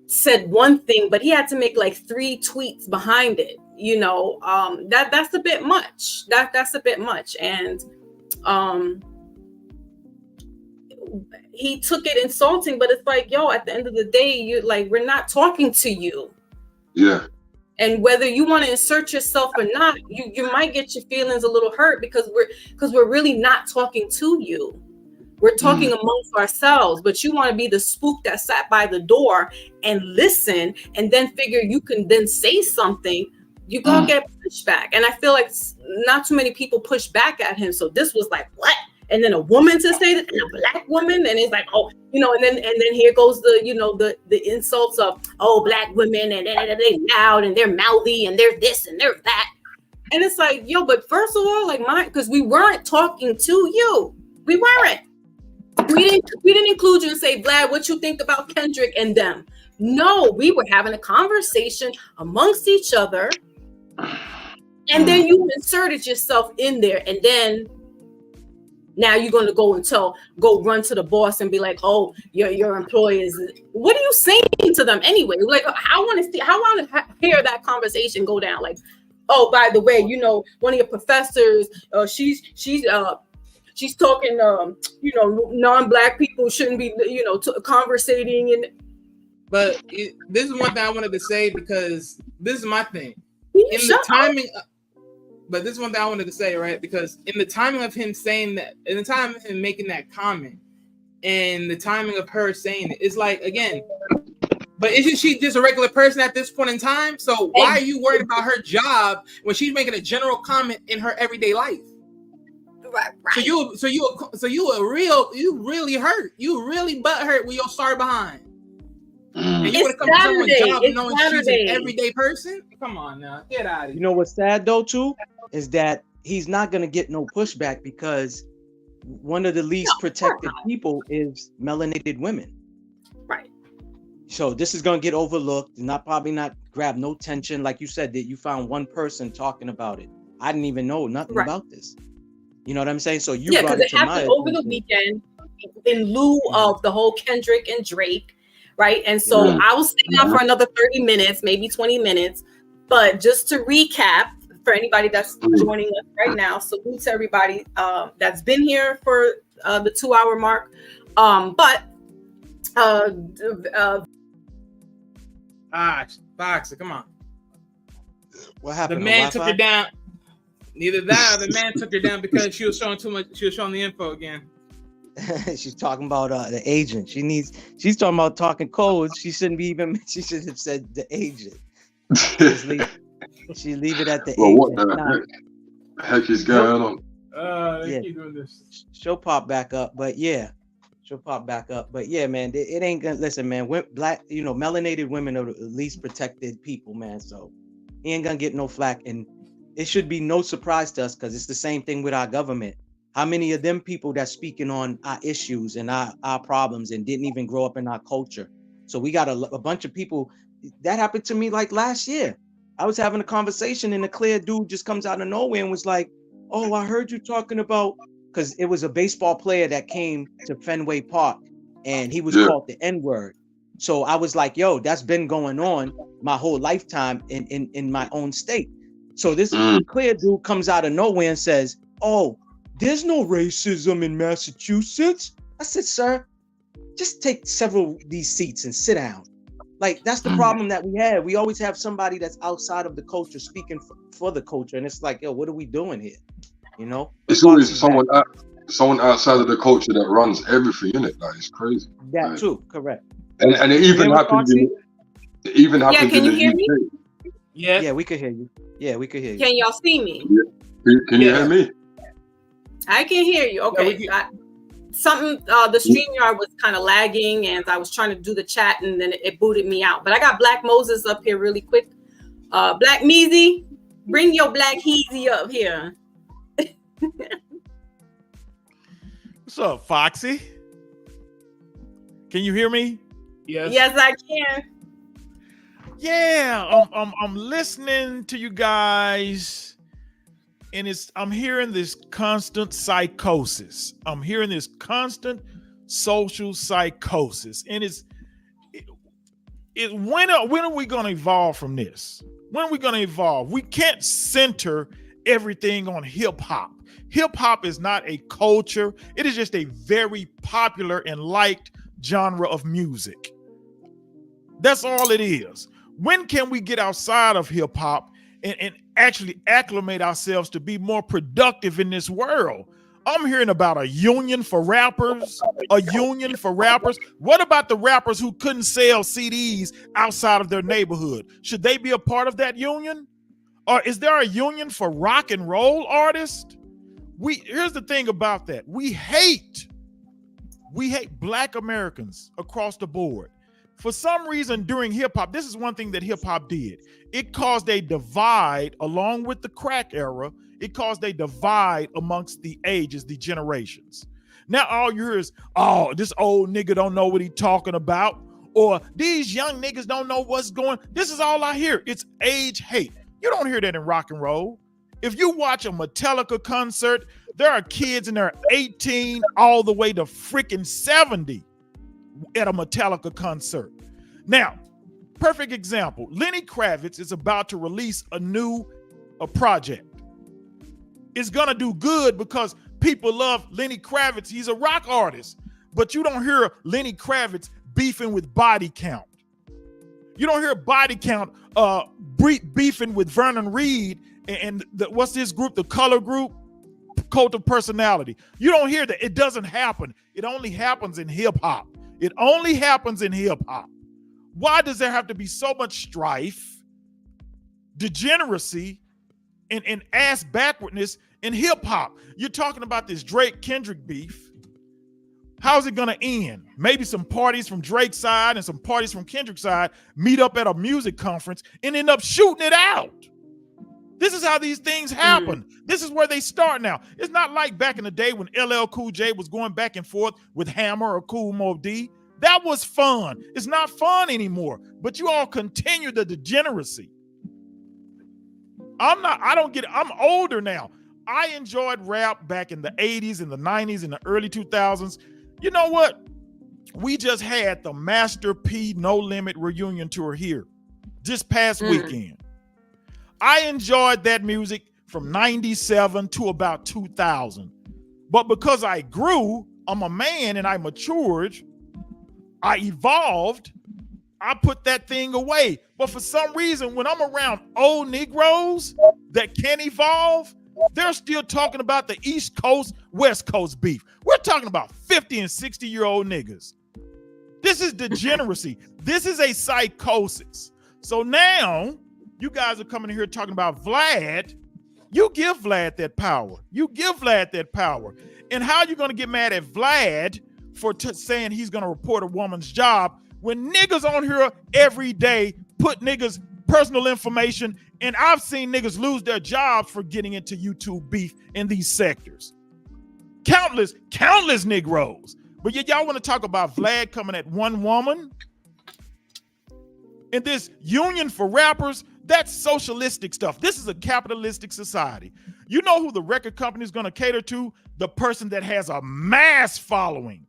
said one thing, but he had to make like 3 tweets behind it. That's a bit much. That's a bit much. And he took it insulting, but it's like, yo, at the end of the day, we're not talking to you. Yeah. And whether you want to insert yourself or not, you might get your feelings a little hurt because we're really not talking to you. We're talking amongst ourselves, but you want to be the spook that sat by the door and listen and then figure you can then say something. You're going to get pushback. And I feel like not too many people push back at him. So this was like, what? And then a woman to say that, and a black woman, and it's like, oh, and then here goes the insults of, oh, black women, and they loud and they're mouthy and they're this and they're that, and it's like, yo, but first of all, because we weren't talking to you, we weren't, we didn't include you and say, Vlad, what you think about Kendrick and them? No, we were having a conversation amongst each other, and then you inserted yourself in there, and then. Now you're going to go run to the boss and be like, oh, your employees. What are you saying to them anyway? Like, I want to hear that conversation go down. Like, oh, by the way, one of your professors, she's talking, non-black people shouldn't be, conversating. But this is one thing I wanted to say, because this is my thing. But this is one thing I wanted to say, right? Because in the timing of him saying that, in the time of him making that comment, and the timing of her saying it, it's like, again, but isn't she just a regular person at this point in time? So why are you worried about her job when she's making a general comment in her everyday life? Right. So you really hurt. You really butthurt with your sorry behind. And you want to come to someone's job knowing she's an everyday person? Come on now, get out of here. You know what's sad though too is that he's not gonna get no pushback because one of the least protected people is melanated women. Right. So this is gonna get overlooked, probably not grab no attention. Like you said, that you found one person talking about it. I didn't even know nothing about this. You know what I'm saying? So you brought it to my attention. It happened over the weekend in lieu of the whole Kendrick and Drake. Right. And so I will stay down for another 30 minutes, maybe 20 minutes. But just to recap, for anybody that's joining us right now, salute to everybody that's been here for the 2-hour mark. Boxer, come on. What happened? The man took her down. Neither that or the man took her down because she was showing too much. She was showing the info again. She's talking about the agent. She's talking about talking codes. She shouldn't be even. She should have said the agent. She leave it at the agent. What the heck is going on? They keep doing this. She'll pop back up, but yeah. She'll pop back up, but yeah, man, it ain't gonna listen, man. Black, melanated women are the least protected people, man. So he ain't gonna get no flack, and it should be no surprise to us because it's the same thing with our government. How many of them people that's speaking on our issues and our problems and didn't even grow up in our culture? So we got a bunch of people. That happened to me like last year. I was having a conversation and a clear dude just comes out of nowhere and was like, "Oh, I heard you talking about." Because it was a baseball player that came to Fenway Park and he was called the N-word. So I was like, yo, that's been going on my whole lifetime in my own state. So this clear dude comes out of nowhere and says, "Oh, there's no racism in Massachusetts." I said, "Sir, just take several of these seats and sit down." Like, that's the problem that we have. We always have somebody that's outside of the culture speaking for the culture. And it's like, yo, what are we doing here? It's always someone outside of the culture that runs everything, isn't it? Like, it's crazy. That too, correct. And it even happens in can you hear UK. me? Yeah, we could hear you. Yeah, we could hear you. Can y'all see me? Yeah. Can you hear me? I can hear you. Okay. The StreamYard was kind of lagging, and I was trying to do the chat, and then it booted me out. But I got Black Moses up here really quick. Black Meezy, bring your Black Heezy up here. What's up, Foxy? Can you hear me? Yes, I can. Yeah, I'm listening to you guys, and I'm hearing this constant psychosis. I'm hearing this constant social psychosis, and when are we going to evolve from this? When are we going to evolve? We can't center everything on hip hop. Hip hop is not a culture. It is just a very popular and liked genre of music. That's all it is. When can we get outside of hip hop and actually acclimate ourselves to be more productive in this world? I'm hearing about a union for rappers, What about the rappers who couldn't sell CDs outside of their neighborhood? Should they be a part of that union? Or is there a union for rock and roll artists? Here's the thing about that. We hate Black Americans across the board. For some reason during hip hop, this is one thing that hip hop did. It caused a divide along with the crack era. It caused a divide amongst the ages, the generations. Now all you hear is, "Oh, this old nigga don't know what he talking about," or "These young niggas don't know what's going." This is all I hear. It's age hate. You don't hear that in rock and roll. If you watch a Metallica concert, there are kids in there 18 all the way to freaking 70 at a Metallica concert. Now, perfect example. Lenny Kravitz is about to release a project. It's gonna do good because people love Lenny Kravitz. He's a rock artist, but you don't hear Lenny Kravitz beefing with Body Count. You don't hear Body Count beefing with Vernon Reid and what's this group, the Color Group, Cult of Personality. You don't hear that. It doesn't happen. It only happens in hip hop. Why does there have to be so much strife, degeneracy, and ass backwardness in hip hop? You're talking about this Drake Kendrick beef. How's it gonna end? Maybe some parties from Drake's side and some parties from Kendrick's side meet up at a music conference and end up shooting it out. This is how these things happen. This is where they start now. It's not like back in the day when LL Cool J was going back and forth with Hammer or Kool Moe Dee. That was fun. It's not fun anymore. But you all continue the degeneracy. I'm older now. I enjoyed rap back in the 80s and the 90s and the early 2000s. You know what? We just had the Master P No Limit reunion tour here this past weekend. I enjoyed that music from 97 to about 2000. But because I grew, I'm a man and I matured, I evolved, I put that thing away. But for some reason, when I'm around old Negroes that can't evolve, They're still talking about the East Coast, West Coast beef. We're talking about 50 and 60-year-old niggas. This is degeneracy. This is a psychosis. So now you guys are coming here talking about Vlad. You give Vlad that power. You give Vlad that power. And how are you going to get mad at Vlad for saying he's going to report a woman's job when niggas on here every day put niggas' personal information, and I've seen niggas lose their jobs for getting into YouTube beef in these sectors. Countless Negroes. But yet y'all want to talk about Vlad coming at one woman? And this union for rappers, that's socialistic stuff. This is a capitalistic society. You know who the record company is going to cater to? The person that has a mass following.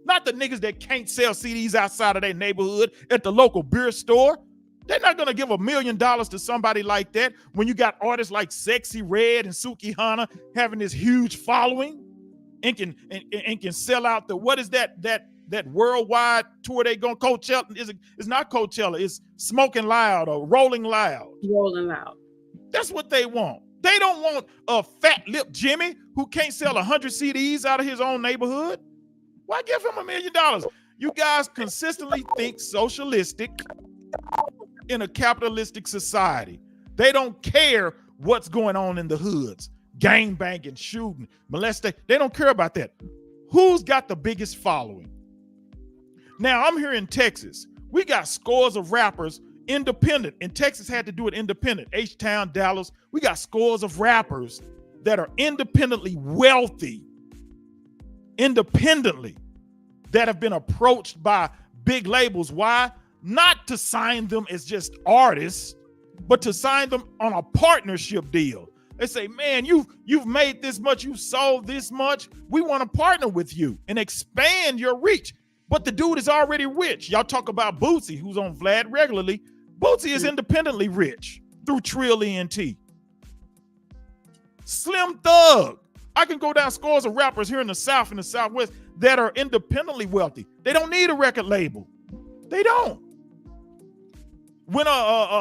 Not the niggas that can't sell CDs outside of their neighborhood at the local beer store. They're not going to give $1 million to somebody like that when you got artists like Sexy Red and Suki Hana having this huge following and can sell out the, what is that worldwide tour they going? Coachella? It's not Coachella. It's Smoking Loud or Rolling Loud. Rolling Loud. That's what they want. They don't want a fat lip Jimmy who can't sell 100 CDs out of his own neighborhood. Why give him $1 million? You guys consistently think socialistic in a capitalistic society. They don't care what's going on in the hoods. Gang banging, shooting, molesting. They don't care about that. Who's got the biggest following? Now, I'm here in Texas. We got scores of rappers independent, and Texas had to do it independent. H-Town, Dallas. We got scores of rappers that are independently wealthy, independently, that have been approached by big labels. Why? Not to sign them as just artists, but to sign them on a partnership deal. They say, man, you've made this much, you sold this much. We want to partner with you and expand your reach. But the dude is already rich. Y'all talk about Bootsy, who's on Vlad regularly. Bootsy is independently rich through Trill ENT. Slim Thug. I can go down scores of rappers here in the South and the Southwest that are independently wealthy. They don't need a record label. They don't. When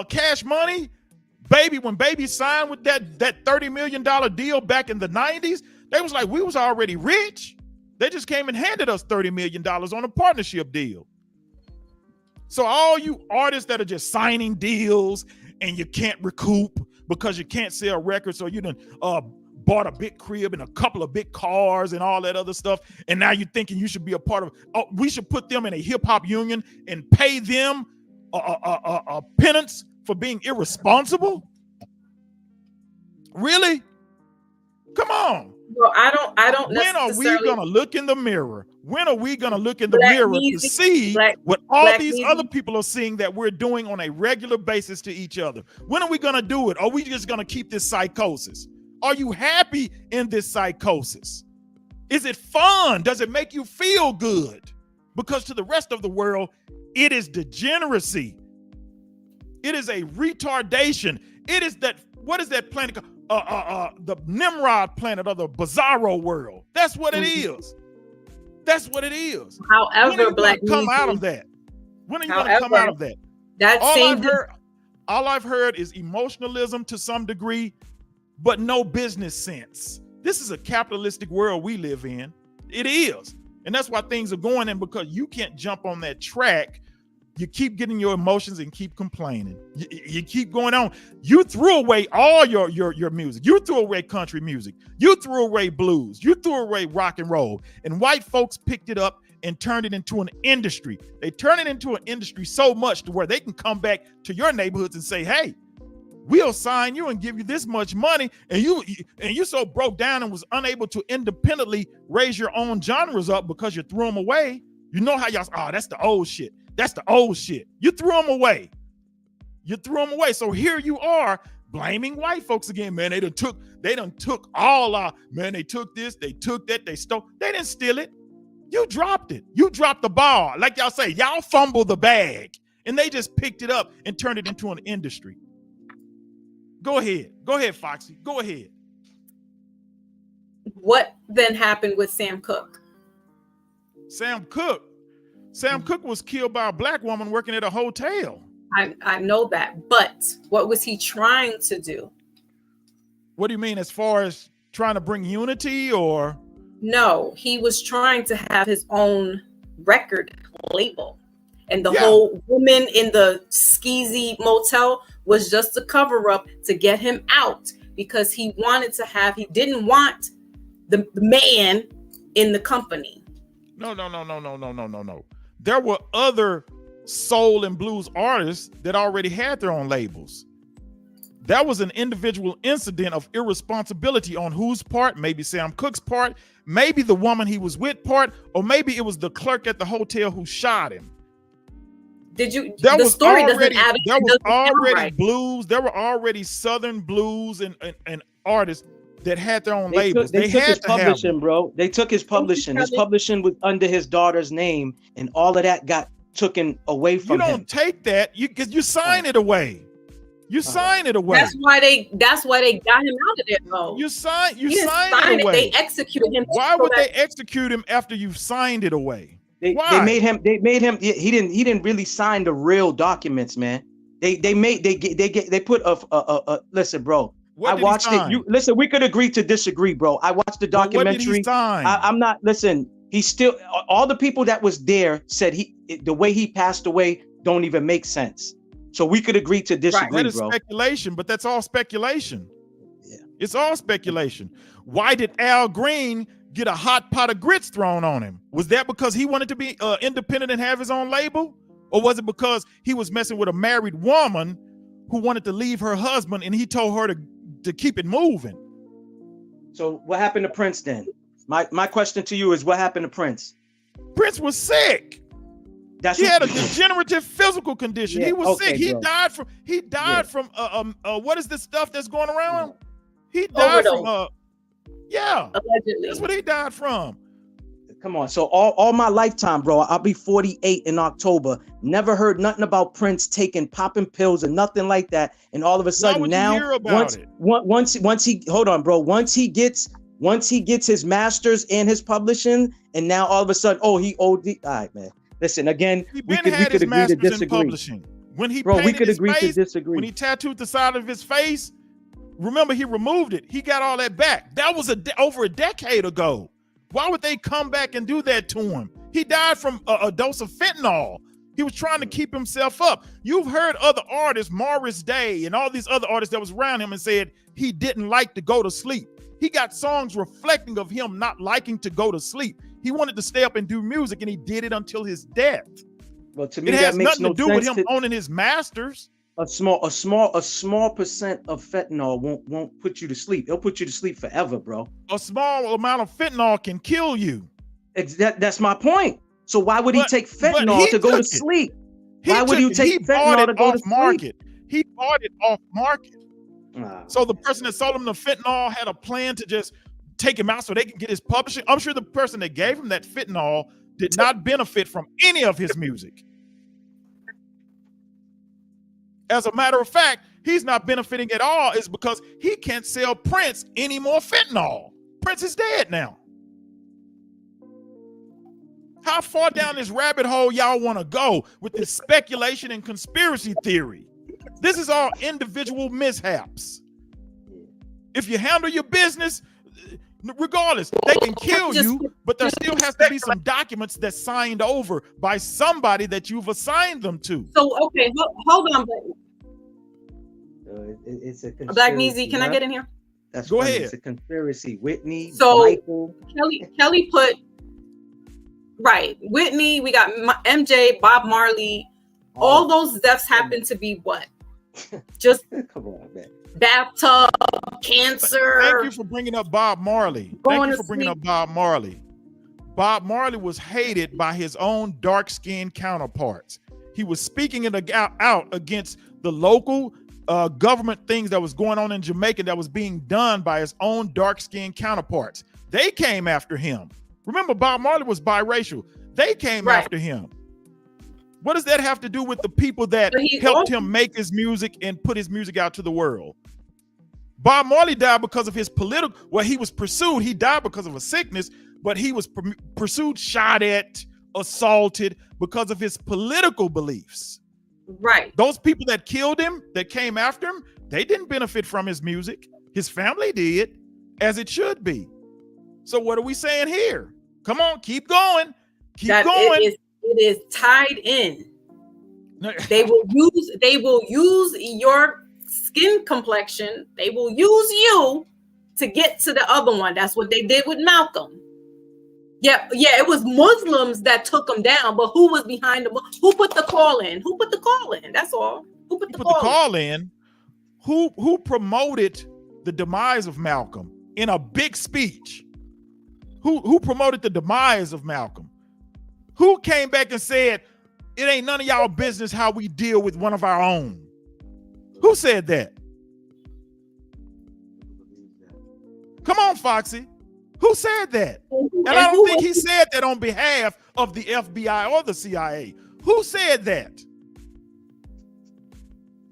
Cash Money, when Baby signed with that $30 million deal back in the 90s, they was like, we was already rich. They just came and handed us $30 million on a partnership deal. So all you artists that are just signing deals and you can't recoup because you can't sell records, so you done bought a big crib and a couple of big cars and all that other stuff, and now you're thinking you should be a part of, we should put them in a hip-hop union and pay them a penance for being irresponsible? Really? Come on. Well, I don't When are we going to look in the mirror? When are we going to look in the mirror to see what all these other people are seeing that we're doing on a regular basis to each other? When are we going to do it? Are we just going to keep this psychosis? Are you happy in this psychosis? Is it fun? Does it make you feel good? Because to the rest of the world, it is degeneracy. It is a retardation. It is that, what is that planet called? The Nimrod planet or the Bizarro world. That's what it is. That's what it is. However, Black come out of that. When are you going to come out of that? All I've heard is emotionalism to some degree, but no business sense. This is a capitalistic world we live in. It is. And that's why things are going in, because you can't jump on that track. You keep getting your emotions and keep complaining. You keep going on. You threw away all your music. You threw away country music. You threw away blues. You threw away rock and roll. And white folks picked it up and turned it into an industry. They turn it into an industry so much to where they can come back to your neighborhoods and say, hey, we'll sign you and give you this much money. And you so broke down and was unable to independently raise your own genres up because you threw them away. You know how y'all, that's the old shit. That's the old shit. You threw them away. You threw them away. So here you are blaming white folks again, man. They done took all our, man, they took this, they took that, they stole. They didn't steal it. You dropped it. You dropped the ball. Like y'all say, y'all fumbled the bag and they just picked it up and turned it into an industry. Go ahead. Go ahead, Foxy. Go ahead. What then happened with Sam Cooke? Sam Cooke was killed by a black woman working at a hotel. I know that, but what was he trying to do? What do you mean, as far as trying to bring unity, or? No, he was trying to have his own record label. And the whole woman in the skeezy motel was just a cover up to get him out, because he didn't want the man in the company. No. There were other soul and blues artists that already had their own labels. That was an individual incident of irresponsibility on whose part, maybe Sam Cooke's part, maybe the woman he was with part, or maybe it was the clerk at the hotel who shot him. There was already right. Blues. There were already Southern blues and artists that had their own labels. They took his publishing, bro. They took his publishing. His publishing was under his daughter's name, and all of that got taken away from him. You don't take that. Because you sign it away. You sign it away. That's why they got him out of there, though. You sign it away. They executed him. Why would they execute him after you've signed it away? They made him. He didn't really sign the real documents, man. They put a listen, bro. I watched it. Listen, we could agree to disagree, bro. I watched the documentary. What did he sign? I'm not. Listen, he still. All the people that was there said the way he passed away don't even make sense. So we could agree to disagree, bro. That is bro. speculation, but that's all speculation. Yeah. It's all speculation. Why did Al Green get a hot pot of grits thrown on him? Was that because he wanted to be independent and have his own label? Or was it because he was messing with a married woman who wanted to leave her husband and he told her to keep it moving? So what happened to Prince then? My question to you is, what happened to Prince? Prince was sick. He had a degenerative physical condition. He was sick. He died from what is this stuff that's going around? He died from allegedly. That's what he died from. Come on. So all my lifetime, bro, I'll be 48 in October. Never heard nothing about Prince taking popping pills or nothing like that. And all of a sudden now, once he gets his masters and his publishing, and now all of a sudden, he OD. All right, man. Listen, again, we could agree to disagree. When he we could agree to disagree. When he tattooed the side of his face, remember, he removed it. He got all that back. That was over a decade ago. Why would they come back and do that to him? He died from a dose of fentanyl. He was trying to keep himself up. You've heard other artists, Morris Day and all these other artists that was around him, and said he didn't like to go to sleep. He got songs reflecting of him not liking to go to sleep. He wanted to stay up and do music, and he did it until his death. Well, to me, it has nothing to do with him owning his masters. A small percent of fentanyl won't put you to sleep. It'll put you to sleep forever, bro. A small amount of fentanyl can kill you. That's my point. So why would he take fentanyl to go to sleep? Why would you take fentanyl to go to sleep? He bought it off market. So the person that sold him the fentanyl had a plan to just take him out so they can get his publishing. I'm sure the person that gave him that fentanyl did not benefit from any of his music. As a matter of fact, he's not benefiting at all. Is because he can't sell Prince any more fentanyl. Prince is dead now. How far down this rabbit hole y'all want to go with this speculation and conspiracy theory? This is all individual mishaps. If you handle your business, regardless, they can kill you, but there still has to be some documents that's signed over by somebody that you've assigned them to. So, okay, hold on. It's a conspiracy. Black Meezy, can I get in here? Go ahead. It's a conspiracy. Whitney, so Michael. Kelly put, right, Whitney, we got MJ, Bob Marley. All those deaths happen to be what? Just come on, man. Bathtub, cancer. Thank you for bringing up Bob Marley. Thank you for bringing up Bob Marley. Bob Marley was hated by his own dark-skinned counterparts. He was speaking it out against the local government things that was going on in Jamaica that was being done by his own dark-skinned counterparts. They came after him. Remember, Bob Marley was biracial. They came after him. What does that have to do with the people that helped him make his music and put his music out to the world? Bob Marley died because of his political, he was pursued. He died because of a sickness, but he was pursued, shot at, assaulted because of his political beliefs. Right. Those people that killed him, that came after him, they didn't benefit from his music. His family did, as it should be. So what are we saying here? Come on, keep going. Keep going. It is tied in. They will use your skin complexion. They will use you to get to the other one. That's what they did with Malcolm. Yeah, it was Muslims that took him down, but who was behind them? Who put the call in? Who put the call in? That's all. Who put the call in? Who promoted the demise of Malcolm in a big speech? Who promoted the demise of Malcolm? Who came back and said, it ain't none of y'all business how we deal with one of our own? Who said that? Come on, Foxy. Who said that? And I don't think he said that on behalf of the FBI or the CIA. Who said that?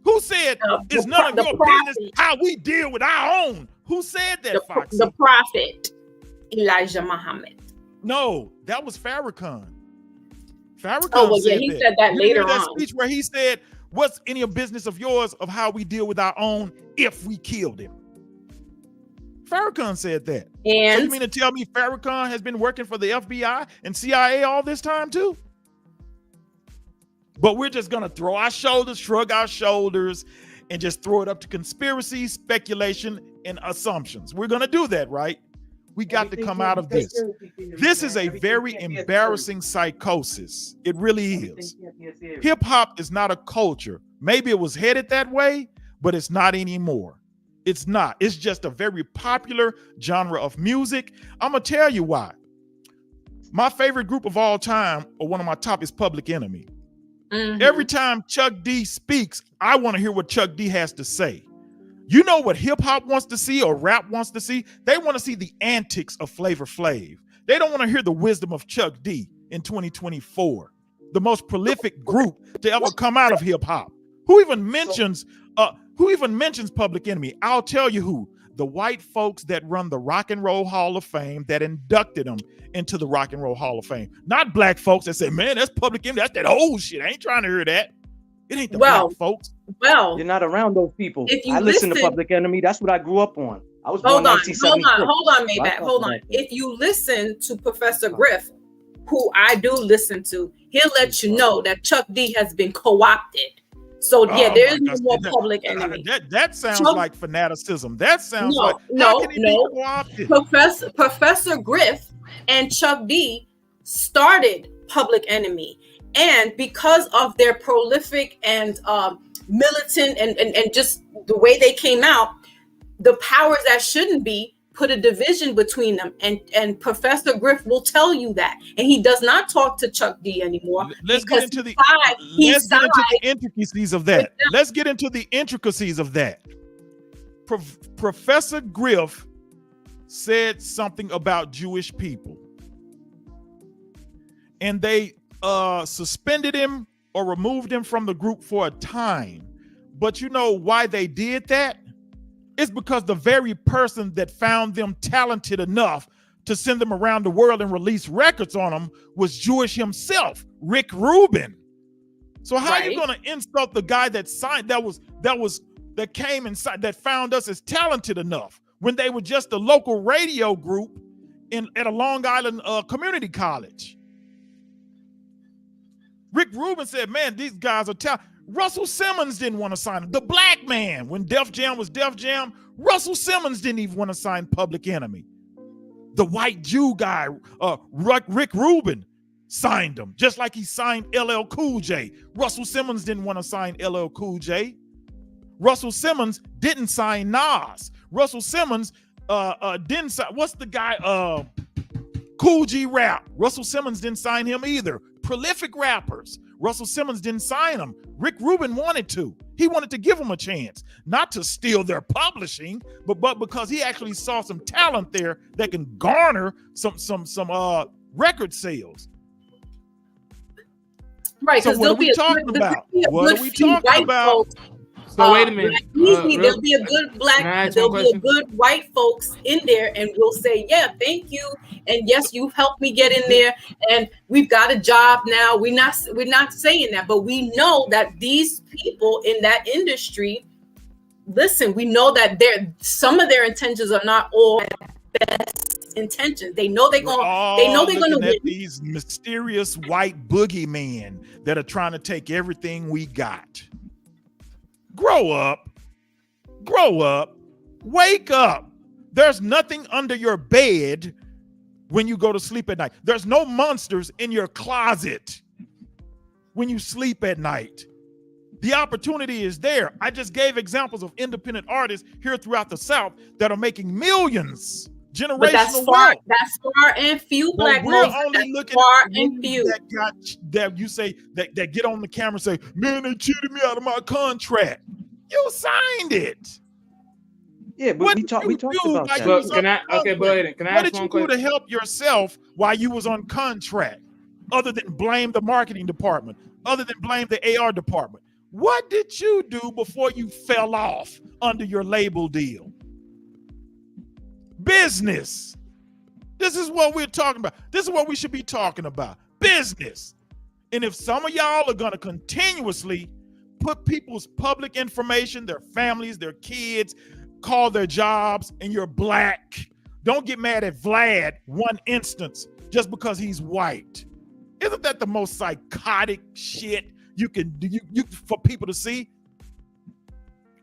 Who said it's none of your business how we deal with our own? Who said that, Foxy? The prophet, Elijah Muhammad. No, that was Farrakhan. He said that later that on. Speech where he said, what's any business of yours of how we deal with our own if we killed him? Farrakhan said that. And so you mean to tell me Farrakhan has been working for the FBI and CIA all this time too? But we're just going to shrug our shoulders, and just throw it up to conspiracy, speculation, and assumptions. We're going to do that, right? We got to come out of this. This is a very embarrassing psychosis. It really is. Hip hop is not a culture. Maybe it was headed that way, but it's not anymore. It's not. It's just a very popular genre of music. I'm going to tell you why. My favorite group of all time, or one of my top, is Public Enemy. Mm-hmm. Every time Chuck D speaks, I want to hear what Chuck D has to say. You know what hip hop wants to see or rap wants to see? They want to see the antics of Flavor Flav. They don't want to hear the wisdom of Chuck D in 2024, the most prolific group to ever come out of hip hop. Who even mentions Public Enemy? I'll tell you who. The white folks that run the Rock and Roll Hall of Fame, that inducted them into the Rock and Roll Hall of Fame. Not black folks that say, man, that's Public Enemy. That's that old shit. I ain't trying to hear that. It ain't the black folks. Well, you're not around those people. I listen to Public Enemy. That's what I grew up on. I was born in 1976. Hold on, Maybach. Hold on. If you listen to Professor Griff, who I do listen to, he'll let you know that Chuck D has been co-opted. So yeah, there is no more Public Enemy. That sounds like fanaticism. That sounds no. Professor Griff and Chuck D started Public Enemy, and because of their prolific and militant and just the way they came out, the powers that shouldn't be put a division between them, and Professor Griff will tell you that, and he does not talk to Chuck D anymore. Let's get into the intricacies of that. Let's get into the intricacies of that. Professor Griff said something about Jewish people, and they suspended him or removed him from the group for a time. But you know why they did that? It's because the very person that found them talented enough to send them around the world and release records on them was Jewish himself, Rick Rubin. So how are you going to insult the guy that signed that came inside that found us as talented enough when they were just a local radio group at a Long Island community college? Rick Rubin said, "Man, these guys are talented." Russell Simmons didn't want to sign him. The black man, when Def Jam was Def Jam, Russell Simmons didn't even want to sign Public Enemy. The white Jew guy, Rick Rubin, signed him, just like he signed LL Cool J. Russell Simmons didn't want to sign LL Cool J. Russell Simmons didn't sign Nas. Russell Simmons didn't sign, what's the guy, Cool G Rap. Russell Simmons didn't sign him either. Prolific rappers. Russell Simmons didn't sign them. Rick Rubin wanted to. He wanted to give them a chance, not to steal their publishing, but because he actually saw some talent there that can garner some record sales. Right. So what are we talking about? What are we talking about? So wait a minute. There'll be a good white folks in there, and we'll say, yeah, thank you, and yes, you helped me get in there, and we've got a job now. We're not saying that, but we know that these people in that industry listen, we know that some of their intentions are not all best intentions. They know they're gonna win. These mysterious white boogeymen that are trying to take everything we got. Grow up, wake up. There's nothing under your bed when you go to sleep at night. There's no monsters in your closet when you sleep at night. The opportunity is there. I just gave examples of independent artists here throughout the South that are making millions, generational but that's wealth. That's far and few, Black We're Moses. only looking far at and few that you say that get on the camera and say, man, they cheated me out of my contract. You signed it. Yeah, but we talked about that. But can I ask what did one you question? do to help yourself while you was on contract, other than blame the marketing department, other than blame the AR department? What did you do before you fell off under your label deal? Business. This is what we're talking about. This is what we should be talking about. Business. And if some of y'all are going to continuously put people's public information, their families, their kids, call their jobs, and you're Black, don't get mad at Vlad one instance just because he's white. Isn't that the most psychotic shit you can do for people to see?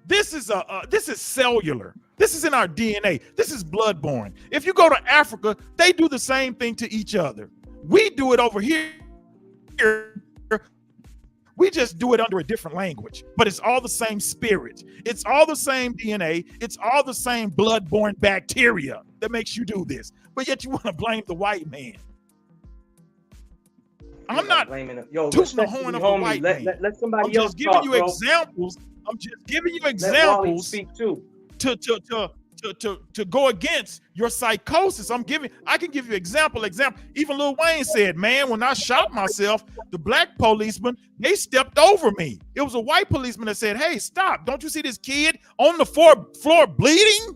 This is cellular. This is in our DNA. This is bloodborne. If you go to Africa, they do the same thing to each other. We do it over here. We just do it under a different language, but it's all the same spirit. It's all the same DNA. It's all the same bloodborne bacteria that makes you do this. But yet you want to blame the white man. I'm not blaming tooting the horn of a white man. Let somebody I'm else just giving talk, you bro. examples. I'm just giving you Let Wally examples speak too. to go against your psychosis. I can give you example. Even Lil Wayne said, man, when I shot myself, the Black policeman, they stepped over me. It was a white policeman that said, hey, stop. Don't you see this kid on the floor bleeding?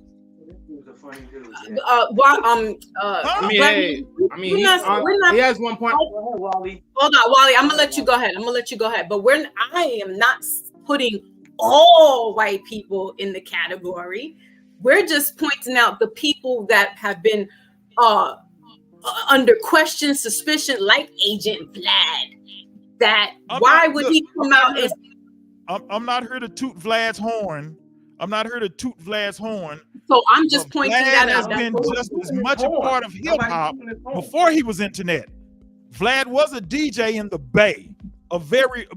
He has one point. Hold on, Wally. I'm gonna let you go ahead. But I am not putting all white people in the category. We're just pointing out the people that have been under question, suspicion, like Agent Vlad. He come out and... I'm not here to toot Vlad's horn. So I'm just pointing that out. Vlad has been just as much a part of hip hop before he was internet. Vlad was a DJ in the Bay, a very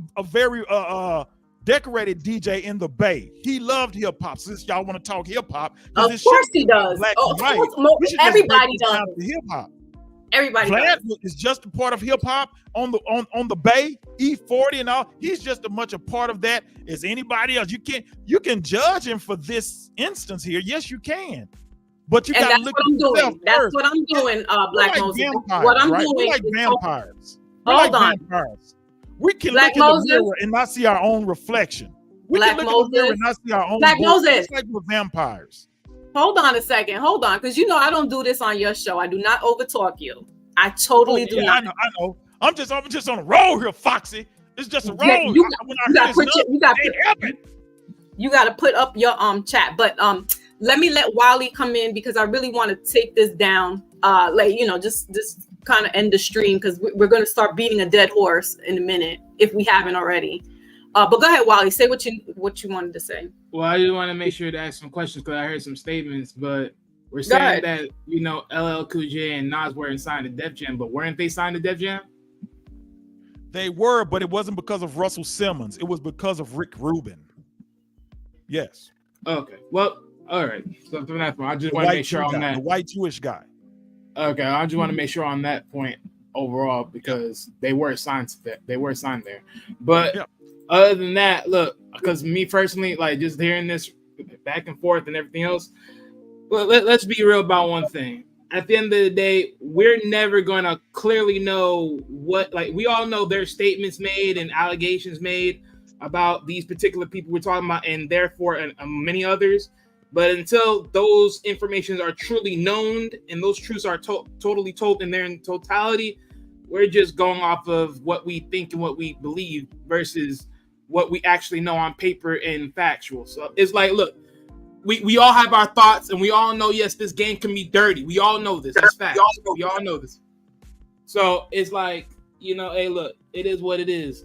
decorated DJ in the Bay. He loved hip hop. Since y'all want to talk hip hop, of course he does. Everybody does. Hip hop. Everybody Vlad is just a part of hip hop on the Bay, E40 and all. He's just as much a part of that as anybody else. You can judge him for this instance here. Yes, you can. But you got to look at yourself first. That's what I'm doing, Black Moses. What I'm doing. We're like vampires. Vampires. We can look in the mirror and not see our own reflection. We can look in the mirror and not see our own Black Moses. It's like we're vampires. Hold on a second. Because I don't do this on your show. I do not overtalk you. I totally do not. I know. I'm just on a roll here, Foxy. It's just a roll. You got to put up your chat. But let me let Wally come in because I really want to take this down. Just kind of end the stream because we're going to start beating a dead horse in a minute if we haven't already. But go ahead, Wally. Say what you wanted to say. Well, I just want to make sure to ask some questions because I heard some statements, but we're saying that LL Cool J and Nas weren't signed to Def Jam, but weren't they signed to Def Jam? They were, but it wasn't because of Russell Simmons. It was because of Rick Rubin. Yes. Okay. Well, all right. So from that point, I just want to make sure on that. The white Jewish guy. Okay, I just want to make sure on that point overall because they were signed to that. They were signed there, but other than that, look, because me personally, like just hearing this back and forth and everything else, let's be real about one thing. At the end of the day, we're never going to clearly know what, like, we all know there's statements made and allegations made about these particular people we're talking about, and therefore and many others. But until those informations are truly known and those truths are totally told in their totality, we're just going off of what we think and what we believe versus what we actually know on paper and factual. So it's like, look, we all have our thoughts, and we all know, yes, this game can be dirty. We all know this. It's fact. We all know this. So it's like, hey, look, it is what it is.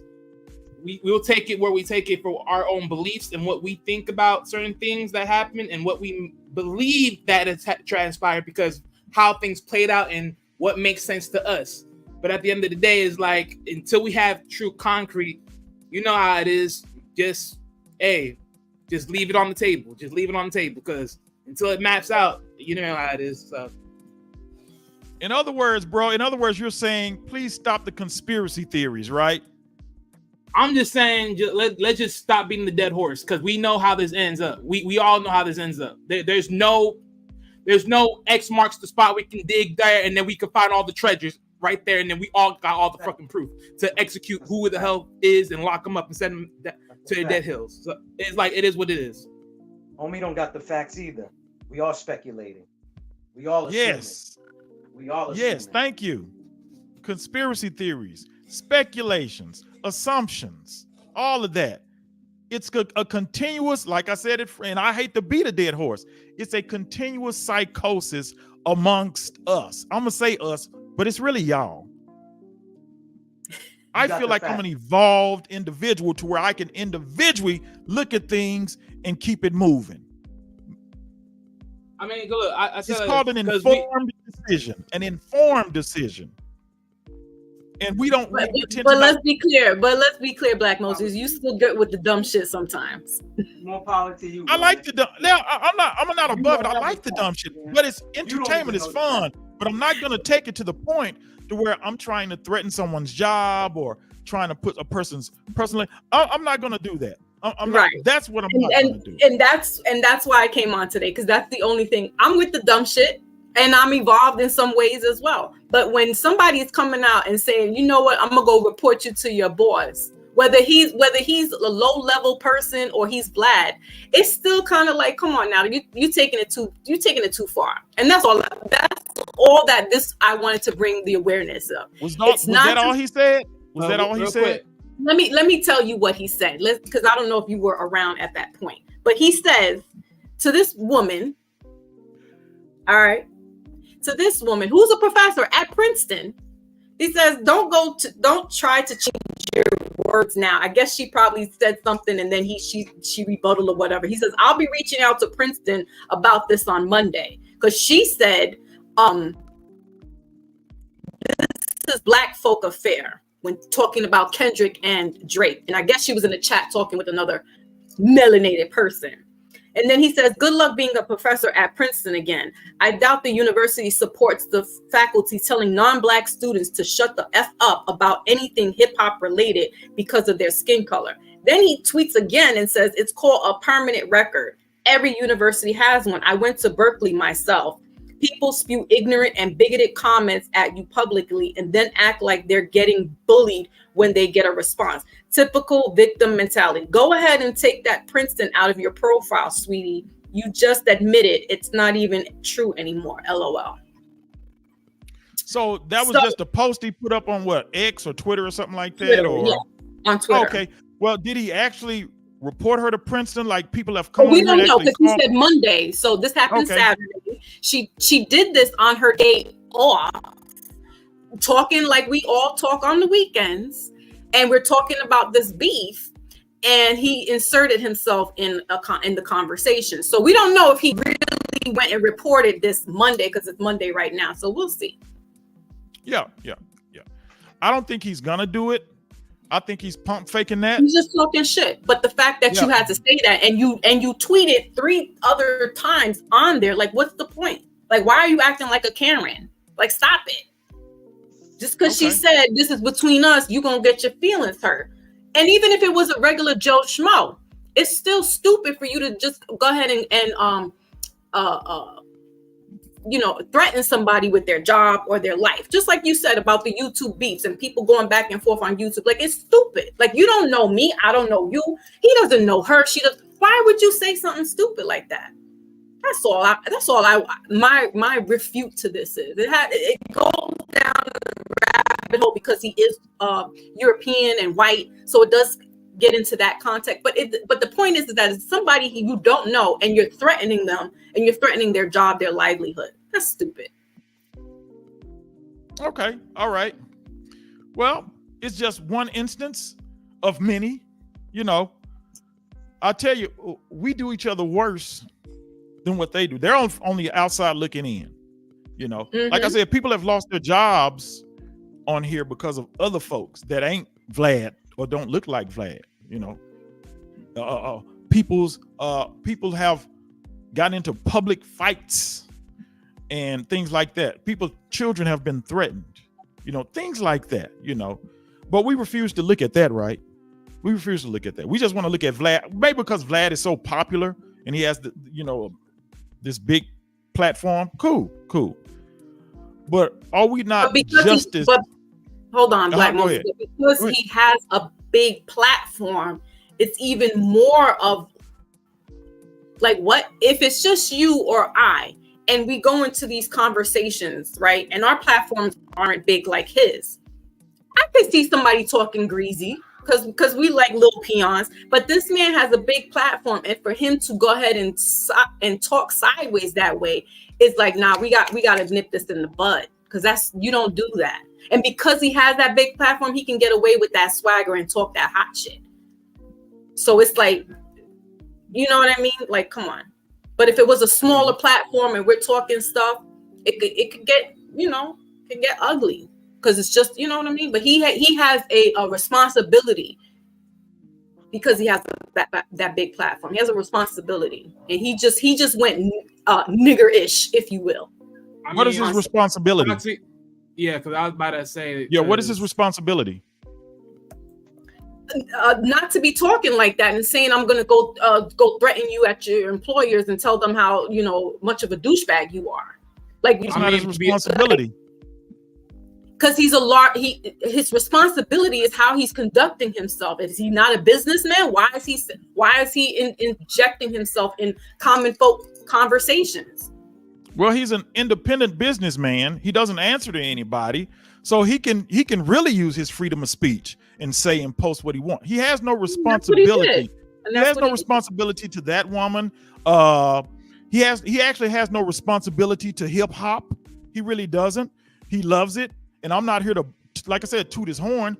We'll take it where we take it for our own beliefs and what we think about certain things that happen and what we believe that has transpired because how things played out and what makes sense to us. But at the end of the day, it's like, until we have true concrete, you know how it is. Just leave it on the table. Just leave it on the table, because until it maps out, you know how it is. So. In other words, bro, you're saying, please stop the conspiracy theories, right? I'm just saying, let's just stop beating the dead horse, because we know how this ends up. We all know how this ends up. There's no X marks the spot we can dig there, and then we can find all the treasures right there, and then we all got all the fucking proof to execute who the hell is and lock them up and send them to the dead hills. So it's like, it is what it is. Homie don't got the facts either. We all speculating. We all assuming. Yes. We all assuming. Yes, thank you. Conspiracy theories, speculations, assumptions, all of that. It's a continuous, like I said, and I hate to beat a dead horse. It's a continuous psychosis amongst us. I'm gonna say us, but it's really y'all. I feel like I'm an evolved individual to where I can individually look at things and keep it moving. I mean, look, it's called an informed decision. An informed decision. And we don't. But let's be clear. Black Moses, you still good with the dumb shit sometimes. More power to you. I like the dumb. Now I'm not above it. I like the dumb shit, but it's entertainment. It's fun. But I'm not gonna take it to the point to where I'm trying to threaten someone's job or trying to put a person's personally. I'm not gonna do that. I'm right. Not, that's what I'm not gonna do. And that's why I came on today, because that's the only thing. I'm with the dumb shit. And I'm evolved in some ways as well. But when somebody is coming out and saying, you know what, I'm gonna go report you to your boss, whether he's a low level person or he's Vlad, it's still kind of like, come on now, you taking it too far. And that's all that this I wanted to bring the awareness of. Was that all he said? Was that all he said? Let me tell you what he said, because I don't know if you were around at that point. But he says to this woman, all right. To this woman who's a professor at Princeton, he says, don't try to change your words now. I guess she probably said something and then she rebutted or whatever. He says, I'll be reaching out to Princeton about this on Monday, because she said, this is Black folk affair when talking about Kendrick and Drake. And I guess she was in the chat talking with another melanated person. And then he says, good luck being a professor at Princeton again. I doubt the university supports the faculty telling non-Black students to shut the F up about anything hip hop related because of their skin color. Then he tweets again and says, it's called a permanent record. Every university has one. I went to Berkeley myself. People spew ignorant and bigoted comments at you publicly and then act like they're getting bullied when they get a response. Typical victim mentality. Go ahead and take that Princeton out of your profile, sweetie. You just admitted it's not even true anymore. LOL. So that was just a post he put up on what, X or Twitter or something like that? Twitter, or on Twitter. Okay. Well, did he actually report her to Princeton? Like, people have come. We don't know, because he said Monday. So this happened Saturday. She did this on her day off, talking like we all talk on the weekends, and we're talking about this beef, and he inserted himself in the conversation. So we don't know if he really went and reported this Monday, because it's Monday right now. So we'll see. Yeah. I don't think he's gonna do it. I think he's pump faking that. He's just talking shit. But the fact that you had to say that and you tweeted 3 other times on there, like, what's the point? Like, why are you acting like a Karen? Like, stop it. Just because she said this is between us, you're gonna get your feelings hurt. And even if it was a regular Joe Schmo, it's still stupid for you to just go ahead and threaten somebody with their job or their life. Just like you said about the YouTube beefs and people going back and forth on YouTube. Like, it's stupid. Like, you don't know me. I don't know you. He doesn't know her. She does. Why would you say something stupid like that? That's all my refute to this is. It goes down the rabbit hole because he is European and white. So it does get into that context. But the point is that it's somebody you don't know, and you're threatening them, and you're threatening their job, their livelihood. That's stupid. Okay, all right. Well, it's just one instance of many. You know, I tell you, we do each other worse than what they do. They're on the outside looking in. You know, like I said, people have lost their jobs on here because of other folks that ain't Vlad or don't look like Vlad. You know, people have gotten into public fights and things like that. Children have been threatened. You know, things like that. You know, but we refuse to look at that, right? We refuse to look at that. We just want to look at Vlad, maybe because Vlad is so popular and he has this big platform. Cool. But are we not just as... Hold on, Black Moses. Because he has a big platform, it's even more of like, what if it's just you or I, and we go into these conversations, right? And our platforms aren't big like his. I could see somebody talking greasy because we like little peons, but this man has a big platform, and for him to go ahead and talk sideways that way is like, nah, we got to nip this in the bud, because you don't do that. And because he has that big platform, he can get away with that swagger and talk that hot shit. So it's like, you know what I mean? Like, come on. But if it was a smaller platform and we're talking stuff, it could get, get ugly. Because it's just, you know what I mean? But he has a responsibility, because he has that big platform. He has a responsibility, and he just went nigger-ish, if you will. What is his responsibility? Yeah, because I was about to say. Yeah, what is his responsibility? Not to be talking like that and saying I'm going to go threaten you at your employers and tell them how much of a douchebag you are. Like, it's not his responsibility. Because his responsibility is how he's conducting himself. Is he not a businessman? Why is he injecting himself in common folk conversations? Well, he's an independent businessman. He doesn't answer to anybody, so he can really use his freedom of speech and say and post what he wants. He has no responsibility. He has no responsibility to that woman. He actually has no responsibility to hip hop. He really doesn't. He loves it. And I'm not here to, like I said, toot his horn.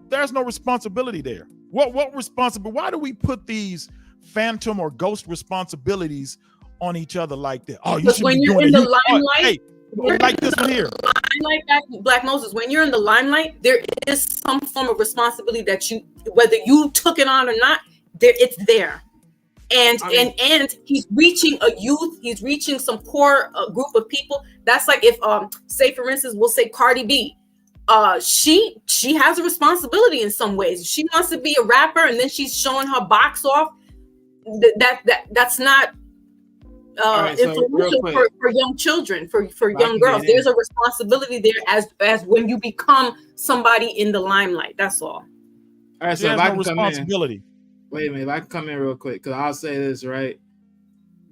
There's no responsibility there. What responsibility? Why do we put these phantom or ghost responsibilities on each other like that? Oh, you should be doing it. When you're in the limelight, like this one here. Like that, Black Moses, when you're in the limelight, there is some form of responsibility that whether you took it on or not, it's there. And he's reaching a youth, he's reaching some core group of people. That's like if say for instance, we'll say Cardi B, she has a responsibility in some ways. She wants to be a rapper and then she's showing her box off. That's not influential for young children, for young girls. There's a responsibility there as when you become somebody in the limelight. That's all. All right, so there's no responsibility. Wait a minute, if I can come in real quick, because I'll say this, right?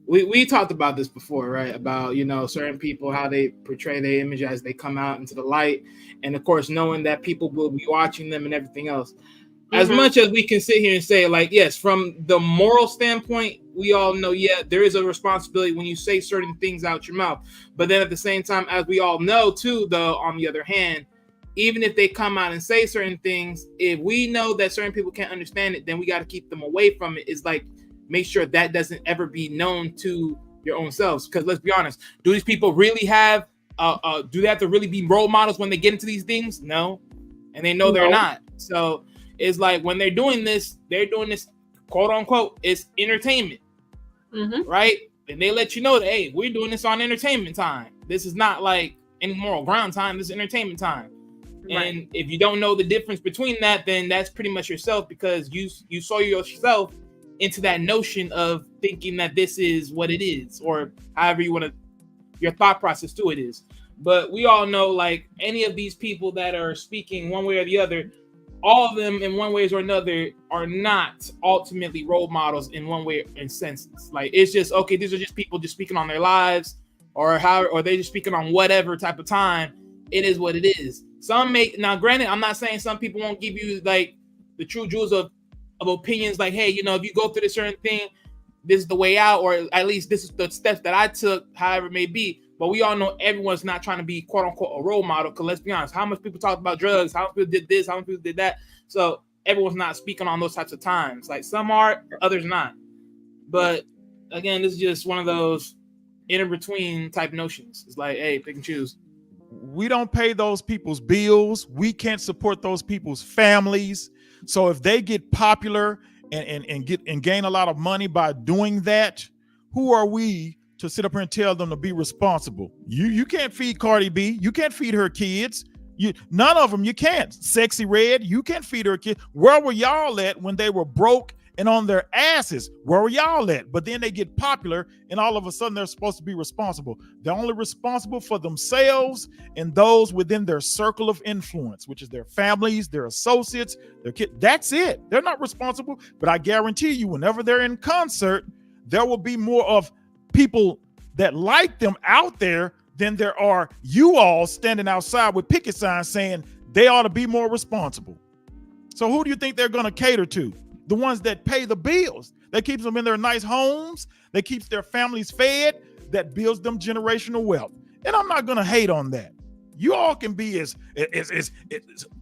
We talked about this before, right? About, certain people, how they portray their image as they come out into the light. And of course, knowing that people will be watching them and everything else. As much as we can sit here and say, like, yes, from the moral standpoint, we all know, yeah, there is a responsibility when you say certain things out your mouth. But then at the same time, as we all know, too, though, on the other hand, even if they come out and say certain things, if we know that certain people can't understand it, then we got to keep them away from it. It's like, make sure that doesn't ever be known to your own selves. Because let's be honest, do these people really have, do they have to really be role models when they get into these things? No. And they know they're not. So it's like when they're doing this, quote unquote, it's entertainment, right? And they let you know that, hey, we're doing this on entertainment time. This is not like any moral ground time. This is entertainment time. Right. And if you don't know the difference between that, then that's pretty much yourself, because you saw yourself into that notion of thinking that this is what it is, or however you want to, your thought process to it is. But we all know, like, any of these people that are speaking one way or the other, all of them in one way or another are not ultimately role models in one way in senses. Like, it's just, okay, these are just people just speaking on their lives, or they just speaking on whatever type of time. It is what it is. Now, granted, I'm not saying some people won't give you like the true jewels of of opinions like, hey, if you go through this certain thing, this is the way out, or at least this is the steps that I took, however it may be. But we all know everyone's not trying to be quote unquote a role model. Because let's be honest, how much people talk about drugs, how much people did this, how much people did that. So everyone's not speaking on those types of times. Like some are, others not. But again, this is just one of those in between type notions. It's like, hey, pick and choose. We don't pay those people's bills. We can't support those people's families. So if they get popular and gain a lot of money by doing that, who are we to sit up here and tell them to be responsible? You can't feed Cardi B. You can't feed her kids. None of them. You can't. Sexy Red, you can't feed her kids. Where were y'all at when they were broke and on their asses? Where were y'all at? But then they get popular and all of a sudden they're supposed to be responsible. They're only responsible for themselves and those within their circle of influence, which is their families, their associates, their kids. That's it. They're not responsible. But I guarantee you, whenever they're in concert, there will be more of people that like them out there than there are you all standing outside with picket signs saying they ought to be more responsible. So who do you think they're going to cater to? The ones that pay the bills, that keeps them in their nice homes, that keeps their families fed, that builds them generational wealth. And I'm not going to hate on that. You all can be we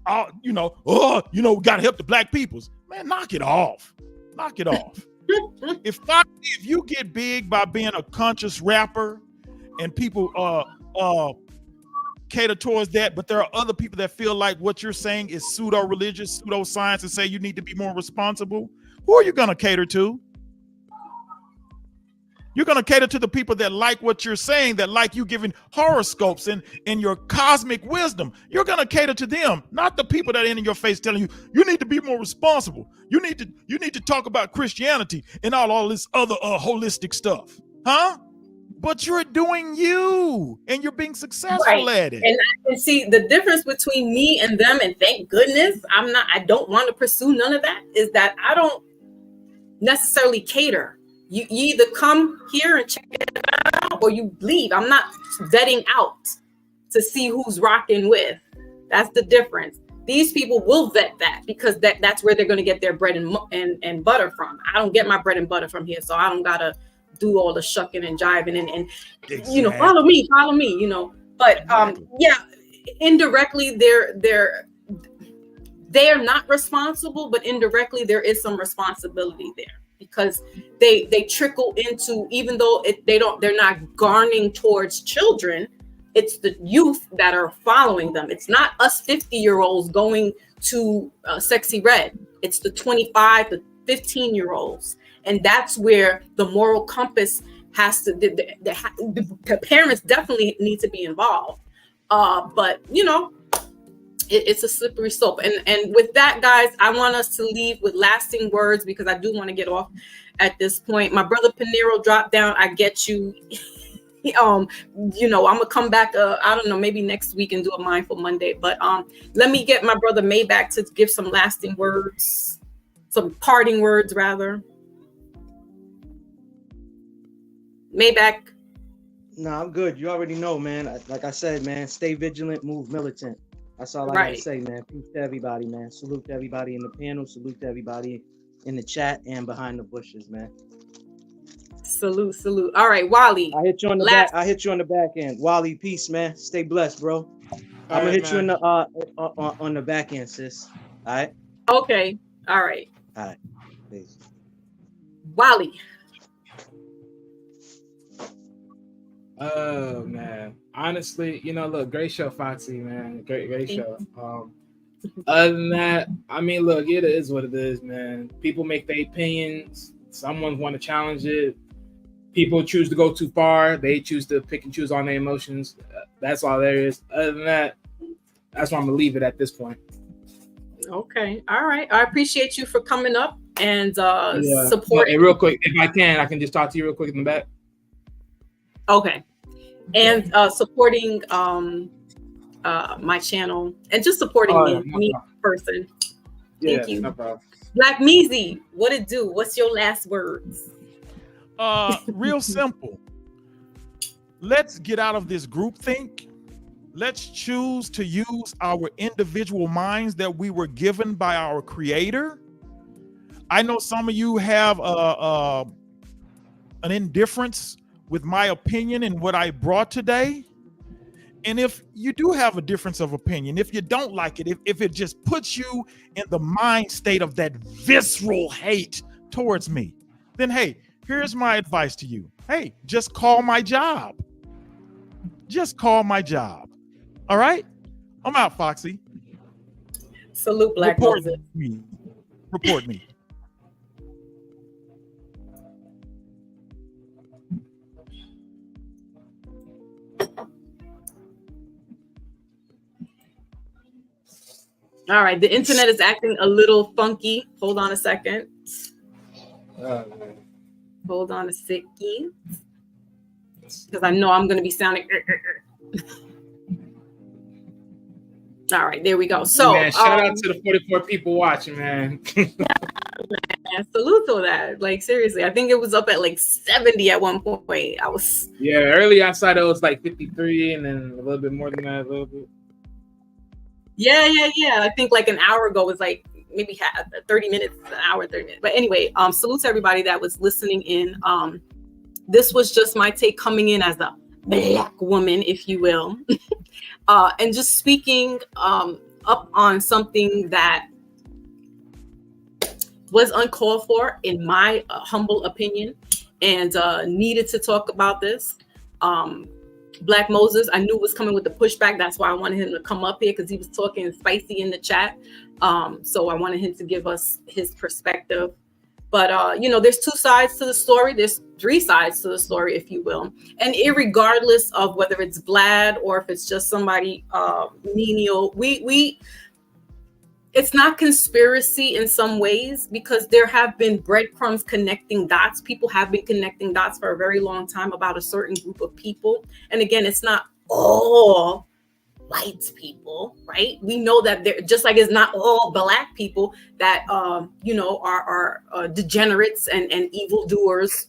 got to help the black peoples. Man, knock it off. Knock it off. If you get big by being a conscious rapper and people cater towards that, but there are other people that feel like what you're saying is pseudo-religious, pseudo-science, and say you need to be more responsible, who are you going to cater to? You're going to cater to the people that like what you're saying, that like you giving horoscopes and your cosmic wisdom. You're going to cater to them, not the people that are in your face telling you, you need to be more responsible. You need to talk about Christianity and all this other holistic stuff. Huh? But you're doing you and you're being successful at it. And I can see the difference between me and them, and thank goodness I don't want to pursue none of that, is that I don't necessarily cater. You either come here and check it out or you leave. I'm not vetting out to see who's rocking with. That's the difference. These people will vet that because that's where they're going to get their bread and butter from. I don't get my bread and butter from here, so I don't got to do all the shucking and jiving and exactly. Follow me, But indirectly they're not responsible, but indirectly there is some responsibility there because they trickle into, even though they're not garnering towards children, it's the youth that are following them. It's not us 50-year-olds going to Sexy Red. It's the 25 to 15-year-olds. And that's where the moral compass has to, the parents definitely need to be involved. But, it's a slippery slope. And with that, guys, I want us to leave with lasting words because I do want to get off at this point. My brother Pinero dropped down. I get you. I'm gonna come back. I don't know, maybe next week and do a Mindful Monday. But let me get my brother Maybach to give some lasting words, some parting words rather. Maybach. No, I'm good. You already know, man. Like I said, man, stay vigilant, move militant. That's all I gotta say, man. Peace to everybody, man. Salute to everybody in the panel. Salute to everybody in the chat and behind the bushes, man. Salute. All right, Wally. I hit you on the back. I hit you on the back end. Wally, peace, man. Stay blessed, bro. I'm gonna hit you in the on the back end, sis. All right. Okay. All right. Peace. Wally. Oh man, honestly, look, great show, Foxy, man, great show. Other than that, I mean, look, it is what it is, man. People make their opinions. Someone want to challenge it. People choose to go too far. They choose to pick and choose on their emotions. That's all there is. Other than that, that's why I'm gonna leave it at this point. Okay, all right. I appreciate you for coming up and supporting. Hey, real quick, if I can just talk to you real quick in the back. Okay. And supporting my channel and just supporting me person. Thank you. No problem. Black Meezy, what it do? What's your last words? Real simple. Let's get out of this groupthink. Let's choose to use our individual minds that we were given by our creator. I know some of you have an indifference with my opinion and what I brought today. And if you do have a difference of opinion, if you don't like it, if it just puts you in the mind state of that visceral hate towards me, then hey, here's my advice to you. Hey, just call my job. Just call my job. All right? I'm out, Foxy. Salute, Black Moses. Report me. All right, the internet is acting a little funky. Hold on a second. Hold on a second. Because I know I'm going to be sounding. All right, there we go. So, man, shout out to the 44 people watching, man. Man, salute to that. Like, seriously, I think it was up at like 70 at one point. Early outside it was like 53, and then a little bit more than that, a little bit. Yeah. I think like an hour ago was like maybe 30 minutes, an hour, 30 minutes. But anyway, salute to everybody that was listening in. This was just my take coming in as a Black woman, if you will, and just speaking up on something that was uncalled for, in my humble opinion, and needed to talk about this. Black Moses, I knew was coming with the pushback. That's why I wanted him to come up here, because he was talking spicy in the chat. So I wanted him to give us his perspective. But, there's two sides to the story. There's three sides to the story, if you will. And irregardless of whether it's Vlad or if it's just somebody menial, it's not conspiracy in some ways, because there have been breadcrumbs connecting dots. People have been connecting dots for a very long time about a certain group of people. And again, it's not all white people, right? We know that they're just like it's not all Black people that, are degenerates and evildoers.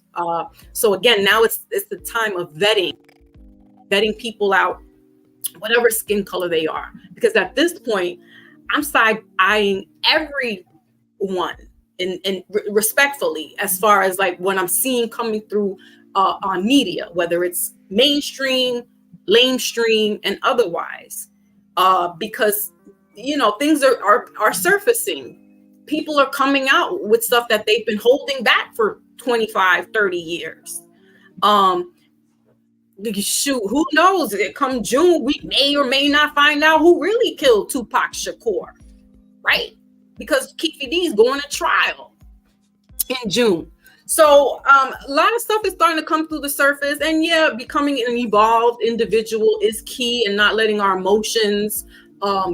So again, now it's the time of vetting people out, whatever skin color they are. Because at this point, I'm side-eyeing everyone and respectfully, as far as like what I'm seeing coming through on media, whether it's mainstream, lamestream, and otherwise, because things are surfacing. People are coming out with stuff that they've been holding back for 25, 30 years. Shoot, who knows? Come June, we may or may not find out who really killed Tupac Shakur, right? Because Keefe D is going to trial in June. So a lot of stuff is starting to come through the surface. And yeah, becoming an evolved individual is key, and not letting our emotions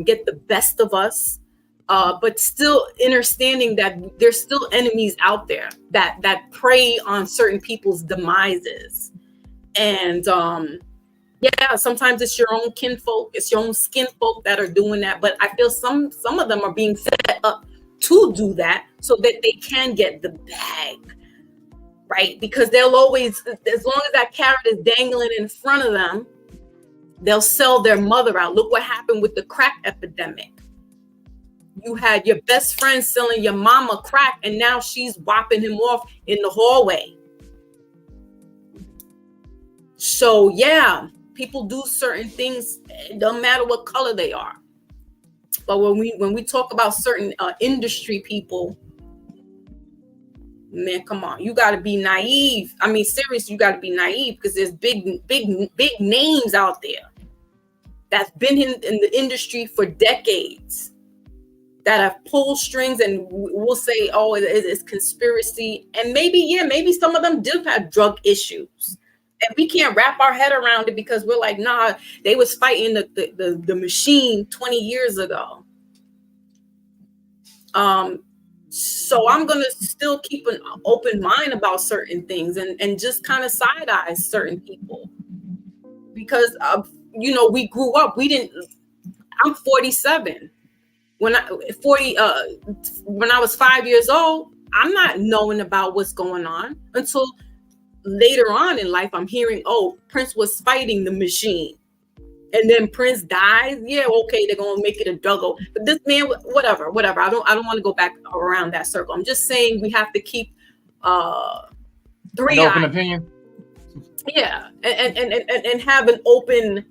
get the best of us. But still understanding that there's still enemies out there that prey on certain people's demises. And sometimes it's your own kinfolk, it's your own skin folk that are doing that. But I feel some of them are being set up to do that so that they can get the bag, right? Because they'll always, as long as that carrot is dangling in front of them, they'll sell their mother out. Look what happened with the crack epidemic. You had your best friend selling your mama crack, and now she's whopping him off in the hallway. So yeah, people do certain things. It doesn't matter what color they are. But when we talk about certain industry people, man, come on, you got to be naive. I mean, seriously, you got to be naive, because there's big names out there that's been in the industry for decades that have pulled strings, and we'll say, oh, it's conspiracy. And maybe some of them do have drug issues. And we can't wrap our head around it, because we're like, nah, they was fighting the machine 20 years ago. So I'm going to still keep an open mind about certain things and just kind of side eye certain people, because, we grew up, I'm 47. When I was 5 years old, I'm not knowing about what's going on until later on in life. I'm hearing, oh, Prince was fighting the machine. and then Prince dies, yeah, okay, they're gonna make it a Duggo. But this man, whatever. I don't want to go back around that circle. I'm just saying we have to keep three an open eyes. opinion. Yeah, and have an open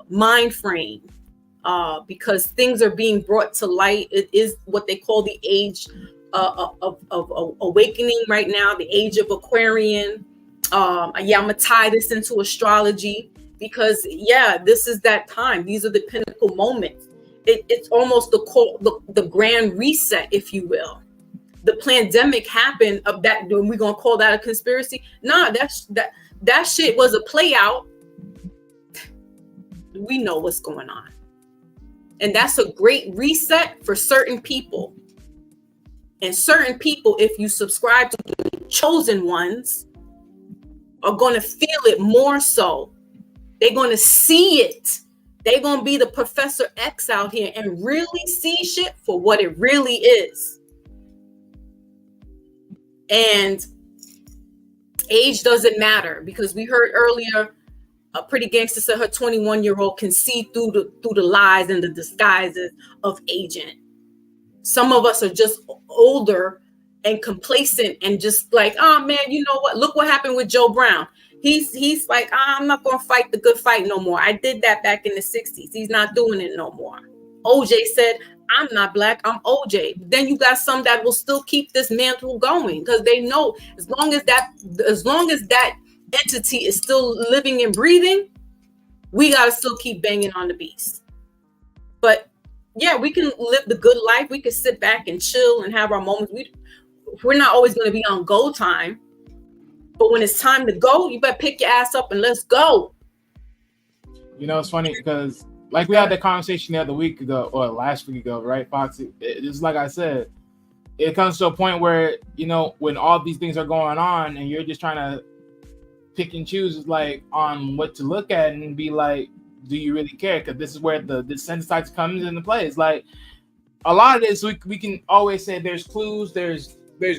mind frame, because things are being brought to light. It is what they call the age of awakening right now, the age of Aquarian. I'm gonna tie this into astrology, because this is that time. These are the pinnacle moments. It's almost the grand reset, if you will. The pandemic happened of that. We're gonna call that a conspiracy? Nah, that shit was a play out. We know what's going on, and that's a great reset for certain people. And certain people, if you subscribe to the chosen ones, are going to feel it more so. They're going to see it. They're going to be the Professor X out here and really see shit for what it really is. And age doesn't matter, because we heard earlier, a Pretty Gangster said her 21-year-old can see through the lies and the disguises of aging. Some of us are just older and complacent and just like, oh man, you know what? Look what happened with Joe Brown. He's like, I'm not going to fight the good fight no more. I did that back in the 60s. He's not doing it no more. OJ said, I'm not black, I'm OJ. Then you got some that will still keep this mantle going, because they know as long as that entity is still living and breathing, we got to still keep banging on the beast. But yeah, we can live the good life. We can sit back and chill and have our moments. We're not always going to be on go time. But when it's time to go, you better pick your ass up and let's go. You know, it's funny because like we had that conversation the other week ago or last week ago, right, Foxy? It's like I said, it comes to a point where, you know, when all these things are going on and you're just trying to pick and choose like on what to look at and be like, do you really care? Because this is where the desensitized comes into play. It's like a lot of this we can always say there's clues, there's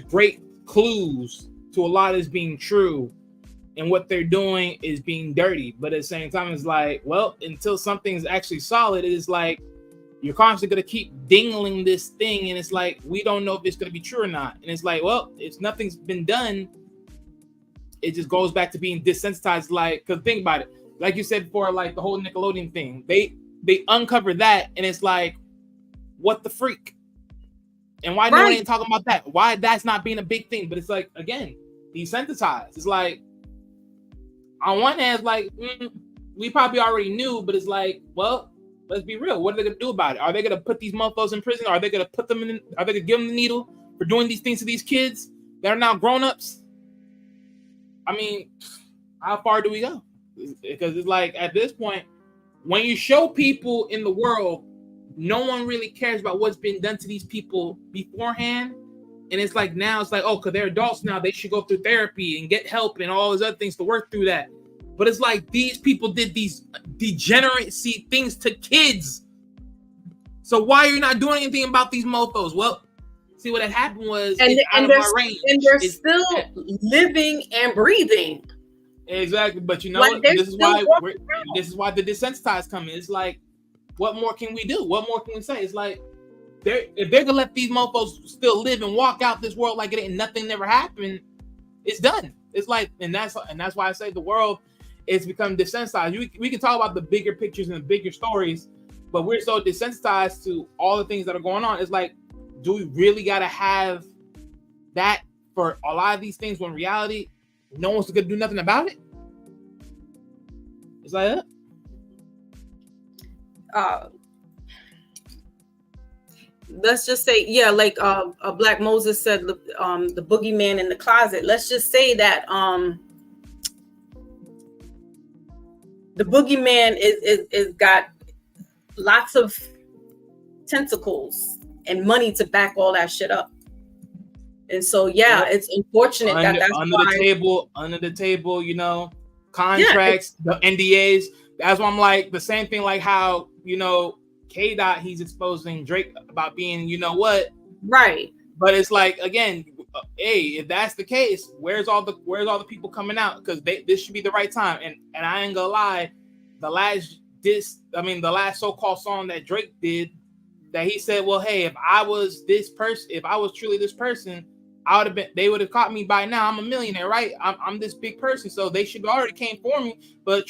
great clues to a lot of this being true, and what they're doing is being dirty. But at the same time, it's like, well, until something's actually solid, it is like you're constantly gonna keep dingling this thing, and it's like we don't know if it's gonna be true or not. And it's like, well, if nothing's been done, it just goes back to being desensitized. Like, because think about it. Like you said before, like the whole Nickelodeon thing, they uncover that, and it's like, what the freak? And why no one ain't talking about that? Why that's not being a big thing? But it's like, again, desensitized. It's like, on one hand, it's like, we probably already knew, but it's like, well, let's be real. What are they gonna do about it? Are they gonna put these motherfuckers in prison? Are they gonna put them in? Are they gonna give them the needle for doing these things to these kids that are now grown-ups? I mean, how far do we go? Because it's like, at this point, when you show people in the world, no one really cares about what's been done to these people beforehand. And it's like, now it's like, oh, because they're adults now, they should go through therapy and get help and all those other things to work through that. But it's like, these people did these degeneracy things to kids. So why are you not doing anything about these mofos? Well, see, what had happened was, and they're still living and breathing. Exactly. But you know, like this is why the desensitized come in. It's like, what more can we do? What more can we say? It's like, if they're gonna let these mofos still live and walk out this world like it ain't nothing never happened, it's done. It's like, and that's why I say the world is become desensitized. We can talk about the bigger pictures and the bigger stories, but we're so desensitized to all the things that are going on. It's like, do we really gotta have that for a lot of these things when in reality no one's gonna do nothing about it? It's like let's just say, yeah, like Black Moses said, the boogeyman in the closet. Let's just say that the boogeyman is got lots of tentacles and money to back all that shit up. And so, yeah, it's unfortunate that's under the table, you know, contracts, the NDAs. That's why I'm like, the same thing, like how, you know, K-Dot, he's exposing Drake about being, you know what? Right. But it's like, again, hey, if that's the case, where's all the people coming out? Because this should be the right time. And I ain't gonna lie, the last so-called song that Drake did, that he said, well, hey, if I was truly this person, they would have caught me by now. I'm a millionaire, right? I'm this big person, so they should have already came for me. But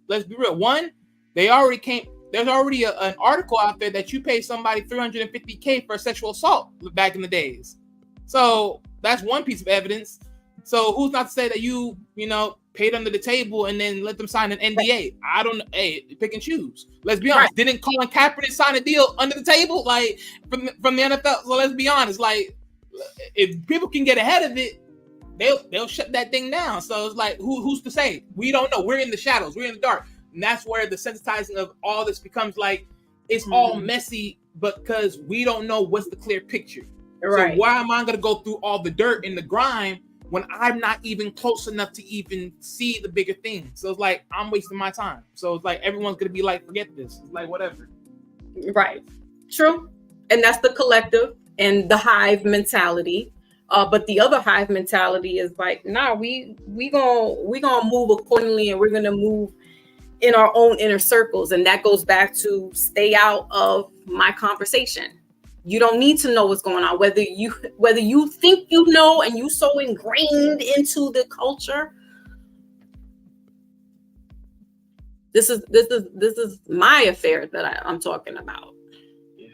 let's be real. One, they already came. There's already an article out there that you pay somebody $350K for sexual assault back in the days. So that's one piece of evidence. So who's not to say that you paid under the table and then let them sign an NDA? I don't. Hey, pick and choose. Let's be honest. Right. Didn't Colin Kaepernick sign a deal under the table, like from the NFL? So let's be honest. Like, if people can get ahead of it, they'll shut that thing down. So it's like, who's to say? We don't know. We're in the shadows. We're in the dark. And that's where the sensitizing of all this becomes like, it's all messy, but because we don't know what's the clear picture. Right. So why am I going to go through all the dirt and the grime when I'm not even close enough to even see the bigger thing? So it's like, I'm wasting my time. So it's like, everyone's going to be like, forget this. It's like, whatever. Right. True. And that's the collective and the hive mentality. But the other hive mentality is like, nah, we gonna move accordingly, and we're going to move in our own inner circles. And that goes back to stay out of my conversation. You don't need to know what's going on, whether you think you know and you so ingrained into the culture. This is my affair that I'm talking about. Yeah.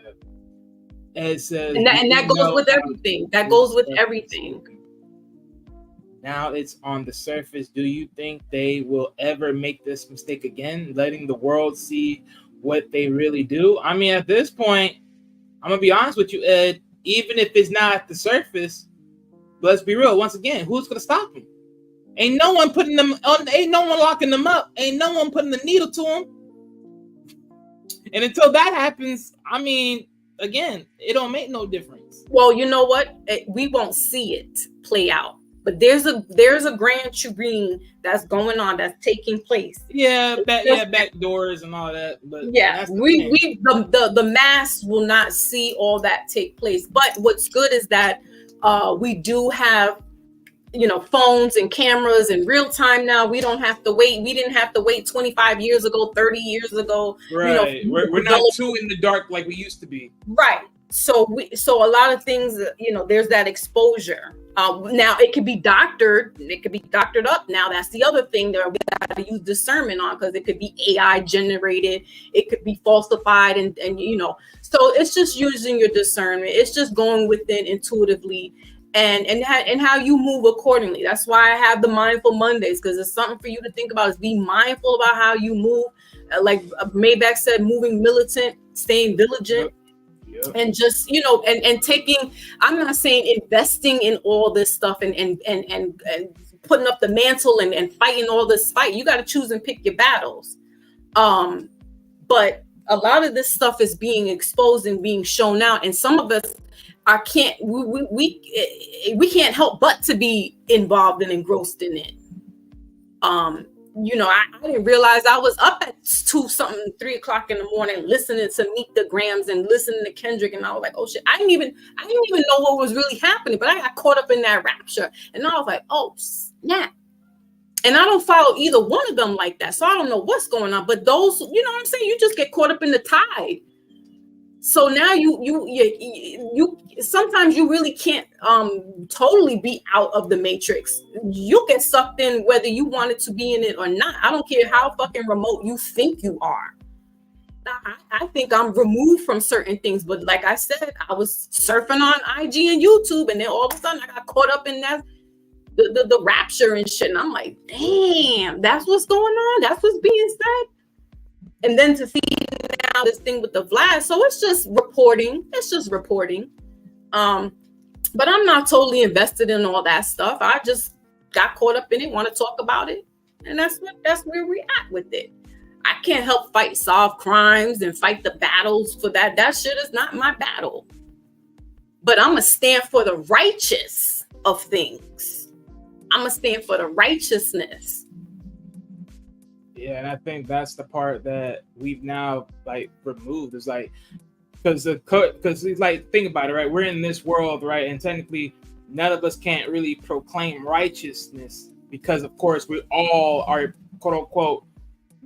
And that goes with everything. That goes with everything. Now it's on the surface. Do you think they will ever make this mistake again, letting the world see what they really do? I mean, at this point, I'm going to be honest with you, Ed, even if it's not at the surface, let's be real. Once again, who's going to stop them? Ain't no one putting them on, ain't no one locking them up. Ain't no one putting the needle to them. And until that happens, I mean, again, it don't make no difference. Well, you know what? We won't see it play out. But there's a grand chagrin that's going on, that's taking place. Back doors and all that. But yeah, the mass will not see all that take place. But what's good is that we do have, phones and cameras in real time now. We don't have to wait. We didn't have to wait 25 years ago, 30 years ago. Right. We're not too in the dark like we used to be. Right. So a lot of things, there's that exposure. Now it could be doctored. It could be doctored up. Now that's the other thing that we got to use discernment on, because it could be AI generated. It could be falsified, and so it's just using your discernment. It's just going within intuitively, and how you move accordingly. That's why I have the Mindful Mondays, because it's something for you to think about. Is be mindful about how you move. Like Maybach said, moving militant, staying vigilant. Yep. And just and taking, I'm not saying investing in all this stuff and putting up the mantle and fighting all this fight. You got to choose and pick your battles. But a lot of this stuff is being exposed and being shown out, and some of us we can't help but to be involved and engrossed in it. I didn't realize I was up at 3 o'clock in the morning listening to Meet the Grams and listening to Kendrick, and I was like, oh shit, I didn't even know what was really happening, but I got caught up in that rapture, and I was like, oh snap. And I don't follow either one of them like that, so I don't know what's going on. But those, you know what I'm saying, you just get caught up in the tide. So now you sometimes you really can't totally be out of the matrix. You get sucked in whether you wanted to be in it or not. I don't care how fucking remote you think you are. I think I'm removed from certain things, but like I said, I was surfing on IG and YouTube, and then all of a sudden I got caught up in that the rapture and shit, and I'm like, damn, that's what's going on. That's what's being said. And then to see now this thing with the Vlad, so it's just reporting. But I'm not totally invested in all that stuff. I just got caught up in it, want to talk about it, and that's where we're at with it. I can't help solve crimes and fight the battles for that. That shit is not my battle. But I'm gonna stand for the righteous of things. I'm gonna stand for the righteousness. Yeah, and I think that's the part that we've now removed. Is because it's like, think about it, right? We're in this world, right? And technically, none of us can't really proclaim righteousness because, of course, we all are quote unquote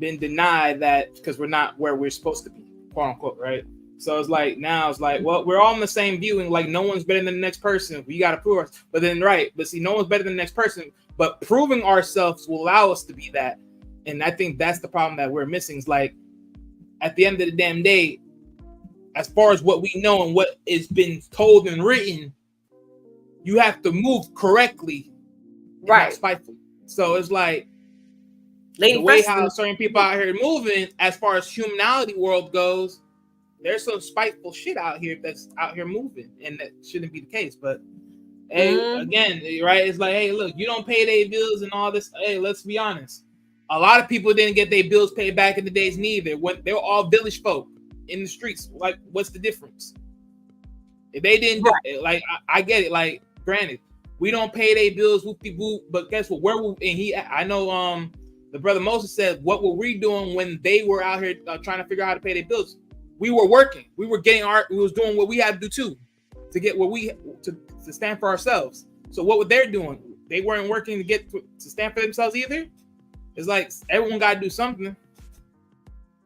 been denied that because we're not where we're supposed to be, quote unquote, right? So it's like now it's like, well, we're all in the same viewing. Like no one's better than the next person. We got to prove us. But then but see, no one's better than the next person. But proving ourselves will allow us to be that. And I think that's the problem that we're missing. Is like at the end of the damn day, as far as what we know and what is been told and written, you have to move correctly, right? Spiteful. So it's like the way how certain people out here moving, as far as humanity world goes. There's some spiteful shit out here that's out here moving, and that shouldn't be the case. But hey, again, right? It's like, hey, look, you don't pay their bills and all this. Hey, let's be honest. A lot of people didn't get their bills paid back in the days neither. When they were all village folk in the streets, like, what's the difference? If they didn't, like, I get it. Like, granted, we don't pay their bills, whoop-de-whoop, but guess what? I know, the brother Moses said, what were we doing when they were out here trying to figure out how to pay their bills? We were working. We were getting we was doing what we had to do too, to get what to stand for ourselves. So what were they doing? They weren't working to stand for themselves either. It's like everyone got to do something.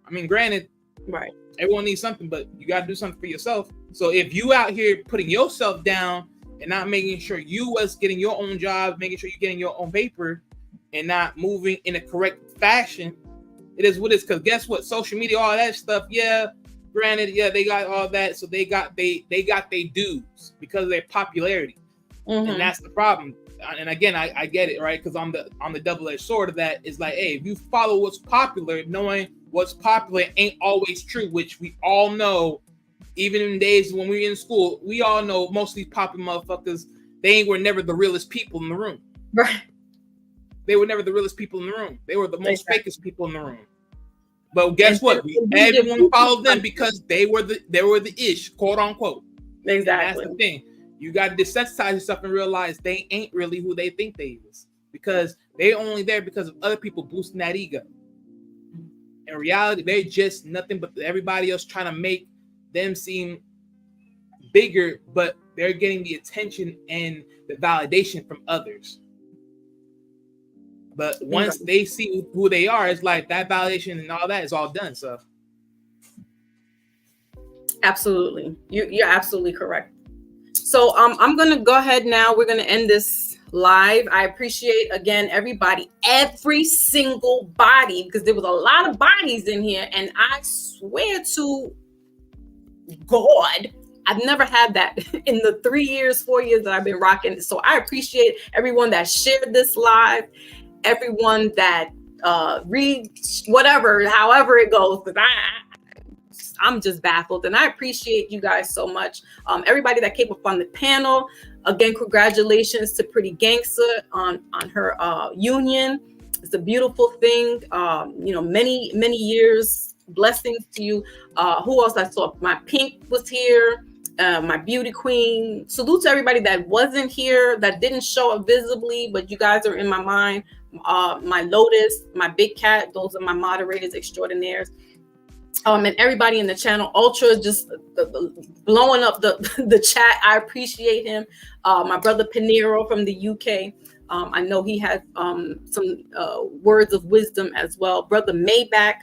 I mean, granted, right? Everyone needs something, but you got to do something for yourself. So if you out here putting yourself down and not making sure you was getting your own job, making sure you're getting your own paper, and not moving in a correct fashion, it is what it is. Because guess what? Social media, all that stuff, yeah. Granted, yeah, they got all that, so they got their dues because of their popularity, and that's the problem. And again, I get it, right? Because on the double-edged sword of that is like, hey, if you follow what's popular, knowing what's popular ain't always true, which we all know. Even in days when we were in school, we all know most of these popular motherfuckers, were never the realest people in the room. Right? They were never the realest people in the room. They were the most fakest people in the room. But guess what? Everyone followed them because they were the ish, quote unquote. Exactly. And that's the thing. You got to desensitize yourself and realize they ain't really who they think they is, because they only there because of other people boosting that ego. In reality, they're just nothing but everybody else trying to make them seem bigger, but they're getting the attention and the validation from others. But once they see who they are, it's like that validation and all that is all done. So, absolutely, you're absolutely correct. So, I'm gonna go ahead now. We're gonna end this live. I appreciate again everybody, every single body, because there was a lot of bodies in here, and I swear to God, I've never had that in the 4 years that I've been rocking. So I appreciate everyone that shared this live. Everyone that reads whatever, however it goes, because I'm just baffled, and I appreciate you guys so much. Everybody that came up on the panel, again, congratulations to Pretty Gangsta on her union. It's a beautiful thing. Many years. Blessings to you. Who else I saw? My Pink was here. My beauty queen. Salute to everybody that wasn't here, that didn't show up visibly, but you guys are in my mind. My Lotus, my Big Cat, those are my moderators extraordinaires. And everybody in the channel, Ultra, just blowing up the chat. I appreciate him. My brother Pinero from the UK. I know he has some words of wisdom as well. Brother Maybach,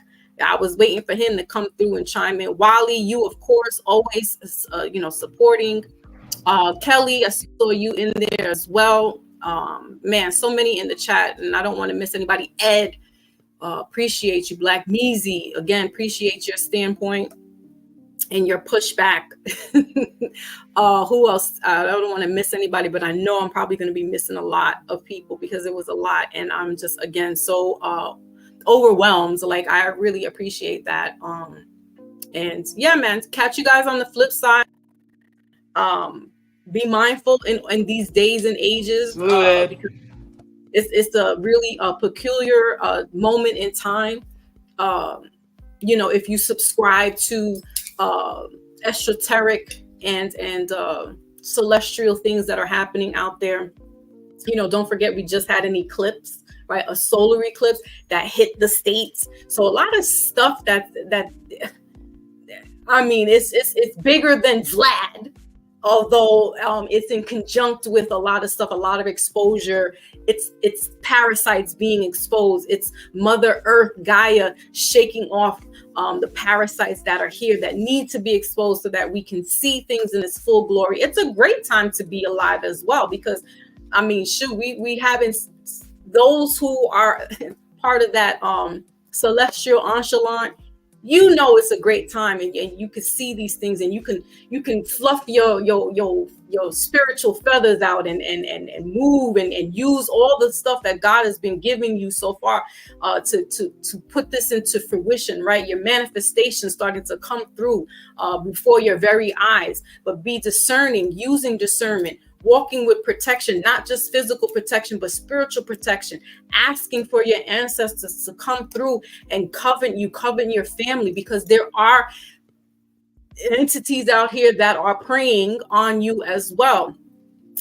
I was waiting for him to come through and chime in. Wally, you of course always supporting. Kelly, I saw you in there as well. Man, so many in the chat, and I don't want to miss anybody. Ed, appreciate you. Black Meezy, again, appreciate your standpoint and your pushback. Who else? I don't want to miss anybody, but I know I'm probably going to be missing a lot of people because it was a lot, and I'm just again so overwhelmed. Like, I really appreciate that. And yeah, man, catch you guys on the flip side. Be mindful in these days and ages. Because it's a really peculiar moment in time. If you subscribe to esoteric and celestial things that are happening out there, don't forget we just had an eclipse. Right, a solar eclipse that hit the states. So a lot of stuff that I mean, it's bigger than Vlad. although it's in conjunct with a lot of stuff, a lot of exposure. It's parasites being exposed. It's Mother Earth, Gaia, shaking off the parasites that are here that need to be exposed so that we can see things in its full glory. It's a great time to be alive as well, because I mean, shoot, we haven't, those who are part of that celestial enchilada, you know, it's a great time, and you can see these things, and you can fluff your spiritual feathers out and move and use all the stuff that God has been giving you so far to put this into fruition, right? Your manifestation starting to come through before your very eyes. But be discerning, using discernment, walking with protection, not just physical protection, but spiritual protection, asking for your ancestors to come through and covenant your family, because there are entities out here that are preying on you as well.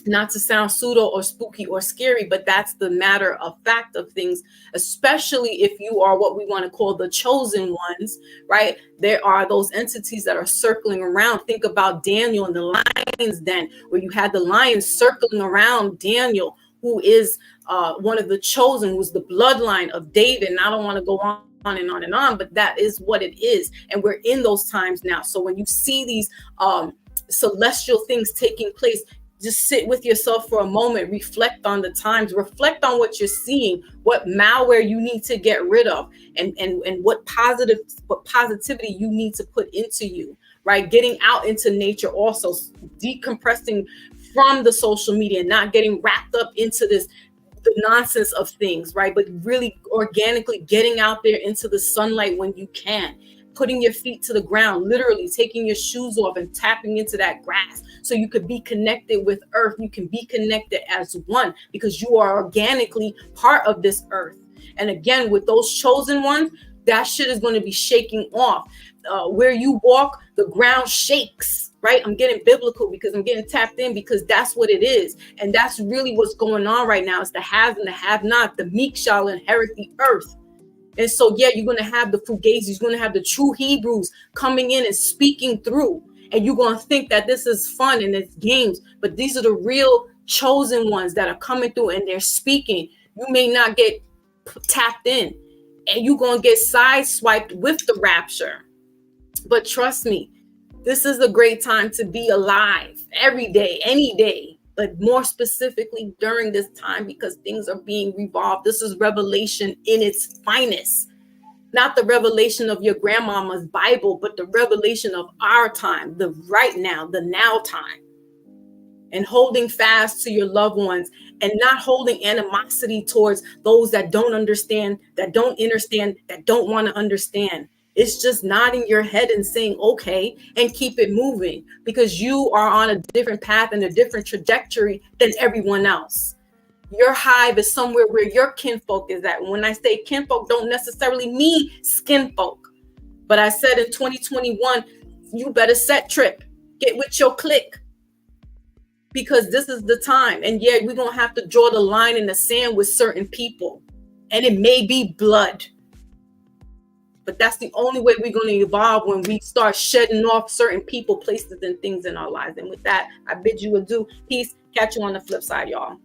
Not to sound pseudo or spooky or scary, but that's the matter of fact of things, especially if you are what we want to call the chosen ones, right? There are those entities that are circling around. Think about Daniel in the lion's den, where you had the lions circling around Daniel, who is one of the chosen, who's the bloodline of David. And I don't want to go on and on and on, but that is what it is. And we're in those times now. So when you see these celestial things taking place, just sit with yourself for a moment, reflect on the times, reflect on what you're seeing, what malware you need to get rid of, and what positivity you need to put into you, right? Getting out into nature, also decompressing from the social media, not getting wrapped up into the nonsense of things, right? But really organically getting out there into the sunlight when you can, putting your feet to the ground, literally taking your shoes off and tapping into that grass so you could be connected with earth. You can be connected as one, because you are organically part of this earth. And again, with those chosen ones, that shit is going to be shaking off. Where you walk, the ground shakes, right? I'm getting biblical because I'm getting tapped in, because that's what it is. And that's really what's going on right now. It's the haves and the have not. The meek shall inherit the earth. And so, yeah, you're going to have the Fugazis, you're going to have the true Hebrews coming in and speaking through. And you're going to think that this is fun and it's games. But these are the real chosen ones that are coming through, and they're speaking. You may not get tapped in, and you're going to get sideswiped with the rapture. But trust me, this is a great time to be alive every day, any day. But more specifically during this time, because things are being revolved. This is revelation in its finest. Not the revelation of your grandmama's Bible, but the revelation of our time, the right now, the now time. And holding fast to your loved ones, and not holding animosity towards those that don't understand, that don't understand, that don't want to understand. It's just nodding your head and saying, okay, and keep it moving, because you are on a different path and a different trajectory than everyone else. Your hive is somewhere where your kinfolk is at. When I say kinfolk, don't necessarily mean skinfolk. But I said in 2021, you better set trip, get with your clique, because this is the time. And yeah, we're going to have to draw the line in the sand with certain people. And it may be blood. But that's the only way we're going to evolve, when we start shedding off certain people, places, and things in our lives. And with that, I bid you adieu. Peace. Catch you on the flip side, y'all.